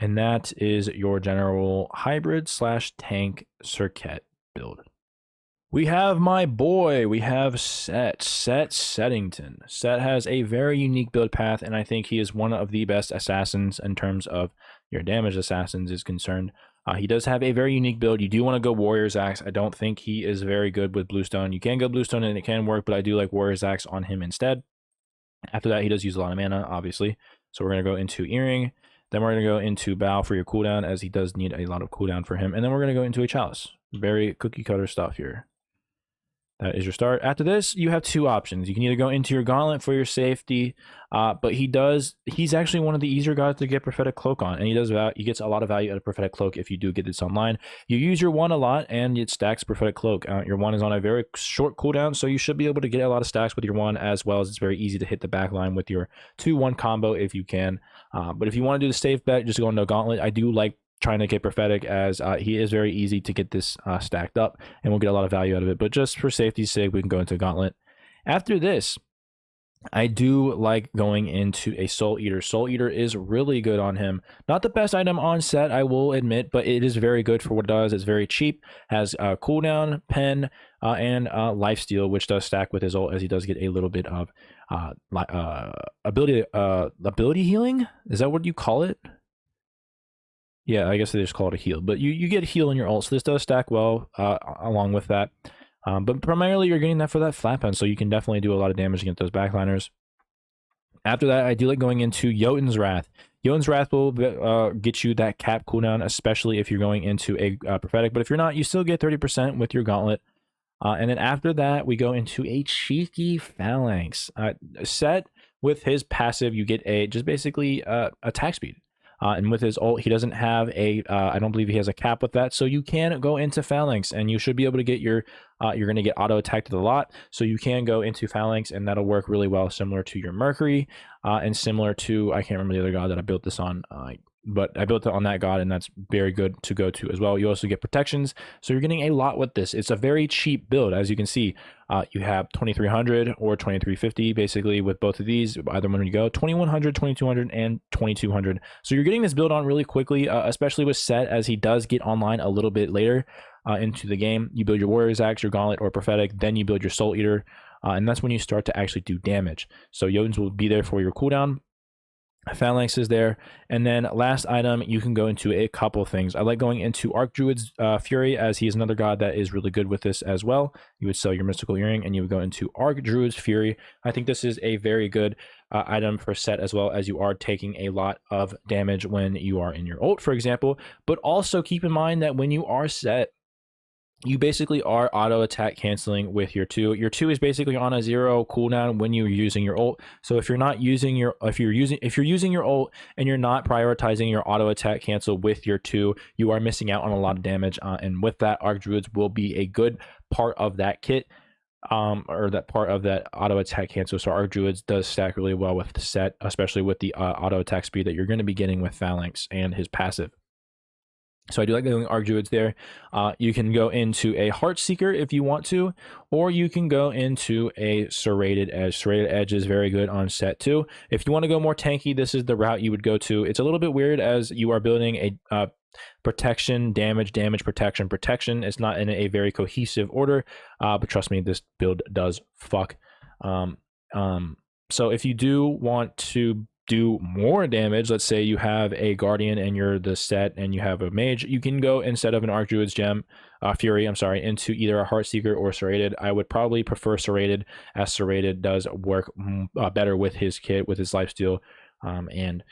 and that is your general hybrid / tank Serqet build. We have my boy, we have Set Settington. Set has a very unique build path, and I think he is one of the best assassins in terms of your damage assassins is concerned. He does have a very unique build. You do want to go Warrior's Axe. I don't think he is very good with Bluestone. You can go Bluestone and it can work, but I do like Warrior's Axe on him instead. After that, he does use a lot of mana, obviously. So we're going to go into Earring. Then we're going to go into Bow for your cooldown, as he does need a lot of cooldown for him. And then we're going to go into a Chalice. Very cookie cutter stuff here. That is your start. After this, you have 2 options. You can either go into your Gauntlet for your safety, but he's actually one of the easier guys to get Prophetic Cloak on, and he gets a lot of value out of Prophetic Cloak if you do get this online. You use your 1 a lot, and it stacks Prophetic Cloak. Your 1 is on a very short cooldown, so you should be able to get a lot of stacks with your 1, as well as it's very easy to hit the back line with your 2-1 combo if you can. But if you want to do the safe bet, just go into Gauntlet. I do like trying to get Prophetic, as he is very easy to get this stacked up, and we'll get a lot of value out of it. But just for safety's sake, we can go into Gauntlet. After this, I do like going into a Soul Eater. Soul Eater is really good on him. Not the best item on Set, I will admit, but it is very good for what it does. It's very cheap, has cooldown, pen, and lifesteal, which does stack with his ult, as he does get a little bit of ability healing. Is that what you call it? Yeah, I guess they just call it a heal, but you get a heal in your ult, so this does stack well along with that. But primarily you're getting that for that flat pen, so you can definitely do a lot of damage against those backliners. After that, I do like going into Jotun's Wrath. Jotun's Wrath will get you that cap cooldown, especially if you're going into a Prophetic, but if you're not, you still get 30% with your Gauntlet. And then after that, we go into a cheeky Phalanx. Set with his passive, you get just basically attack speed. And with his ult, he doesn't have I don't believe he has a cap with that. So you can go into Phalanx, and you should be able to get your, you're going to get auto attacked a lot. So you can go into Phalanx, and that'll work really well, similar to your Mercury, and similar to, I can't remember the other god that I built this on, but I built it on that god, and that's very good to go to as well. You also get protections, so you're getting a lot with this. It's a very cheap build, as you can see. You have 2300 or 2350 basically with both of these, either one you go, 2100, 2200, and 2200. So you're getting this build on really quickly, especially with Set, as he does get online a little bit later into the game. You build your Warrior's Axe, your Gauntlet, or Prophetic, then you build your Soul Eater, and that's when you start to actually do damage. So Jotuns will be there for your cooldown. Phalanx is there, and then last item, you can go into a couple things. I like going into Archdruid's Fury, as he is another god that is really good with this as well. You would sell your Mystical Earring, and you would go into Archdruid's Fury. I think this is a very good item for Set, as well, as you are taking a lot of damage when you are in your ult, for example. But also keep in mind that when you are Set, you basically are auto attack canceling with your 2. Your 2 is basically on a 0 cooldown when you're using your ult. So if you're not using your, if you're using your ult and you're not prioritizing your auto attack cancel with your 2, you are missing out on a lot of damage. And with that, Archdruids will be a good part of that kit, or that part of that auto attack cancel. So Archdruids does stack really well with the Set, especially with the auto attack speed that you're going to be getting with Phalanx and his passive. So I do like going Archdruids there. You can go into a Heartseeker if you want to, or you can go into a Serrated Edge. Serrated Edge is very good on Set too. If you want to go more tanky, this is the route you would go to. It's a little bit weird, as you are building a protection, damage, protection, protection. It's not in a very cohesive order, but trust me, this build does fuck. So if you do want to do more damage, let's say you have a Guardian and you're the Set and you have a Mage, you can go, instead of an Archdruid's Gem, Fury, into either a Heartseeker or Serrated. I would probably prefer Serrated, as Serrated does work better with his kit, with his lifesteal, and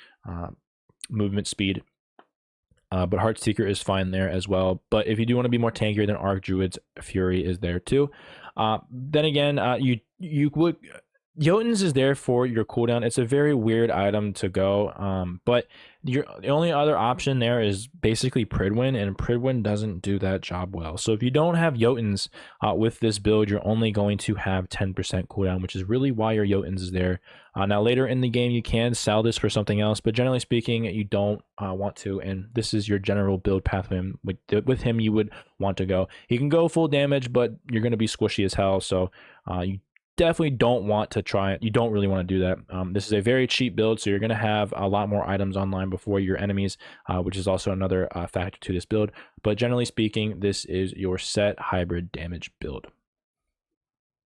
movement speed. But Heartseeker is fine there as well. But if you do want to be more tankier, then Archdruid's Fury is there too. Then again, you would Jotuns is there for your cooldown. It's a very weird item to go. But the only other option there is basically Pridwin, and Pridwin doesn't do that job well. So if you don't have Jotuns with this build, you're only going to have 10% cooldown, which is really why your Jotuns is there. Now later in the game, you can sell this for something else, but generally speaking, you don't want to. And this is your general build path with him. You would want to go. He can go full damage, but you're going to be squishy as hell. So you definitely don't want to try it. You don't really want to do that. This is a very cheap build, so you're going to have a lot more items online before your enemies, which is also another factor to this build. But generally speaking, this is your set hybrid damage build.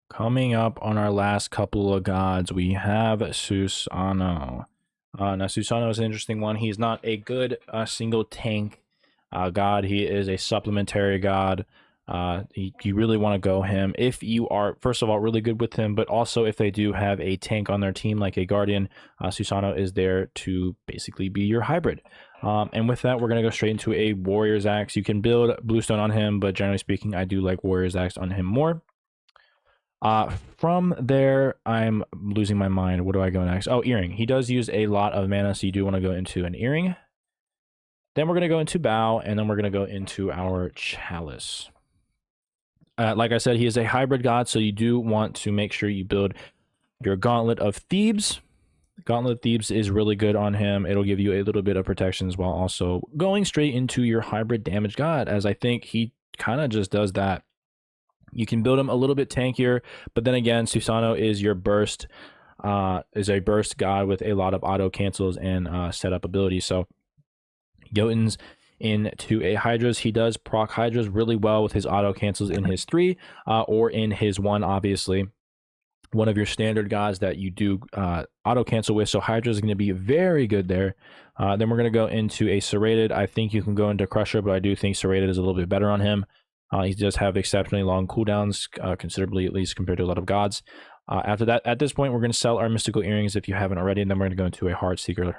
Coming up on our last couple of gods, we have Susano. Now, Susano is an interesting one. He's not a good single tank god. He is a supplementary god. You really want to go him if you are, first of all, really good with him, but also if they do have a tank on their team like a Guardian, Susano is there to basically be your hybrid. And with that, we're going to go straight into a Warrior's Axe. You can build Bluestone on him, but generally speaking, I do like Warrior's Axe on him more. From there, I'm losing my mind. What do I go next? Oh, Earring. He does use a lot of mana, so you do want to go into an Earring. Then we're going to go into Bow, and then we're going to go into our Chalice. Like I said, he is a hybrid god, so you do want to make sure you build your Gauntlet of Thebes. Gauntlet of Thebes is really good on him. It'll give you a little bit of protections while also going straight into your hybrid damage god, as I think he kind of just does that. You can build him a little bit tankier, but then again, Susano is your burst, is a burst god with a lot of auto cancels and setup abilities. So Jotuns into a Hydras. He does proc Hydras really well with his auto cancels in his 3 or in his 1, obviously. One of your standard gods that you do auto cancel with. So Hydra is going to be very good there. Then we're going to go into a Serrated. I think you can go into Crusher, but I do think Serrated is a little bit better on him. He does have exceptionally long cooldowns, considerably at least compared to a lot of gods. After that, at this point, we're going to sell our Mystical Earrings if you haven't already, and then we're going to go into a Heartseeker.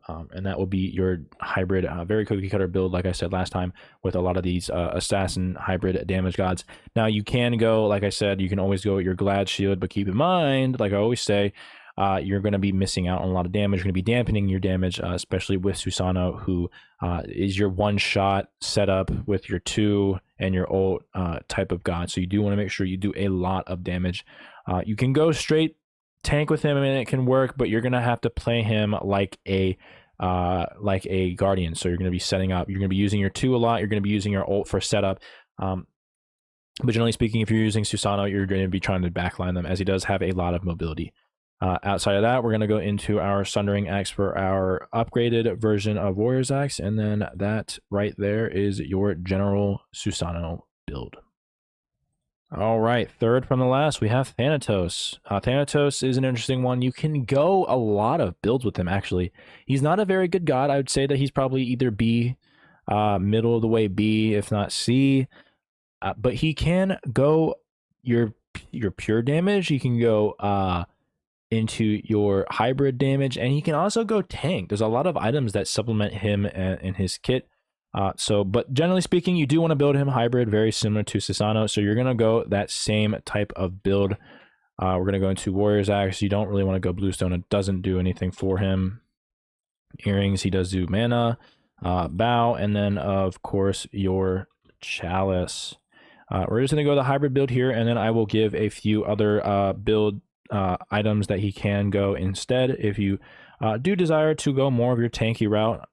And that will be your hybrid, very cookie cutter build, like I said last time, with a lot of these assassin hybrid damage gods. Now, you can go, like I said, you can always go with your Glad Shield, but keep in mind, like I always say, you're going to be missing out on a lot of damage. You're going to be dampening your damage, especially with Susano, who is your one-shot setup with your 2 and your ult type of god. So you do want to make sure you do a lot of damage. You can go straight tank with him, and it can work, but you're gonna have to play him like a Guardian. So you're gonna be setting up, you're gonna be using your 2 a lot, you're gonna be using your ult for setup. But generally speaking, if you're using Susano, you're going to be trying to backline them, as he does have a lot of mobility. Outside of that, we're going to go into our Sundering Axe for our upgraded version of Warrior's Axe, and then that right there is your general Susano build. All right, third from the last, we have Thanatos. Thanatos is an interesting one. You can go a lot of builds with him, actually. He's not a very good god. I would say that he's probably either B, middle of the way B, if not C. But he can go your pure damage. He can go into your hybrid damage, and he can also go tank. There's a lot of items that supplement him in his kit. But generally speaking, you do want to build him hybrid, very similar to Susano. So you're going to go that same type of build. We're going to go into Warrior's Axe. You don't really want to go Bluestone. It doesn't do anything for him. Earrings, he does do mana. Bow, and then, of course, your Chalice. We're just going to go the hybrid build here, and then I will give a few other build items that he can go instead. If you do desire to go more of your tanky route,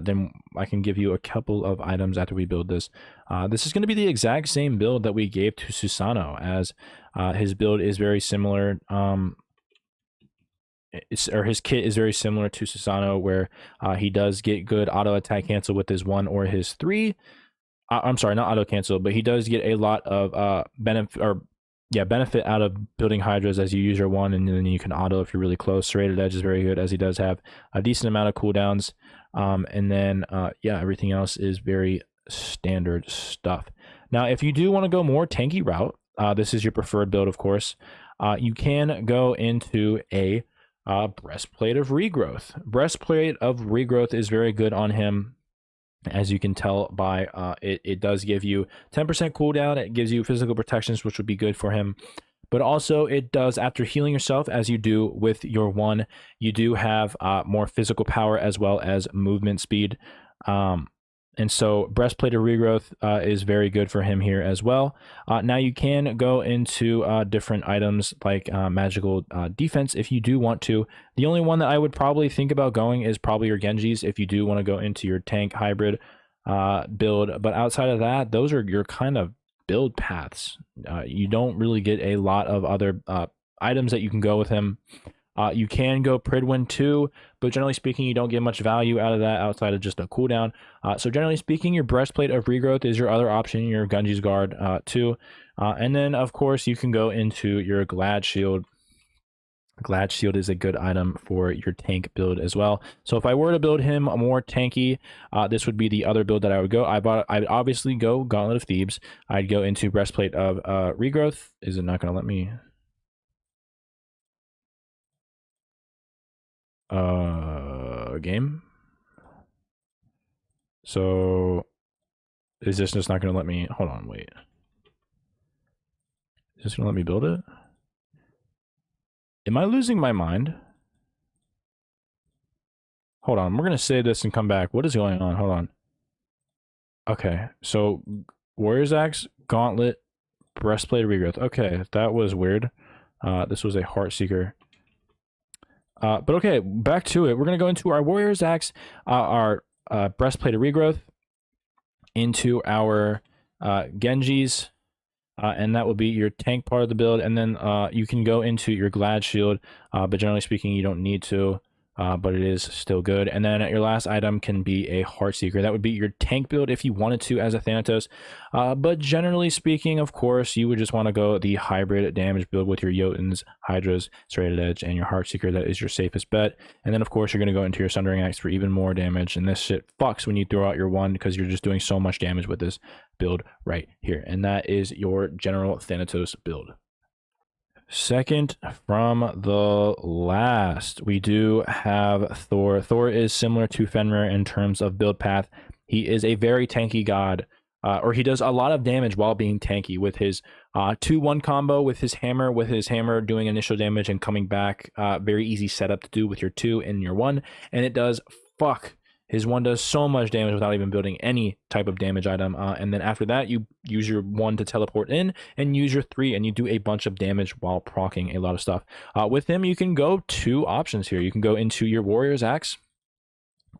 then I can give you a couple of items after we build this. This is going to be the exact same build that we gave to Susano, as his build is very similar. His kit is very similar to Susano, where he does get good auto attack cancel with his 1 or his 3. I'm sorry, not auto cancel, but he does get a lot of benefit out of building Hydras as you use your 1, and then you can auto if you're really close. Serrated Edge is very good, as he does have a decent amount of cooldowns. And then everything else is very standard stuff. Now, if you do want to go more tanky route, this is your preferred build, of course. You can go into a Breastplate of Regrowth. Breastplate of Regrowth is very good on him. As you can tell by it does give you 10% cooldown. It gives you physical protections, which would be good for him. But also it does, after healing yourself, as you do with your one, you do have more physical power as well as movement speed. And so Breastplate of Regrowth is very good for him here as well. Now you can go into different items like magical defense if you do want to. The only one that I would probably think about going is probably your Genjis if you do want to go into your tank hybrid build. But outside of that, those are your kind of build paths. You don't really get a lot of other items that you can go with him. You can go Pridwin too, but generally speaking, you don't get much value out of that outside of just a cooldown. So generally speaking, your Breastplate of Regrowth is your other option, your Gunji's Guard too. And then, of course, you can go into your Glad Shield. Glad Shield is a good item for your tank build as well. So if I were to build him more tanky, this would be the other build that I would go. I'd obviously go Gauntlet of Thebes. I'd go into Breastplate of Regrowth. Is it not going to let me... game. So is this just not going to let me... hold on, wait. Is this going to let me build it? Am I losing my mind? Hold on, we're going to save this and come back. What is going on? Hold on. Okay, so Warrior's Axe, Gauntlet, Breastplate of Regrowth. Okay, that was weird. This was a Heartseeker. But okay, back to it. We're going to go into our Warrior's Axe, our Breastplate of Regrowth, into our Genjis, and that will be your tank part of the build. And then you can go into your Glad Shield, but generally speaking, you don't need to. But it is still good. And then your last item can be a Heartseeker. That would be your tank build if you wanted to as a Thanatos. But generally speaking, of course, you would just want to go the hybrid damage build with your Jotuns, Hydras, Serrated Edge, and your Heartseeker. That is your safest bet. And then, of course, you're going to go into your Sundering Axe for even more damage. And this shit fucks when you throw out your one because you're just doing so much damage with this build right here. And that is your general Thanatos build. Second from the last, we do have Thor. Thor is similar to Fenrir in terms of build path. He is a very tanky god, or he does a lot of damage while being tanky with his 2-1 combo with his hammer doing initial damage and coming back. Very easy setup to do with your 2 and your 1, and it does his 1 does so much damage without even building any type of damage item. And then after that, you use your 1 to teleport in and use your 3, and you do a bunch of damage while proccing a lot of stuff. With him, you can go 2 options here. You can go into your Warrior's Axe,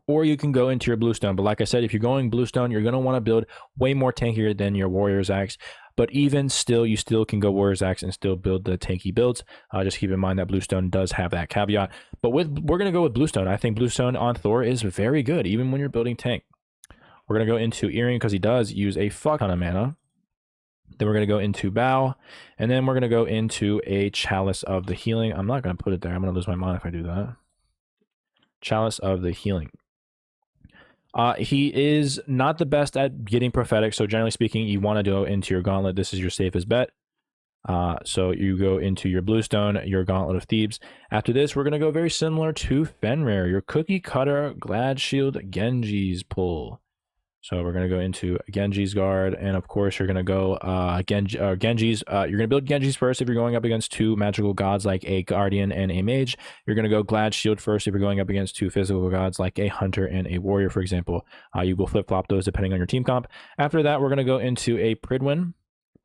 or you can go into your Bluestone. But like I said, if you're going Bluestone, you're going to want to build way more tankier than your Warrior's Axe. But even still, you still can go Warrior's Axe and still build the tanky builds. Just keep in mind that Bluestone does have that caveat. But we're going to go with Bluestone. I think Bluestone on Thor is very good, even when you're building tank. We're going to go into Earring because he does use a fuck ton of mana. Then we're going to go into Bow. And then we're going to go into a Chalice of the Healing. I'm not going to put it there. I'm going to lose my mind if I do that. Chalice of the Healing. He is not the best at getting prophetic, so generally speaking, you want to go into your Gauntlet. This is your safest bet. So you go into your Bluestone, your Gauntlet of Thebes. After this, we're going to go very similar to Fenrir, your Cookie Cutter Glad Shield Genji's pull. So we're going to go into Genji's Guard, and of course, you're going to go Genji's. You're going to build Genji's first if you're going up against 2 magical gods like a Guardian and a Mage. You're going to go Glad Shield first if you're going up against 2 physical gods like a Hunter and a Warrior, for example. You will flip-flop those depending on your team comp. After that, we're going to go into a Pridwin.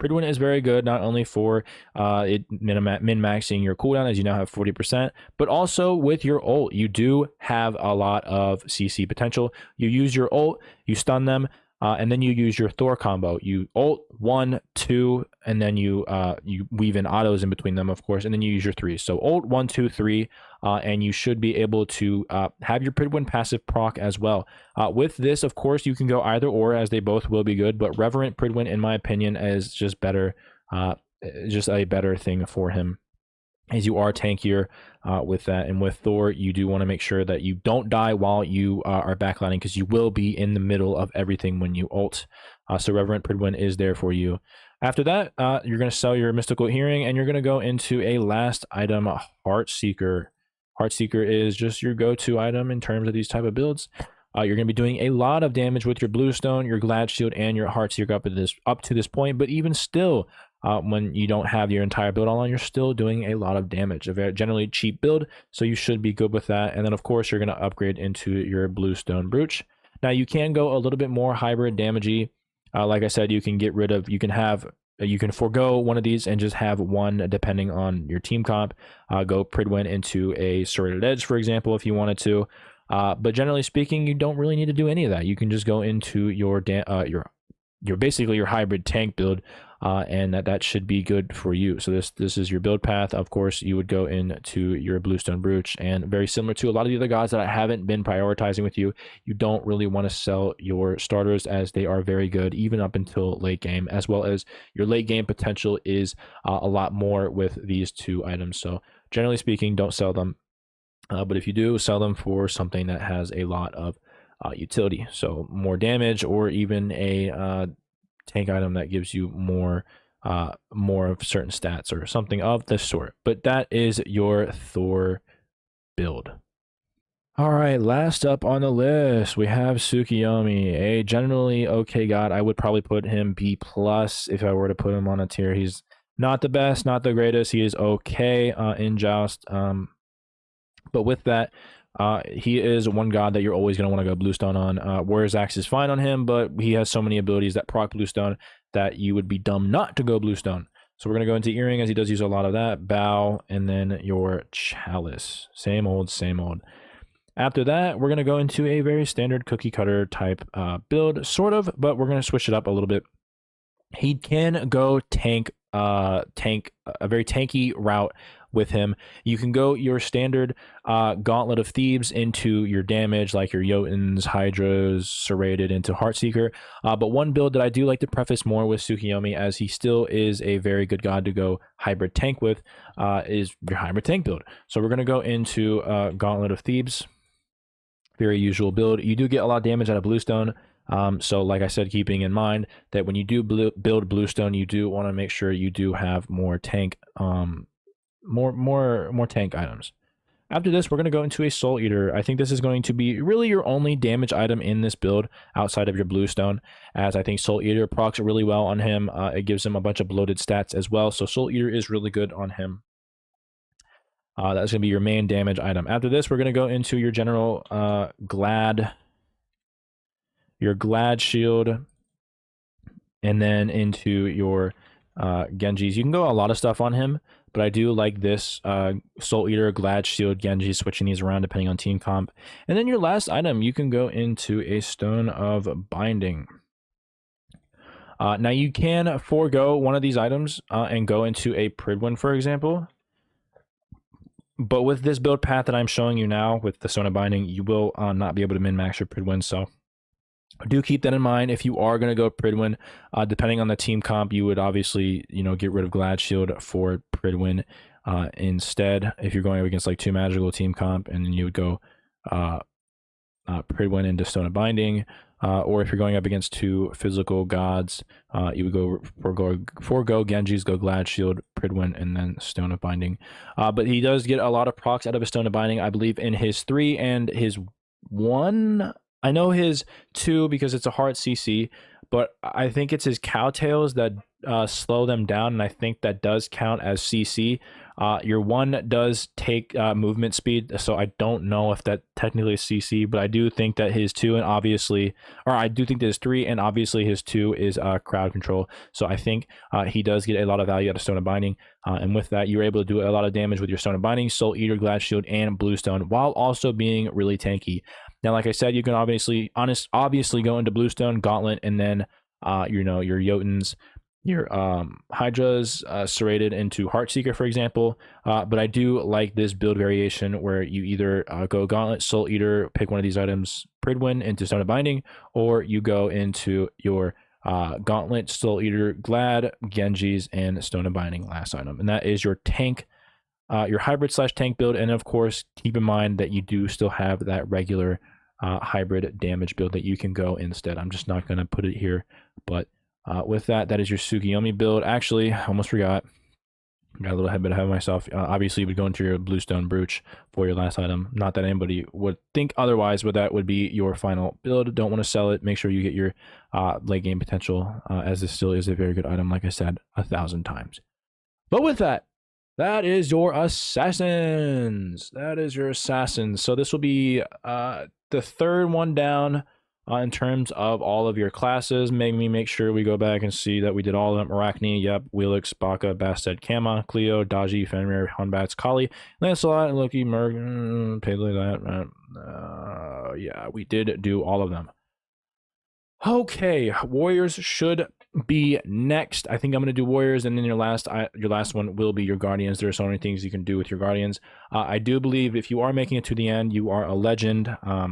Pridwin is very good, not only for it min-maxing your cooldown, as you now have 40%, but also with your ult. You do have a lot of CC potential. You use your ult, you stun them, and then you use your Thor combo. You ult 1, 2, and then you weave in autos in between them, of course, and then you use your 3. So ult 1, 2, 3, and you should be able to have your Pridwin passive proc as well. With this, of course, you can go either or, as they both will be good, but Reverent Pridwin, in my opinion, is just better, just a better thing for him, as you are tankier with that. And with Thor, you do want to make sure that you don't die while you are backlining, because you will be in the middle of everything when you ult. So Reverent Pridwin is there for you. After that, you're going to sell your Mystical Hearing, and you're going to go into a last item, Heartseeker. Heartseeker is just your go-to item in terms of these type of builds. You're going to be doing a lot of damage with your Bluestone, your Glad Shield, and your Heartseeker up to this point. But even still, when you don't have your entire build on, you're still doing a lot of damage. A very generally cheap build, so you should be good with that. And then, of course, you're going to upgrade into your Bluestone Brooch. Now, you can go a little bit more hybrid damagey. Like I said, you can get rid of, you can forego one of these and just have one depending on your team comp. Go Pridwin into a Serrated Edge, for example, if you wanted to. But generally speaking, you don't really need to do any of that. You can just go into your basically your hybrid tank build, and that should be good for you. So this is your build path. Of course, you would go into your Bluestone Brooch, and very similar to a lot of the other gods that I haven't been prioritizing with you, you don't really want to sell your starters as they are very good even up until late game, as well as your late game potential is a lot more with these two items. So generally speaking, don't sell them. But if you do, sell them for something that has a lot of utility. So more damage, or even a tank item that gives you more of certain stats or something of the sort. But that is your Thor build. All right, last up on the list, we have Tsukuyomi, a generally okay god. I would probably put him B+ if I were to put him on a tier. He's not the best, not the greatest. He is okay in Joust. But with that, he is one god that you're always going to want to go Bluestone on. Warrior's Axe is fine on him, but he has so many abilities that proc Bluestone that you would be dumb not to go Bluestone. So we're going to go into Earring, as he does use a lot of that. Bow, and then your Chalice. Same old, same old. After that, we're going to go into a very standard cookie cutter type build, sort of, but we're going to switch it up a little bit. He can go tank, a very tanky route with him. You can go your standard Gauntlet of Thebes into your damage, like your Jotuns, Hydras, Serrated into Heartseeker. But one build that I do like to preface more with Tsukuyomi, as he still is a very good god to go hybrid tank with, is your hybrid tank build. So we're going to go into Gauntlet of Thebes. Very usual build. You do get a lot of damage out of Bluestone. So like I said, keeping in mind that when you do build Bluestone, you do want to make sure you do have more tank more tank items. After this, we're going to go into a Soul Eater. I think this is going to be really your only damage item in this build outside of your Bluestone, as I think Soul Eater procs really well on him. It gives him a bunch of bloated stats as well, so Soul Eater is really good on him. That's going to be your main damage item. After this, we're going to go into your general Glad Shield, and then into your Genjis. You can go a lot of stuff on him, but I do like this Soul Eater, Glad Shield, Genji, switching these around depending on team comp. And then your last item, you can go into a Stone of Binding. Now you can forego one of these items and go into a Pridwin, for example. But with this build path that I'm showing you now with the Stone of Binding, you will not be able to min-max your Pridwin, so do keep that in mind. If you are going to go Pridwin, depending on the team comp, you would obviously, get rid of Glad Shield for Pridwin instead. If you're going up against like 2 magical team comp, and then you would go Pridwin into Stone of Binding. Or if you're going up against 2 physical gods, you would go forego Genjis, go Glad Shield, Pridwin, and then Stone of Binding. But he does get a lot of procs out of his Stone of Binding, I believe, in his 3 and his 1. I know his 2 because it's a hard CC, but I think it's his Cowtails that slow them down, and I think that does count as CC. Your 1 does take movement speed, so I don't know if that technically is CC, but I do think that his 2 and obviously, or I do think that his 3 and obviously his 2 is crowd control. So I think he does get a lot of value out of Stone of Binding, and with that, you're able to do a lot of damage with your Stone of Binding, Soul Eater, Glad Shield, and Bluestone, while also being really tanky. Now, like I said, you can obviously go into Bluestone, Gauntlet, and then your Jotuns, your Hydras, Serrated into Heartseeker, for example. But I do like this build variation where you either go Gauntlet, Soul Eater, pick one of these items, Pridwin into Stone of Binding, or you go into your Gauntlet, Soul Eater, Glad, Genjis, and Stone of Binding last item. And that is your tank, your hybrid / tank build. And of course, keep in mind that you do still have that regular hybrid damage build that you can go instead. I'm just not going to put it here, but with that, that is your Tsukuyomi build. Actually, I almost forgot. got a little bit ahead of myself. Obviously, you would go into your bluestone brooch for your last item. Not that anybody would think otherwise, but that would be your final build. Don't want to sell it. Make sure you get your late game potential, as this still is a very good item, like I said 1,000 times. But with that, that is your assassins. That is your assassins. So this will be the third one down in terms of all of your classes. Make sure we go back and see that we did all of them. Arachne, yep, Awalix, Baka, Bastet, Kama, Cleo, Daji, Fenrir, Hun Batz, Kali, Lancelot, Loki, Mercury, Pele, that. Yeah, we did do all of them. Okay, warriors should be next. I think I'm gonna do warriors, and then your last one will be your guardians. There are so many things you can do with your guardians. I do believe if you are making it to the end, you are a legend. I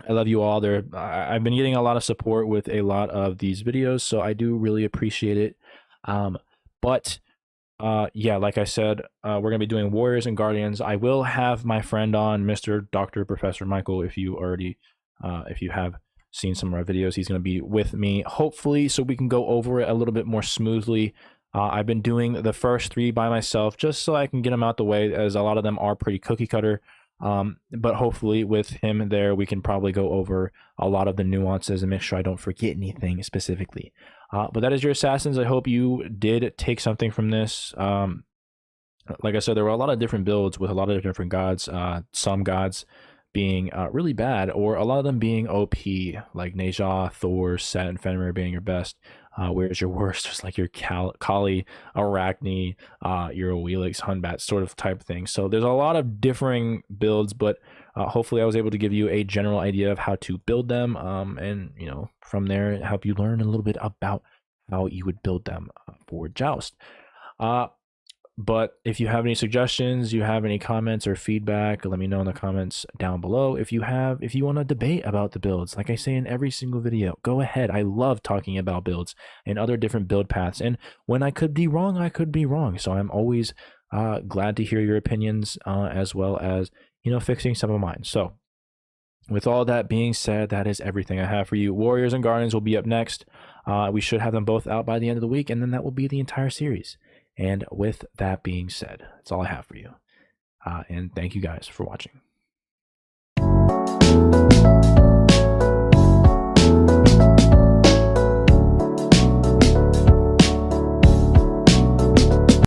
love you all. I've been getting a lot of support with a lot of these videos, so I do really appreciate it. Yeah, like I said, we're gonna be doing warriors and guardians. I will have my friend on, Mr. Dr. Professor Michael. If you have seen some of our videos, he's going to be with me, hopefully, so we can go over it a little bit more smoothly. I've been doing the first 3 by myself just so I can get them out the way, as a lot of them are pretty cookie cutter. But hopefully with him there, we can probably go over a lot of the nuances and make sure I don't forget anything specifically. But that is your assassins. I hope you did take something from this. Like I said, there were a lot of different builds with a lot of different gods. Some gods being really bad, or a lot of them being OP, like Neja, Thor, Set, and Fenrir being your best. Whereas your worst was like your Kali, Arachne, your Awalix, Hun Batz sort of type thing. So there's a lot of differing builds, but hopefully I was able to give you a general idea of how to build them, and from there help you learn a little bit about how you would build them for Joust. But if you have any suggestions, you have any comments or feedback, let me know in the comments down below. If you want to debate about the builds, like I say in every single video, go ahead. I love talking about builds and other different build paths. And when I could be wrong, I could be wrong. So I'm always glad to hear your opinions, as well as, fixing some of mine. So with all that being said, that is everything I have for you. Warriors and Guardians will be up next. We should have them both out by the end of the week, and then that will be the entire series. And with that being said, that's all I have for you. And thank you guys for watching.